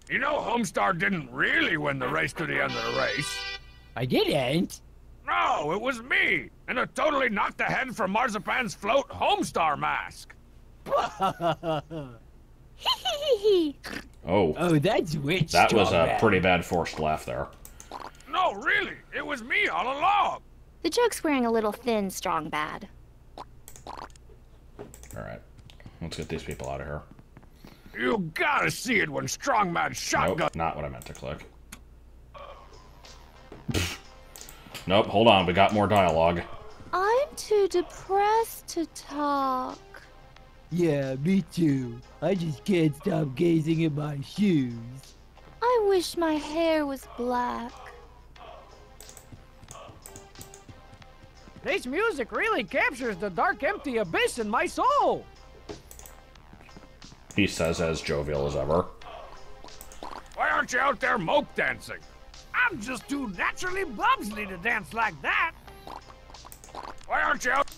You know Homestar didn't really win the race to the end of the race. I didn't. No, it was me, and it totally knocked the head from Marzipan's float Homestar mask. Oh. Oh, that's witch. That was a Strongman. pretty bad forced laugh there. No, really, it was me all along. The joke's wearing a little thin, strong bad. Alright. Let's get these people out of here. You gotta see it when Strongman's shotgun. Nope, not what I meant to click. Nope, hold on, we got more dialogue. I'm too depressed to talk. Yeah, me too. I just can't stop gazing at my shoes. I wish my hair was black. This music really captures the dark, empty abyss in my soul. He says as jovial as ever. Why aren't you out there moke dancing? I'm just too naturally bubsly to dance like that. Why aren't you out?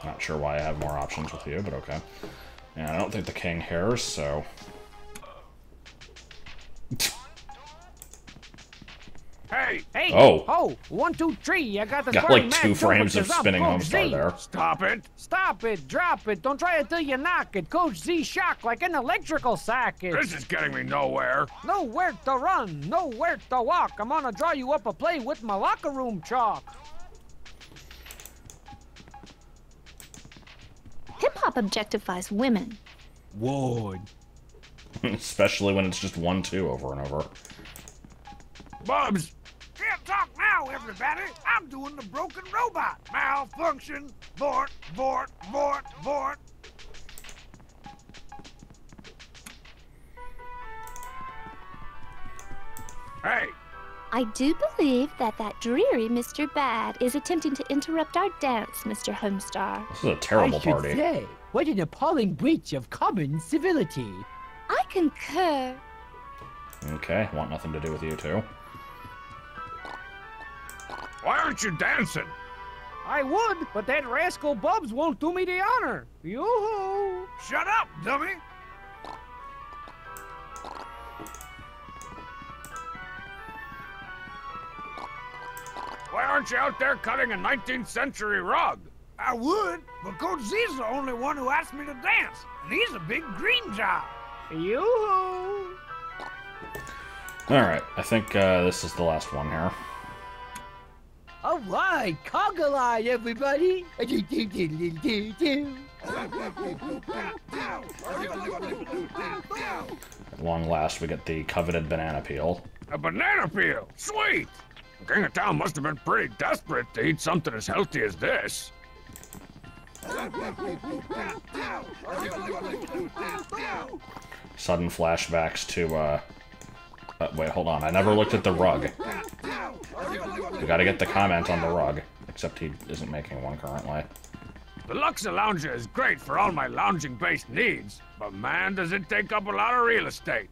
Not sure why I have more options with you, but okay. And I don't think the king hears, so... Hey! Hey! Oh. Oh! 1, 2, 3! I got the Got like 2 frames of spinning Homestar there. Stop it! Stop it! Drop it! Don't try it till you knock it! Coach Z shock like an electrical socket! This is getting me nowhere. Nowhere to run! Nowhere to walk! I'm gonna draw you up a play with my locker room chalk! Hip-hop objectifies women. Ward. Especially when it's just 1, 2 over and over. Bubs! Can't talk now, everybody. I'm doing the broken robot. Malfunction. Vort, vort, vort, vort. Hey! I do believe that dreary Mr. Bad is attempting to interrupt our dance, Mr. Homestar. This is a terrible I should party. say, what an appalling breach of common civility. I concur. Okay, want nothing to do with you two. Why aren't you dancing? I would, but that rascal Bubs won't do me the honor. Yoo-hoo! Shut up, dummy. Why aren't you out there cutting a 19th century rug? I would, but Coach Z's the only one who asked me to dance, and he's a big green job. Yoo-hoo! Alright, I think this is the last one here. All right, conga line, everybody. At long last, we get the coveted banana peel. A banana peel! Sweet! The king of town must have been pretty desperate to eat something as healthy as this. Sudden flashbacks to, wait, hold on. I never looked at the rug. We gotta get the comment on the rug. Except he isn't making one currently. The Luxa Lounger is great for all my lounging-based needs, but man, does it take up a lot of real estate.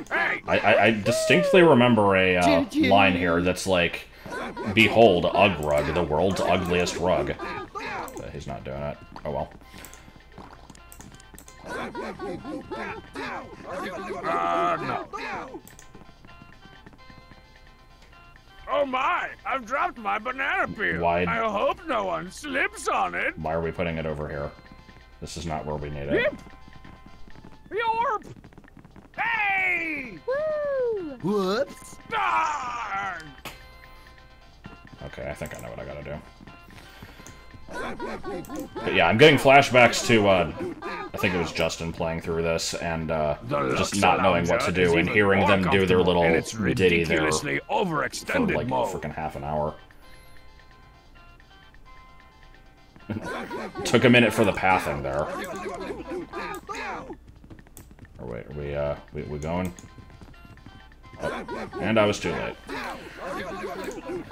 Hey! I distinctly remember a line here that's like, "Behold, Ugg Rug, the world's ugliest rug." But he's not doing it. Oh well. No. Oh my! I've dropped my banana peel. Why? I hope no one slips on it. Why are we putting it over here? This is not where we need it. Yip! Yorp! Hey! Woo! Whoops. Darn! Okay, I think I know what I gotta do. But yeah, I'm getting flashbacks to, I think it was Justin playing through this, and just not knowing what to do, and hearing them do their little ditty there for overextended like mode. freaking half an hour. Took a minute for the pathing there. Or wait, are we going? Oh, and I was too late.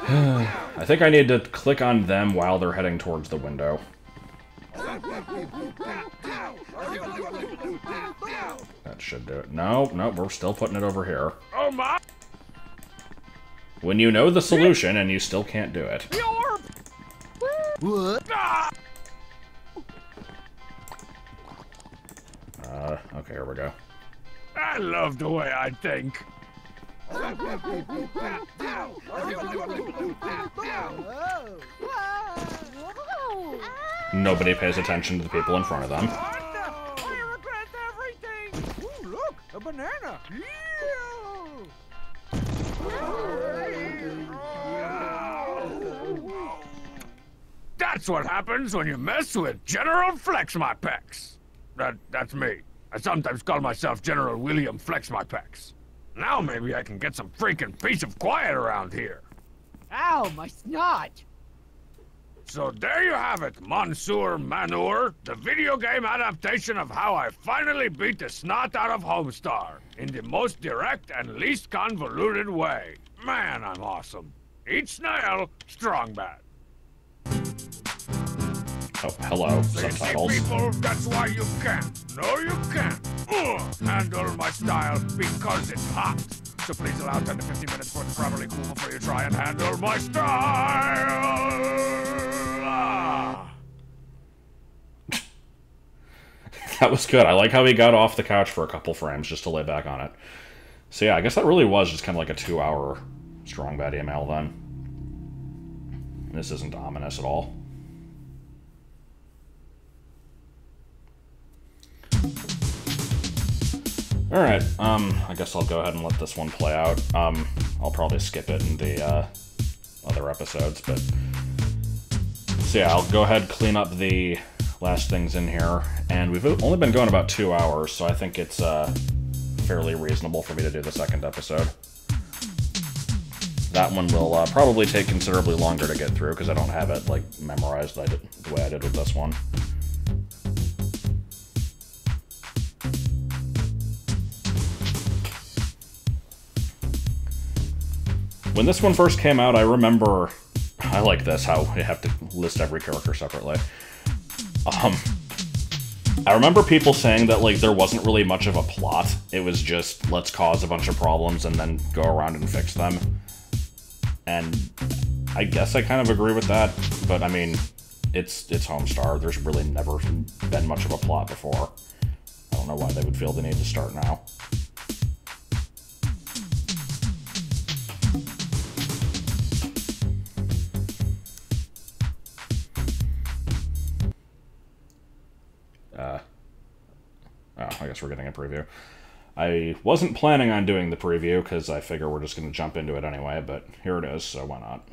I think I need to click on them while they're heading towards the window. That should do it. No, we're still putting it over here. Oh my! When you know the solution and you still can't do it. Yorp! What? Ah! Okay, here we go. I love the way I think. Nobody pays attention to the people in front of them. I regret everything! Ooh, look! A banana! That's what happens when you mess with General Flex My Pecs. That's me. I sometimes call myself General William Flex My Pecs. Now maybe I can get some freaking peace of quiet around here. Ow, my snot. So there you have it, Monsieur Manure, the video game adaptation of how I finally beat the snot out of Homestar, in the most direct and least convoluted way. Man, I'm awesome. Eat snail, strong bad. Oh, hello, See, subtitles. people, that's why you can't. No, you can't. Handle my style because it's hot. So please allow 10 to 15 minutes for it to properly cool before you try and handle my style. That was good. I like how he got off the couch for a couple frames just to lay back on it. So yeah, I guess that really was just kind of like a 2-hour strong bad email then. This isn't ominous at all. Alright, I guess I'll go ahead and let this one play out. I'll probably skip it in the other episodes, but... So yeah, I'll go ahead and clean up the last things in here, and we've only been going about 2 hours, so I think it's fairly reasonable for me to do the second episode. That one will probably take considerably longer to get through, because I don't have it, like, memorized the way I did with this one. When this one first came out, I remember... I like this, how you have to list every character separately. I remember people saying that, like, there wasn't really much of a plot. It was just, let's cause a bunch of problems and then go around and fix them. And I guess I kind of agree with that, but I mean, it's Homestar. There's really never been much of a plot before. I don't know why they would feel the need to start now. Oh, I guess we're getting a preview. I wasn't planning on doing the preview, because I figure we're just going to jump into it anyway, but here it is, so why not?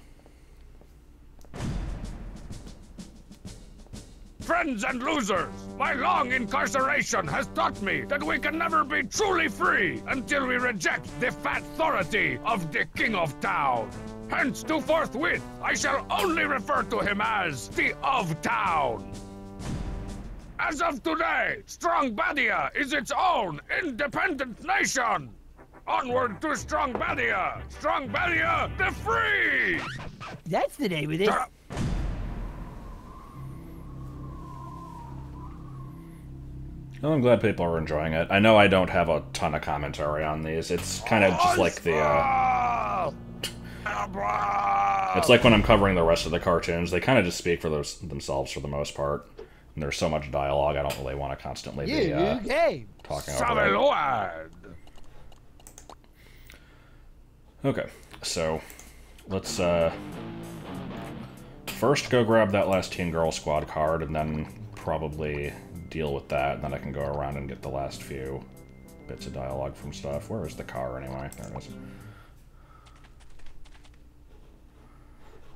Friends and losers, my long incarceration has taught me that we can never be truly free until we reject the fat authority of the King of Town. Hence, to forthwith, I shall only refer to him as the of Town. As of today, Strong Badia is its own independent nation. Onward to Strong Badia! Strong Badia the Free! That's the name of it. Well, I'm glad people are enjoying it. I know I don't have a ton of commentary on these. It's kind of just like the, It's like when I'm covering the rest of the cartoons. They kind of just speak for themselves for the most part. And there's so much dialogue, I don't really want to constantly be talking over it. Okay, so let's first go grab that last Teen Girl Squad card, and then probably deal with that, and then I can go around and get the last few bits of dialogue from stuff. Where is the car anyway? There it is.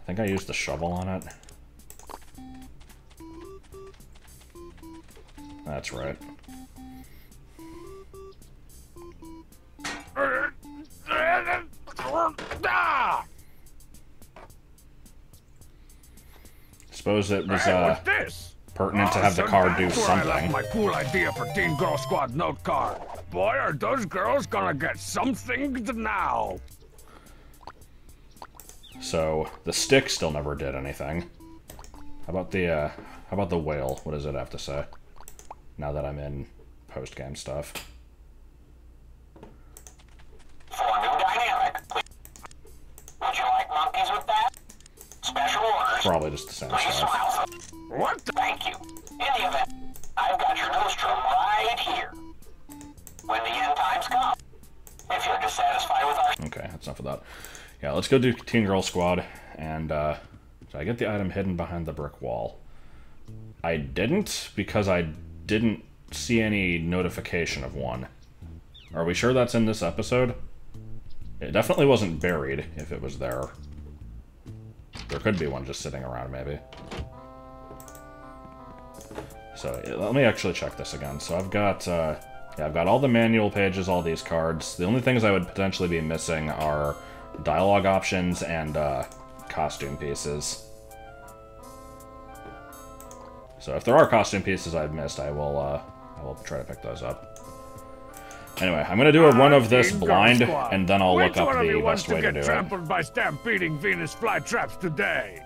I think I used the shovel on it. That's right. Suppose it was pertinent to have the card do something. I my cool idea for Teen Girl Squad note card. Boy, are those girls gonna get something now. So the stick still never did anything. How about the whale? What does it have to say? Now that I'm in post-game stuff. For a new dynamic, would you like monkeys with that? Special orders. Probably just the same stuff. What? Thank you. In the event, I've got your nostrum right here. When the end times come. If you're dissatisfied with our... Okay, that's enough of that. Yeah, let's go do Teen Girl Squad, and, did I get the item hidden behind the brick wall? I didn't, because I didn't see any notification of one. Are we sure that's in this episode? It definitely wasn't buried, if it was there. There could be one just sitting around, maybe. So, let me actually check this again. So I've got, yeah, I've got all the manual pages, all these cards. The only things I would potentially be missing are dialogue options and, costume pieces. So if there are costume pieces I've missed, I will try to pick those up. Anyway, I'm gonna do a run of this Team Girl blind, Squad. and then I'll Which look one up of you the wants best way to get do it. trampled by stampeding Venus flytraps today?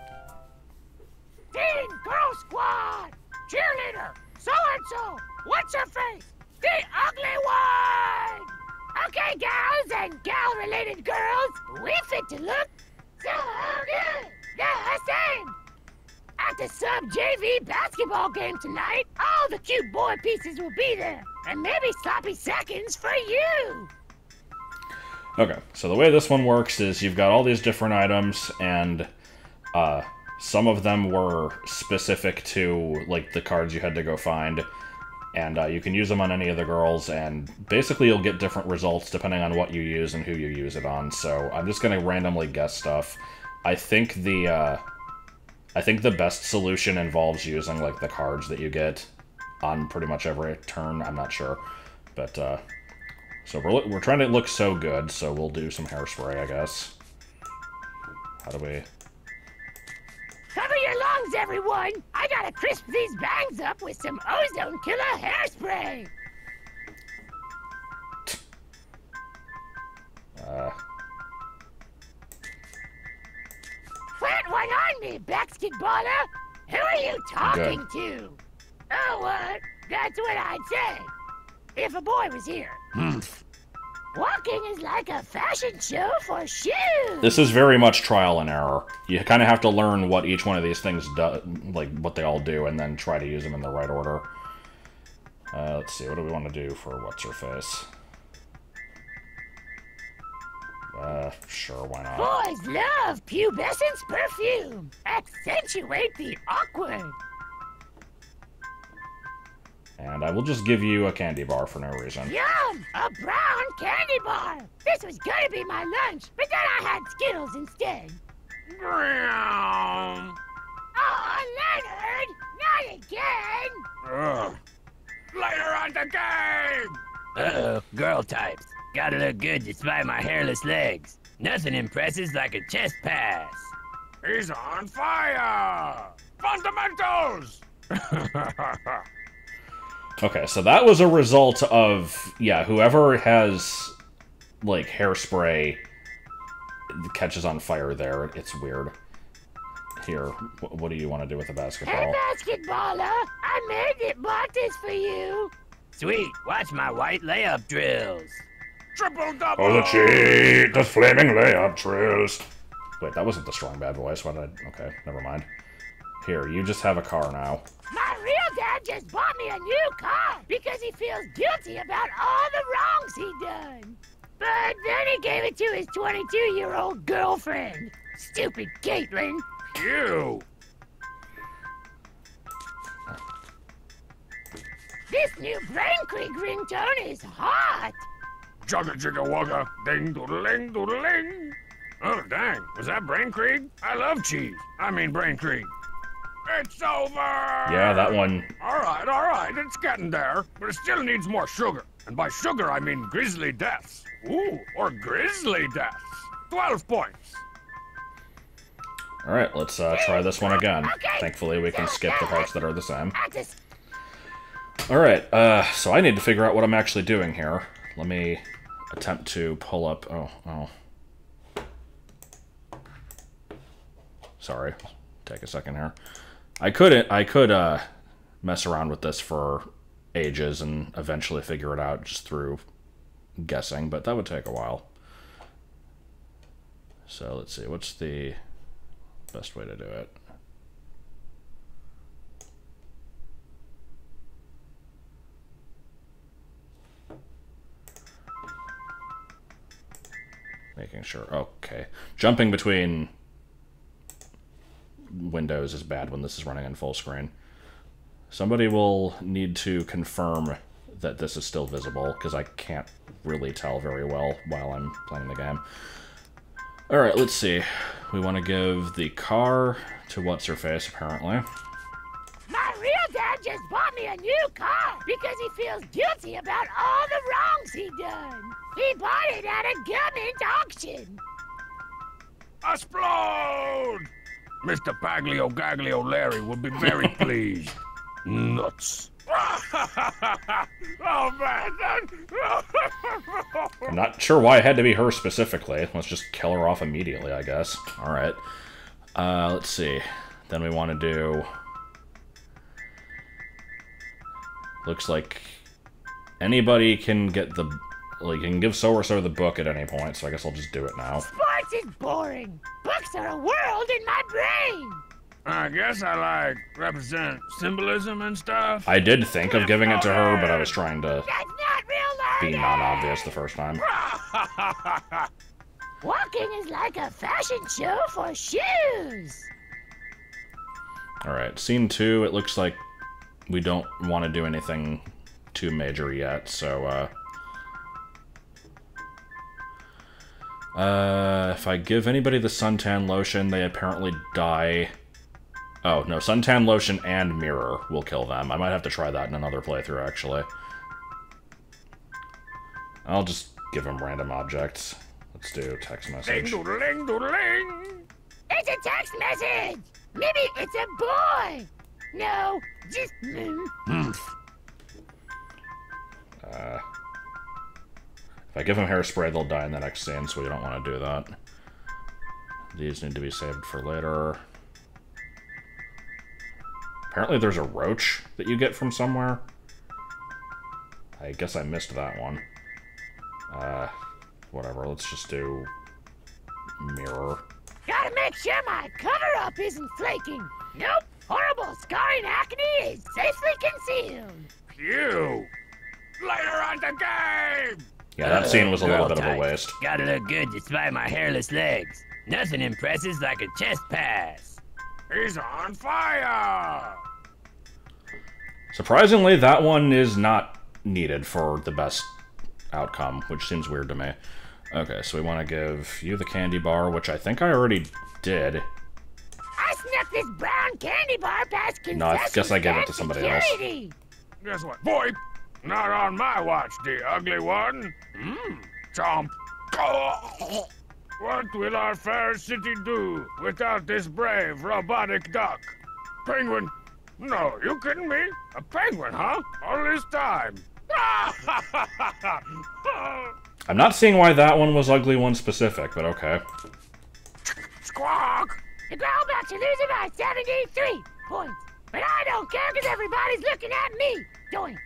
Teen Girl Squad! Cheerleader! So-and-so! What's her face? The ugly one! Okay, gals and gal-related girls, we fit to look so good! The same! At the sub-JV basketball game tonight, all the cute boy pieces will be there. And maybe sloppy seconds for you! Okay, so the way this one works is you've got all these different items, and some of them were specific to, like, the cards you had to go find, and you can use them on any of the girls, and basically you'll get different results depending on what you use and who you use it on, so I'm just gonna randomly guess stuff. I think the best solution involves using, like, the cards that you get on pretty much every turn. I'm not sure, but, so we're trying to look so good, so we'll do some hairspray, I guess. How do we... Cover your lungs, everyone! I gotta crisp these bangs up with some ozone killer hairspray! Put one on me, basketballer! Who are you talking to? Oh, that's what I'd say. If a boy was here. Walking is like a fashion show for shoes! This is very much trial and error. You kind of have to learn what each one of these things do, like, what they all do, and then try to use them in the right order. Let's see, what do we want to do for what's-her-face? Sure, why not? Boys love pubescence perfume! Accentuate the awkward! And I will just give you a candy bar for no reason. Yum! A brown candy bar! This was gonna be my lunch, but then I had Skittles instead. Meow. Oh, Leonard! Not again! Ugh. Later on the game! Uh-oh, girl types. Gotta look good despite my hairless legs. Nothing impresses like a chest pass. He's on fire! Fundamentals! Okay, so that was a result of, yeah, whoever has, like, hairspray catches on fire there. It's weird. Here, what do you want to do with the basketball? Hey, basketballer! I made it, bought this for you! Sweet, watch my white layup drills. Triple double! Oh, the cheat! The flaming layup drills. Wait, that wasn't the strong bad voice. Why did I... Okay, never mind. Here, you just have a car now. My real dad just bought me a new car because he feels guilty about all the wrongs he done. But then he gave it to his 22-year-old girlfriend. Stupid Caitlin. You! This new Brain Creek ringtone is hot. Jugga jigga wugga, ding doodling doodling. Oh, dang, was that Brain Creek? I love cheese. I mean Brain Creek. It's over! Yeah, that one. All right, it's getting there, but it still needs more sugar. And by sugar, I mean grisly deaths. Ooh, or grisly deaths. 12 points. All right, let's try this one again. Thankfully, we can skip the parts that are the same. All right, so I need to figure out what I'm actually doing here. Let me attempt to pull up... Oh. Sorry. Take a second here. I could mess around with this for ages and eventually figure it out just through guessing, but that would take a while. So let's see, what's the best way to do it? Making sure, okay. Jumping between windows is bad when this is running in full screen. Somebody will need to confirm that this is still visible, because I can't really tell very well while I'm playing the game. Alright, let's see. We want to give the car to What's-Her-Face, apparently. My real dad just bought me a new car because he feels guilty about all the wrongs he done. He bought it at a government auction. Explode! Mr. Paglio Gaglio Larry will be very pleased. Nuts. Ah! Oh, man. I'm not sure why it had to be her specifically. Let's just kill her off immediately, I guess. Alright. Let's see. Then we want to do... Looks like anybody can get the... Like, you can give so or so the book at any point, so I guess I'll just do it now. Sports is boring. Books are a world in my brain. I guess I, like, represent symbolism and stuff. I did think of giving it to her, but I was trying to That's not real be non-obvious the first time. Walking is like a fashion show for shoes. Alright, scene 2, it looks like we don't want to do anything too major yet, so, if I give anybody the suntan lotion, they apparently die. Oh, no, suntan lotion and mirror will kill them. I might have to try that in another playthrough, actually. I'll just give them random objects. Let's do text message. Ding-doodle-ling, doodle-ling. It's a text message. Maybe it's a boy. No, just If I give them hairspray, they'll die in the next scene, so we don't want to do that. These need to be saved for later. Apparently there's a roach that you get from somewhere. I guess I missed that one. Whatever, let's just do... mirror. Gotta make sure my cover-up isn't flaking. Nope, horrible scarring acne is safely concealed. Phew. Later on the game! Yeah, that scene was a little bit of a waste. Gotta look good despite my hairless legs. Nothing impresses like a chest pass. He's on fire! Surprisingly, that one is not needed for the best outcome, which seems weird to me. Okay, so we want to give you the candy bar, which I think I already did. I snuck this brown candy bar past concession No, I guess I gave it to somebody else. security. Guess what? Boy! Not on my watch, the ugly one. Chomp. What will our fair city do without this brave robotic duck? Penguin? No, you kidding me? A penguin, huh? All this time. I'm not seeing why that one was ugly one specific, but okay. Squawk! The Growlbacks are losing by 73 points. But I don't care because everybody's looking at me. Doink.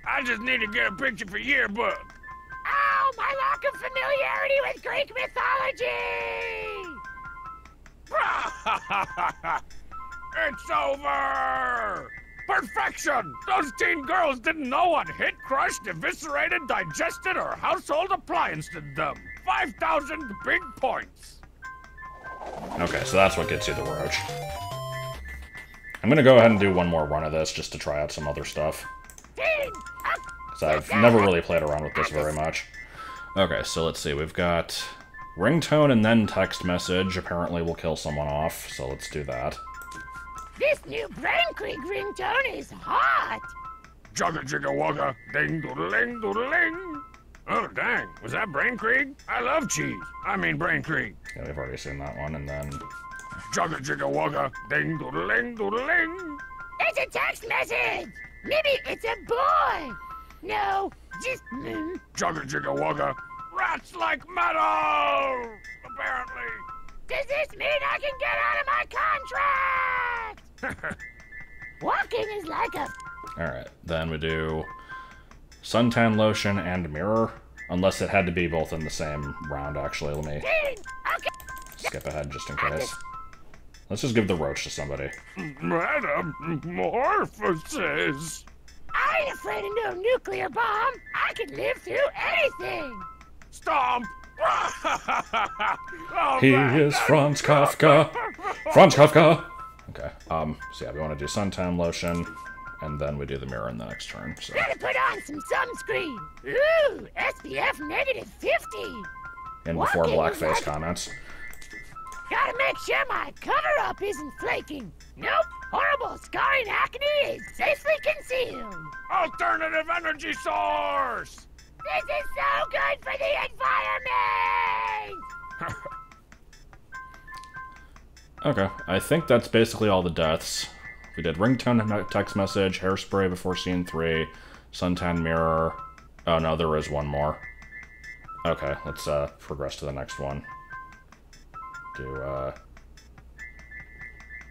I just need to get a picture for yearbook. Oh, my lack of familiarity with Greek mythology! It's over! Perfection! Those teen girls didn't know what hit, crushed, eviscerated, digested, or household appliance did them. 5,000 big points. Okay, so that's what gets you the roach. I'm gonna go ahead and do one more run of this just to try out some other stuff. Because I've never really played around with this very much. Okay, so let's see. We've got ringtone and then text message. Apparently we'll kill someone off, so let's do that. This new Brain Creek ringtone is hot! Jugga jigga wugga, ding doodle-ling doodle-ling. Oh, dang. Was that Brain Creek? I love cheese. I mean Brain Creek. Yeah, we've already seen that one, and then... Jugga jigga wugga, ding doodle-ling doodle-ling. It's a text message! Maybe it's a boy! No, just Jugga jigga wugga. Rats like metal! Apparently. Does this mean I can get out of my contract? Walking is like a... Alright, then we do suntan lotion and mirror. Unless it had to be both in the same round, actually. Let me skip ahead just in case. Let's just give the roach to somebody. Metamorphosis. I ain't afraid of no nuclear bomb. I can live through anything. Stomp. Oh, He is Franz Kafka. Franz Kafka. Okay. So yeah, we want to do suntan lotion, and then we do the mirror in the next turn. So. Gotta put on some sunscreen. Ooh, SPF -50. And before blackface comments. Gotta make sure my cover-up isn't flaking. Nope, horrible scarring acne is safely concealed. Alternative energy source. This is so good for the environment! Okay, I think that's basically all the deaths. We did ringtone text message, hairspray before scene 3, suntan mirror. Oh no, there is one more. Okay, let's progress to the next one. Do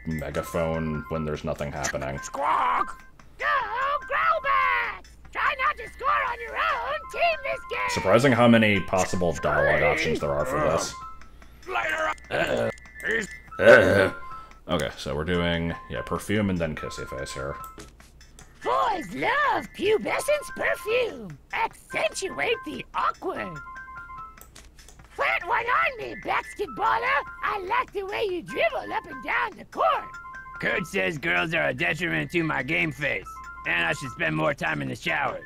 megaphone when there's nothing happening. Squawk! Go, Growbacks! Try not to score on your own. Team this game. Surprising how many possible dialogue options there are for this. Later. Okay, so we're doing, yeah, perfume and then kissy face here. Boys love pubescence perfume. Accentuate the awkward. Plant one on me, basketballer. I like the way you dribble up and down the court. Coach says girls are a detriment to my game face, and I should spend more time in the showers.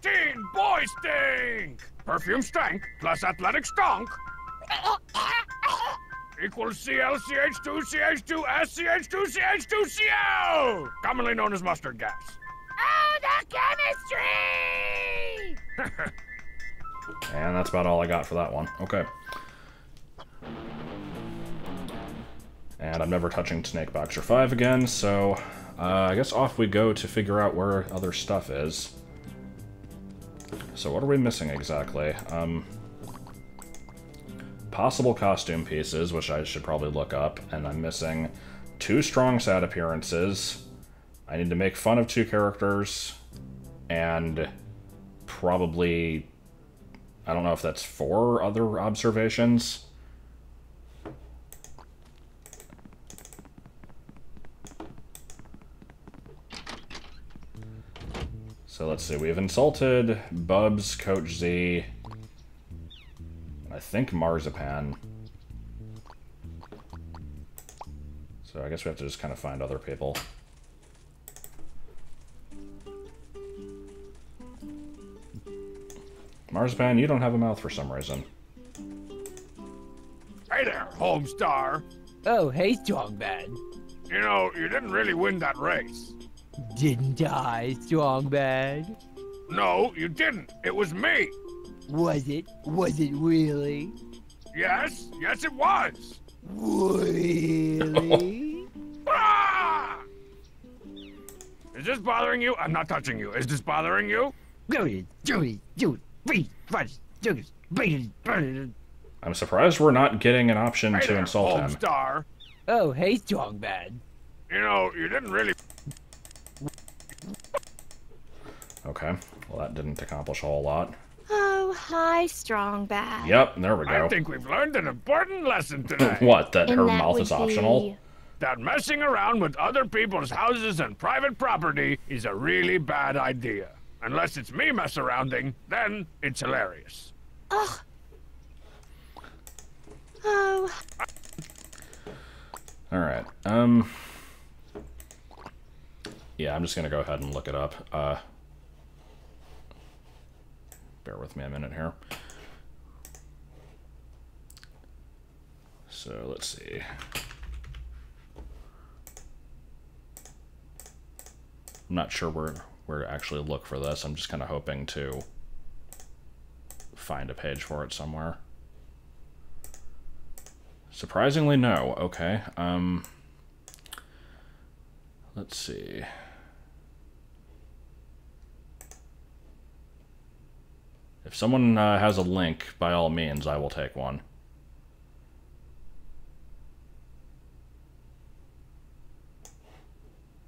Teen boy stink! Perfume stank plus athletic stunk equals ClCH2CH2SCH2CH2Cl, commonly known as mustard gas. Oh, the chemistry! And that's about all I got for that one. Okay. And I'm never touching Snakeboxer 5 again, so I guess off we go to figure out where other stuff is. So what are we missing exactly? Possible costume pieces, which I should probably look up, and I'm missing 2 strong sad appearances. I need to make fun of 2 characters, and probably, I don't know if that's 4 other observations. So let's see, we've insulted Bubs, Coach Z, I think Marzipan. So I guess we have to just kind of find other people. Marzipan, you don't have a mouth for some reason. Hey there, Homestar. Oh, hey, Strong Bad. You know, you didn't really win that race. Didn't I, Strong Bad? No, you didn't. It was me. Was it? Was it really? Yes, yes it was. Really? Ah! Is this bothering you? I'm not touching you. Is this bothering you? I'm surprised we're not getting an option Hey to there, insult him. Homestar. Oh, hey, Strong Bad. You know, you didn't really... Okay, well that didn't accomplish a whole lot. Oh, hi, Strong Bad. Yep, there we go. I think we've learned an important lesson today. What, that And her that mouth would is optional? That messing around with other people's houses and private property is a really bad idea. Unless it's me mess arounding, then it's hilarious. Ugh. Oh. Alright, yeah, I'm just gonna go ahead and look it up. Bear with me a minute here. So, let's see. I'm not sure where to actually look for this. I'm just kind of hoping to find a page for it somewhere. Surprisingly, no. Okay. Let's see. If someone has a link, by all means, I will take one.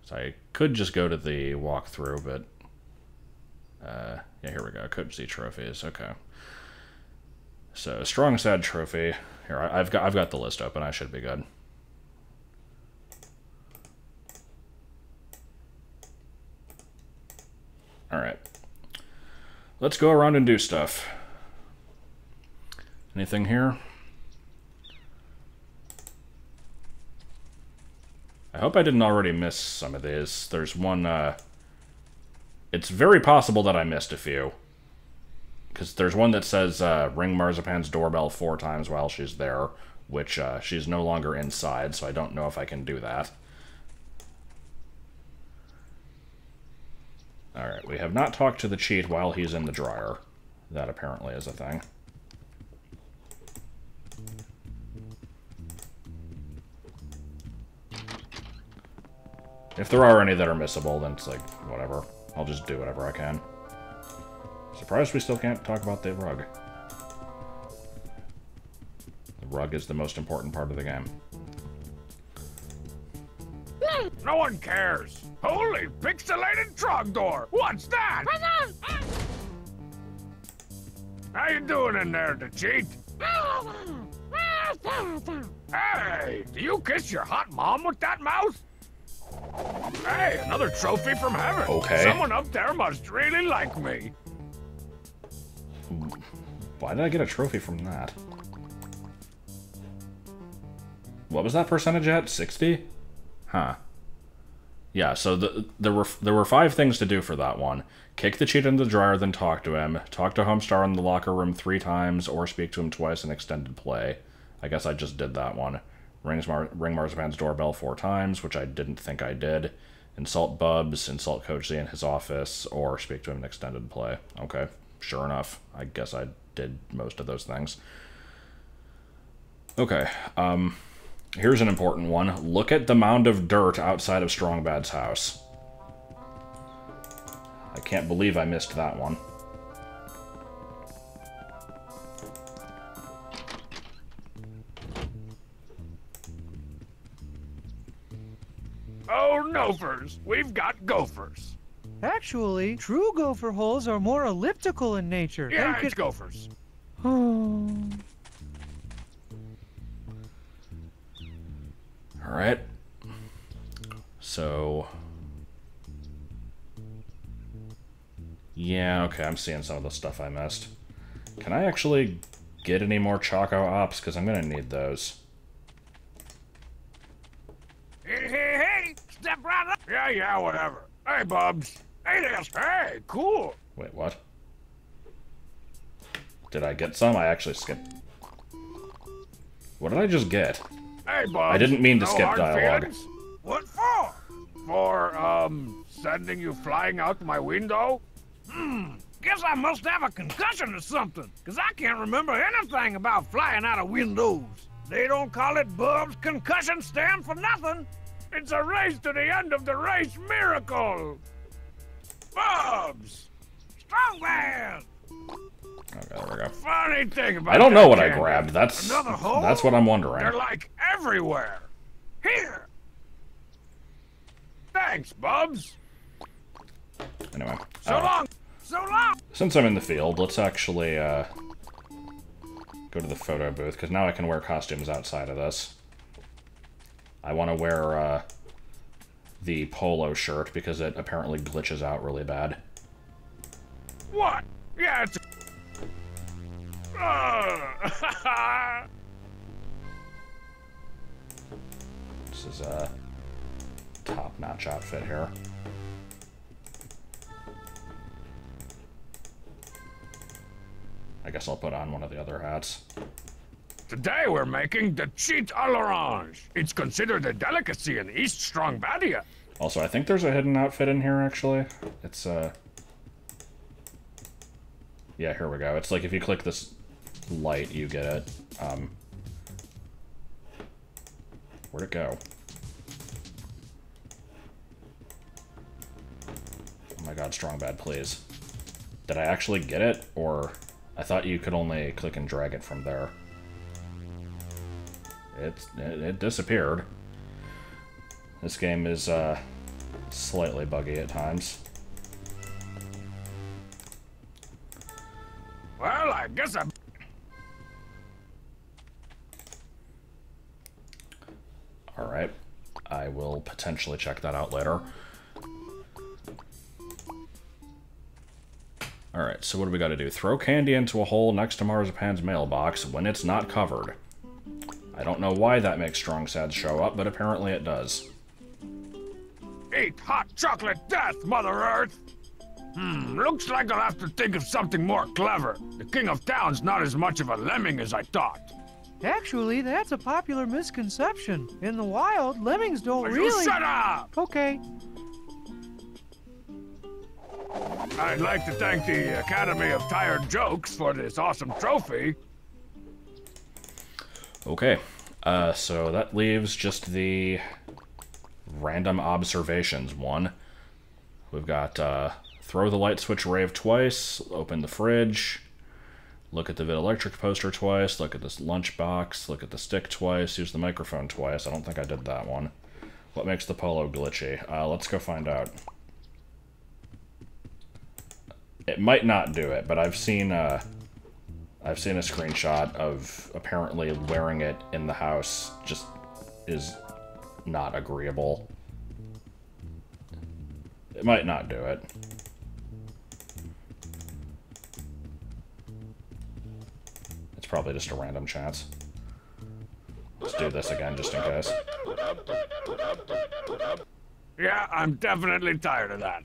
So I could just go to the walkthrough, but yeah, here we go. Coach Z trophies. Okay. So strong sad trophy. Here, I've got the list open. I should be good. All right. Let's go around and do stuff. Anything here? I hope I didn't already miss some of these. There's one, it's very possible that I missed a few. Because there's one that says, ring Marzipan's doorbell 4 times while she's there, which, she's no longer inside, so I don't know if I can do that. Alright, we have not talked to the cheat while he's in the dryer. That apparently is a thing. If there are any that are missable, then it's like, whatever. I'll just do whatever I can. Surprised we still can't talk about the rug. The rug is the most important part of the game. No one cares. Holy pixelated trogdor! What's that? How you doing in there, the cheat? Hey, do you kiss your hot mom with that mouth? Hey, another trophy from heaven. Okay. Someone up there must really like me. Why did I get a trophy from that? What was that percentage at? 60? Huh. Yeah, so there were 5 things to do for that one. Kick the cheat in the dryer, then talk to him. Talk to Homestar in the locker room 3 times, or speak to him twice in extended play. I guess I just did that one. Ring Marzipan's doorbell 4 times, which I didn't think I did. Insult Bubs, insult Coach Z in his office, or speak to him in extended play. Okay, sure enough. I guess I did most of those things. Okay, here's an important one. Look at the mound of dirt outside of Strongbad's house. I can't believe I missed that one. Oh, nofers. We've got gophers. Actually, true gopher holes are more elliptical in nature. Yeah, it's gophers. Alright. So... yeah, okay, I'm seeing some of the stuff I missed. Can I actually get any more Choco Ops? Because I'm going to need those. Hey, step right up. Yeah, whatever. Hey, Bubs. Hey, this. Hey, cool. Wait, what? Did I get some? I actually skipped. What did I just get? Hey, Bubs. I didn't mean to no skip hard dialogue. feelings? What for? For, sending you flying out my window? Guess I must have a concussion or something, because I can't remember anything about flying out of windows. They don't call it Bub's concussion stand for nothing. It's a race to the end of the race miracle. Bubs! Strongbad! Okay, there we go. Funny thing about I don't know what I candy. grabbed. That's Another hole? what I'm wondering. They're like everywhere. Here. Thanks, Bubs. Anyway. So long! So long! Since I'm in the field, let's actually go to the photo booth, because now I can wear costumes outside of this. I want to wear the polo shirt, because it apparently glitches out really bad. What? Yeah, it's... This is a top-notch outfit here. I guess I'll put on one of the other hats. Today we're making the cheat à l'orange. It's considered a delicacy in East Strongbadia. Also, I think there's a hidden outfit in here, actually. It's, yeah, here we go. It's like if you click this light, you get it. Where'd it go? Oh my god, Strongbad, please. Did I actually get it, or... I thought you could only click and drag it from there. It disappeared. This game is slightly buggy at times. Well, I guess I'm... Alright. I will potentially check that out later. Alright, so what do we gotta do? Throw candy into a hole next to Marzipan's mailbox when it's not covered. I don't know why that makes Strong Sad show up, but apparently it does. Eat hot chocolate death, Mother Earth! Looks like I'll have to think of something more clever. The King of Town's not as much of a lemming as I thought. Actually, that's a popular misconception. In the wild, lemmings don't really... You shut up! Okay. I'd like to thank the Academy of Tired Jokes for this awesome trophy. Okay, so that leaves just the random observations. 1. We've got throw the light switch rave twice, open the fridge, look at the Vid Electric poster twice, look at this lunchbox, look at the stick twice, use the microphone twice. I don't think I did that one. What makes the polo glitchy? Let's go find out. It might not do it, but I've seen a screenshot of apparently wearing it in the house just is not agreeable. It might not do it. It's probably just a random chance. Let's do this again just in case. Yeah, I'm definitely tired of that.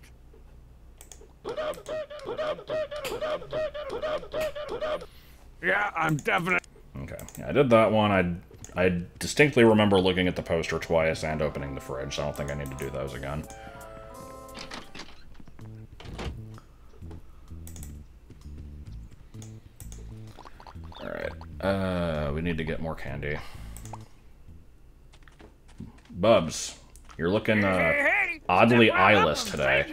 Yeah, I'm definitely... Okay, yeah, I did that one. I distinctly remember looking at the poster twice and opening the fridge, so I don't think I need to do those again. Alright, we need to get more candy. Bubs, you're looking oddly eyeless today.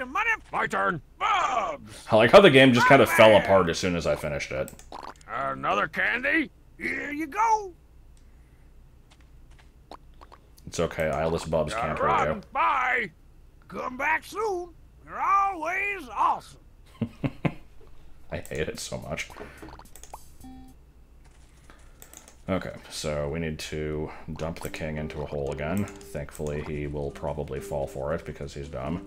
My turn. Bubs! I like how the game just kind of fell apart as soon as I finished it. Another candy? Here you go. It's okay, eyeless Bubs can't hurt you. Bye! Come back soon. You're always awesome. I hate it so much. Okay, so we need to dump the king into a hole again. Thankfully, he will probably fall for it because he's dumb.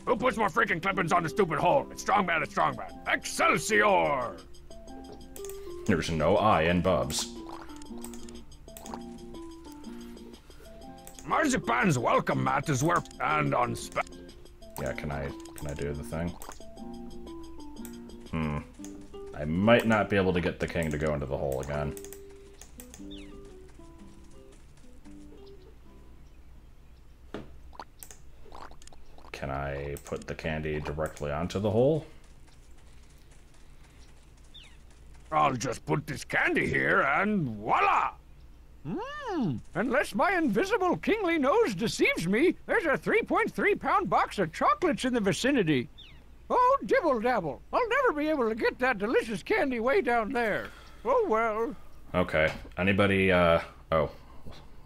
Who puts more freaking clippings on the stupid hole? It's strong bad, it's strong bad. Excelsior! There's no I in Bubs. Marzipan's welcome mat is worth and on spec. Yeah, can I do the thing? I might not be able to get the king to go into the hole again. Can I put the candy directly onto the hole? I'll just put this candy here and voila! Unless my invisible kingly nose deceives me, there's a 3.3-pound box of chocolates in the vicinity. Oh, dibble dabble. I'll never be able to get that delicious candy way down there. Oh, well. Okay. Anybody, oh.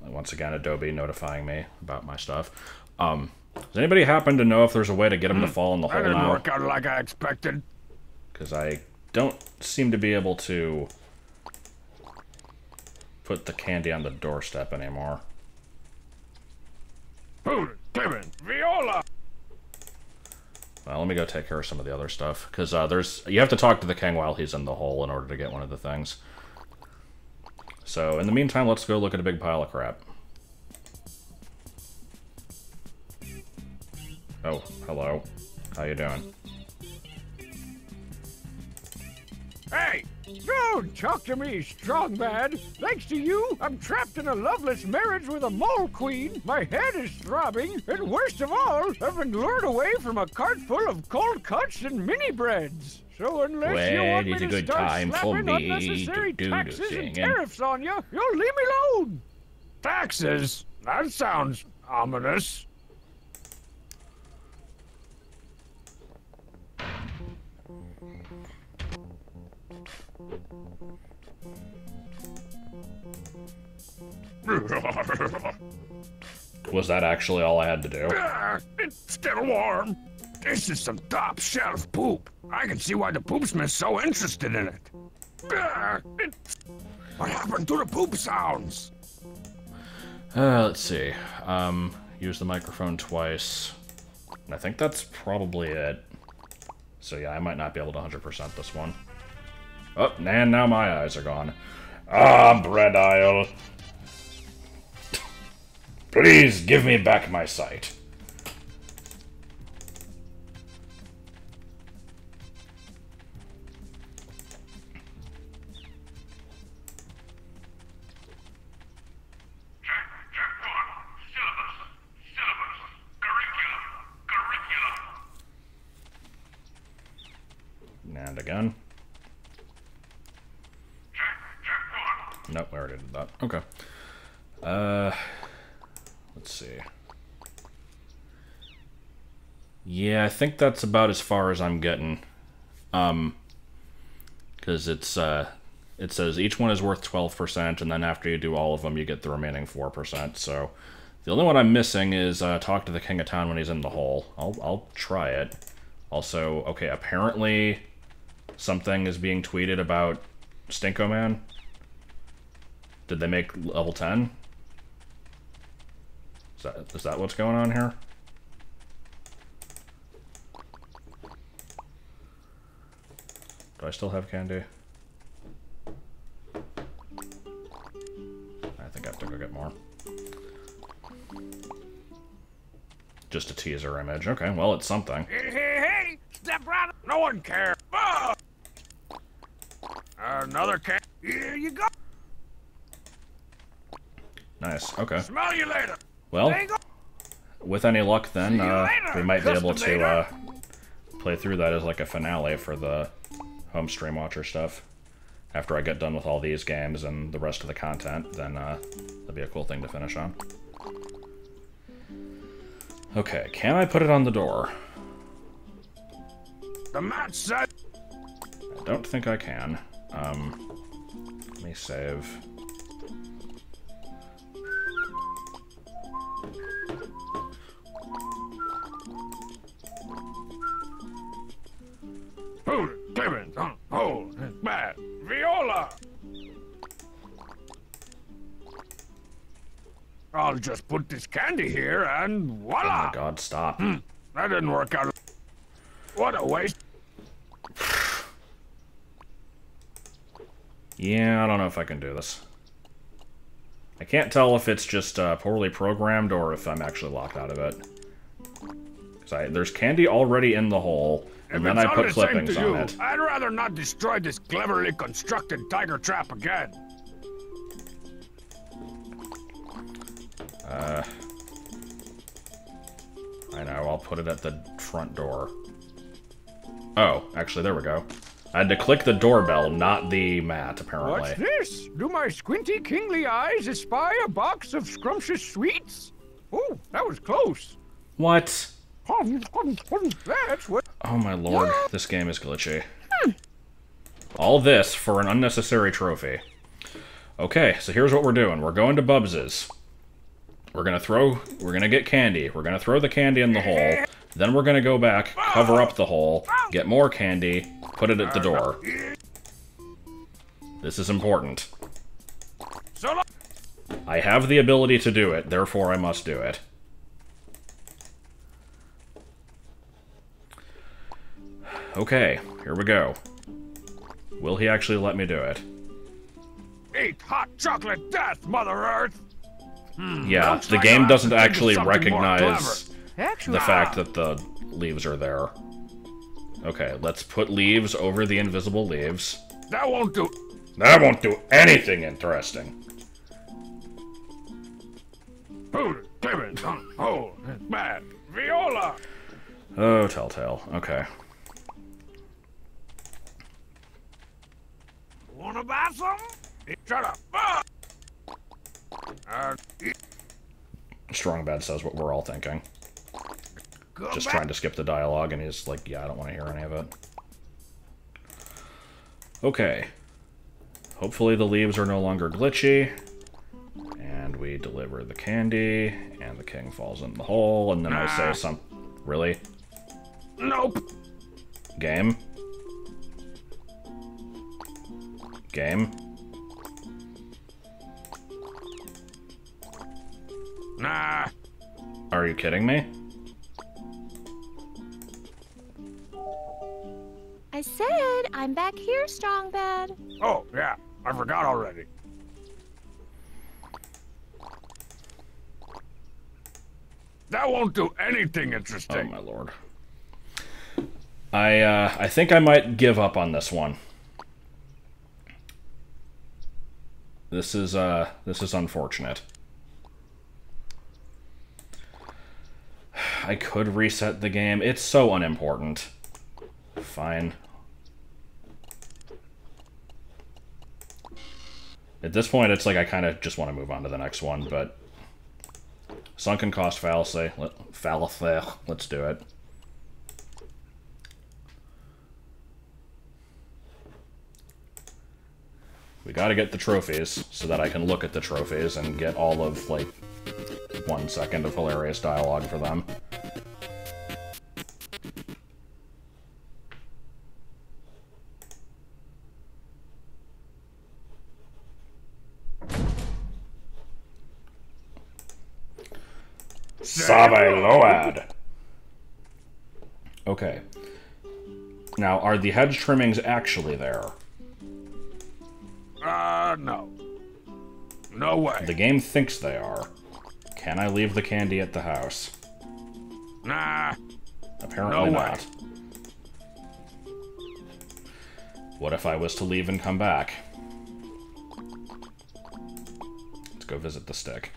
Once again, Adobe notifying me about my stuff. Does anybody happen to know if there's a way to get him to fall in the hole That didn't now? work out like I expected. Because I don't seem to be able to put the candy on the doorstep anymore. Food, Kevin, Viola! Well, let me go take care of some of the other stuff. Because you have to talk to the king while he's in the hole in order to get one of the things. So, in the meantime, let's go look at a big pile of crap. Oh, hello. How you doing? Hey! Don't talk to me, strong bad. Thanks to you, I'm trapped in a loveless marriage with a mole queen. My head is throbbing, and worst of all, I've been lured away from a cart full of cold cuts and mini breads. So unless you want me to start slapping unnecessary taxes and tariffs on you, you'll leave me alone. Taxes? That sounds ominous. Was that actually all I had to do? It's still warm. This is some top shelf poop. I can see why the poopsmith's so interested in it. What happened to the poop sounds? Let's see. Use the microphone twice. And I think that's probably it. So yeah, I might not be able to 100% this one. Oh, and now my eyes are gone. Ah, bread aisle. Please give me back my sight. And again. Nope, I already did that. Okay. Let's see. Yeah, I think that's about as far as I'm getting. Because it says each one is worth 12%, and then after you do all of them, you get the remaining 4%. So the only one I'm missing is talk to the King of Town when he's in the hole. I'll try it. Also, okay, apparently something is being tweeted about Stinko Man. Did they make level 10? Is that what's going on here? Do I still have candy? I think I have to go get more. Just a teaser image. Okay, well, it's something. Hey, step right up. No one cares. Another can. Here you go. Nice, okay. Smell you later. Well, with any luck then, we might be able to play through that as like a finale for the Homestream Watcher stuff. After I get done with all these games and the rest of the content, then that'd be a cool thing to finish on. Okay, can I put it on the door? The match said. I don't think I can. Let me save. Hold it, Clemens, hold it, bad. Viola! I'll just put this candy here and voila! Oh my god, stop. That didn't work out. What a waste. Yeah, I don't know if I can do this. I can't tell if it's just poorly programmed or if I'm actually locked out of it. Because there's candy already in the hole. And then I put clippings on it. I'd rather not destroy this cleverly constructed tiger trap again. I know, I'll put it at the front door. Oh, actually, there we go. I had to click the doorbell, not the mat, apparently. What's this? Do my squinty kingly eyes espy a box of scrumptious sweets? Oh, that was close. What? That's what... Oh my lord, this game is glitchy. All this for an unnecessary trophy. Okay, so here's what we're doing. We're going to Bubs's. We're gonna get candy. We're gonna throw the candy in the hole. Then we're gonna go back, cover up the hole, get more candy, put it at the door. This is important. I have the ability to do it, therefore I must do it. Okay, here we go. Will he actually let me do it? Eat hot chocolate death, Mother Earth! Yeah, the game doesn't actually recognize the fact that the leaves are there. Okay, let's put leaves over the invisible leaves. That won't do... That won't do anything interesting. Hold it, Clemens, hold it, bad. Viola! Oh, Telltale. Okay. Wanna buy something? Shut up! Strong Bad says what we're all thinking. Just trying to skip the dialogue, and he's like, yeah, I don't want to hear any of it. Okay. Hopefully the leaves are no longer glitchy. And we deliver the candy, and the king falls in the hole, and then I say some... Really? Nope. Game? Game? Nah. Are you kidding me? I said I'm back here, Strong Bad. Oh, yeah. I forgot already. That won't do anything interesting. Oh, my lord. I think I might give up on this one. This is unfortunate. I could reset the game. It's so unimportant. Fine. At this point, it's like I kind of just want to move on to the next one, but... Sunken cost fallacy. Let's do it. We gotta get the trophies so that I can look at the trophies and get all of, like, 1 second of hilarious dialogue for them. Sabe Load. Okay. Now, are the hedge trimmings actually there? No. No way. The game thinks they are. Can I leave the candy at the house? Nah. Apparently No not. What if I was to leave and come back? Let's go visit the stick.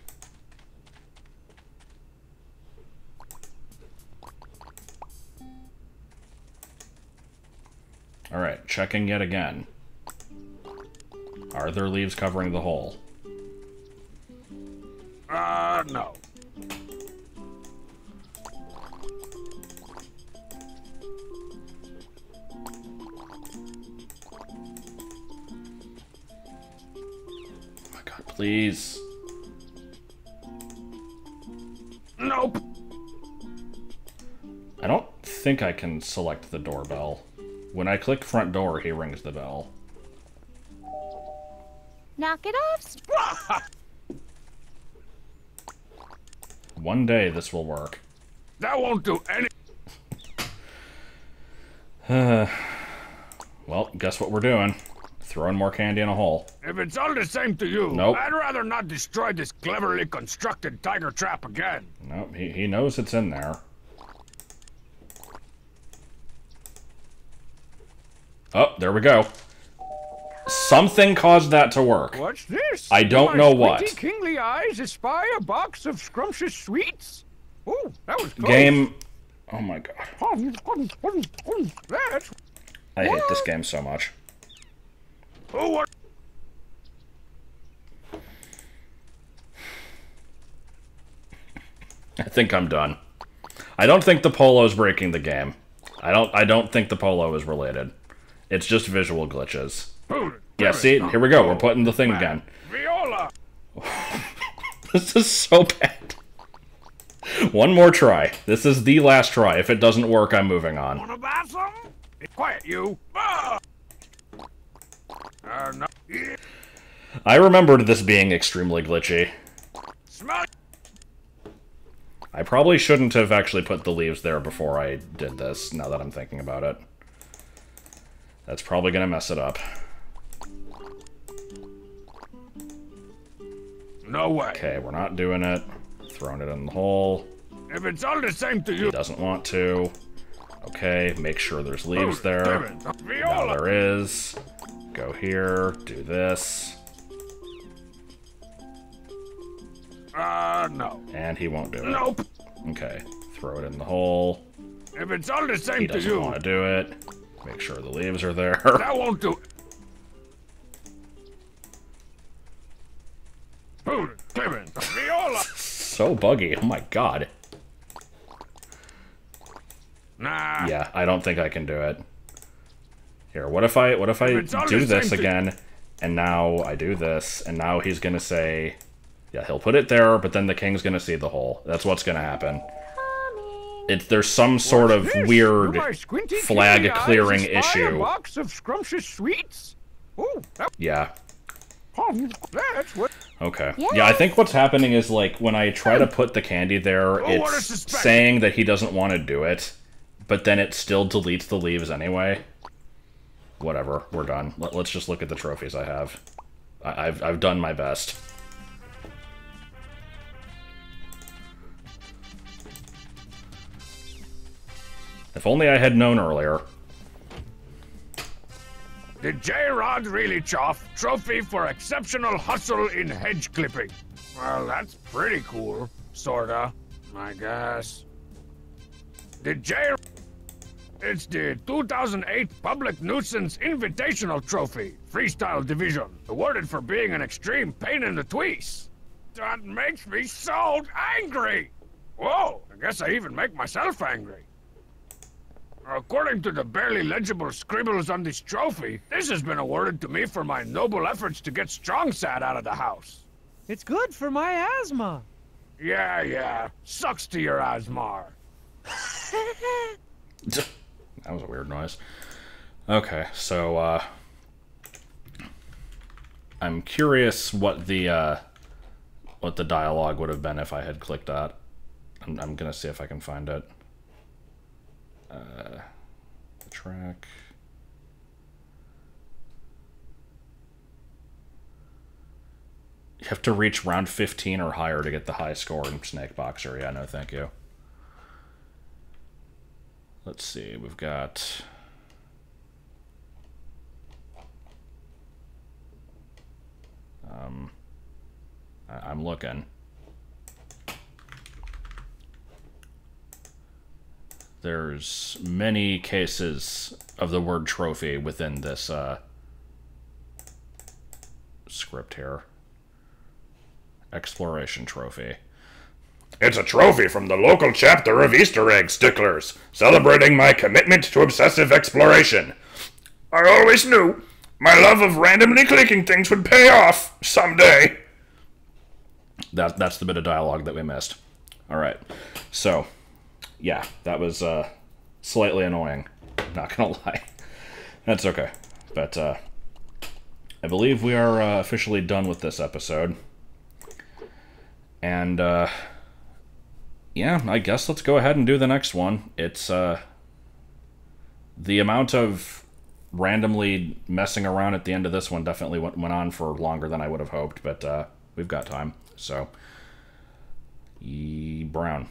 Alright, checking yet again. Are there leaves covering the hole? No. Oh my god, please. Nope. I don't think I can select the doorbell. When I click front door, he rings the bell. Knock it off. One day this will work. That won't do any... Well, guess what we're doing? Throwing more candy in a hole. If it's all the same to you, Nope. I'd rather not destroy this cleverly constructed tiger trap again. Nope, he knows it's in there. Oh, there we go. Something caused that to work. What's this? I don't Do know my what. squinty kingly eyes espy a box of scrumptious sweets? Ooh, that was close. Game... Oh my god. That's... I hate this game so much. Oh, what? I think I'm done. I don't think the polo's breaking the game. I don't think the polo is related. It's just visual glitches. Yeah, see? Here we go. We're putting the thing again. Viola! This is so bad. One more try. This is the last try. If it doesn't work, I'm moving on. Wanna buy something? Quiet, you. No. I remembered this being extremely glitchy. Smell. I probably shouldn't have actually put the leaves there before I did this, now that I'm thinking about it. That's probably gonna mess it up. No way. Okay, we're not doing it. Throwing it in the hole. If it's all the same to you. He doesn't want to. Okay, make sure there's leaves there. Now Viola. there is. Go here, do this. No. And he won't do it. Nope. Okay, throw it in the hole. If it's all the same He to doesn't you. want to do it. Make sure the leaves are there. That won't do. Kevin, Viola. So buggy. Oh my god. Nah. Yeah, I don't think I can do it. Here, what if I it's all do the this same again, and now I do this, and now he's gonna say, yeah, he'll put it there, but then the king's gonna see the hole. That's what's gonna happen. There's some sort of weird flag clearing issue. A box of scrumptious sweets? Ooh, Yeah. that's what... Okay. Yeah, I think what's happening is, like, when I try to put the candy there, it's saying that he doesn't want to do it, but then it still deletes the leaves anyway. Whatever, we're done. Let's just look at the trophies I have. I've done my best. If only I had known earlier. Did J-Rod really choff? Trophy for exceptional hustle in hedge clipping. Well, that's pretty cool. Sorta, I guess. Did J... It's the 2008 Public Nuisance Invitational Trophy, Freestyle Division, awarded for being an extreme pain in the tweets. That makes me so angry! Whoa, I guess I even make myself angry. According to the barely legible scribbles on this trophy, this has been awarded to me for my noble efforts to get Strong Sad out of the house. It's good for my asthma. Yeah. Sucks to your asthma. That was a weird noise. Okay, so, I'm curious what the dialogue would have been if I had clicked that. I'm gonna see if I can find it. The track. You have to reach round 15 or higher to get the high score in Snake Boxer. Yeah, no thank you. Let's see, we've got... I'm looking. There's many cases of the word trophy within this script here. Exploration trophy. It's a trophy from the local chapter of Easter Egg Sticklers, celebrating my commitment to obsessive exploration. I always knew my love of randomly clicking things would pay off someday. That's the bit of dialogue that we missed. Alright, so, yeah, that was slightly annoying, not gonna lie. That's okay, but I believe we are officially done with this episode. And, yeah, I guess let's go ahead and do the next one. It's, the amount of randomly messing around at the end of this one definitely went on for longer than I would have hoped, but we've got time. So, Brown.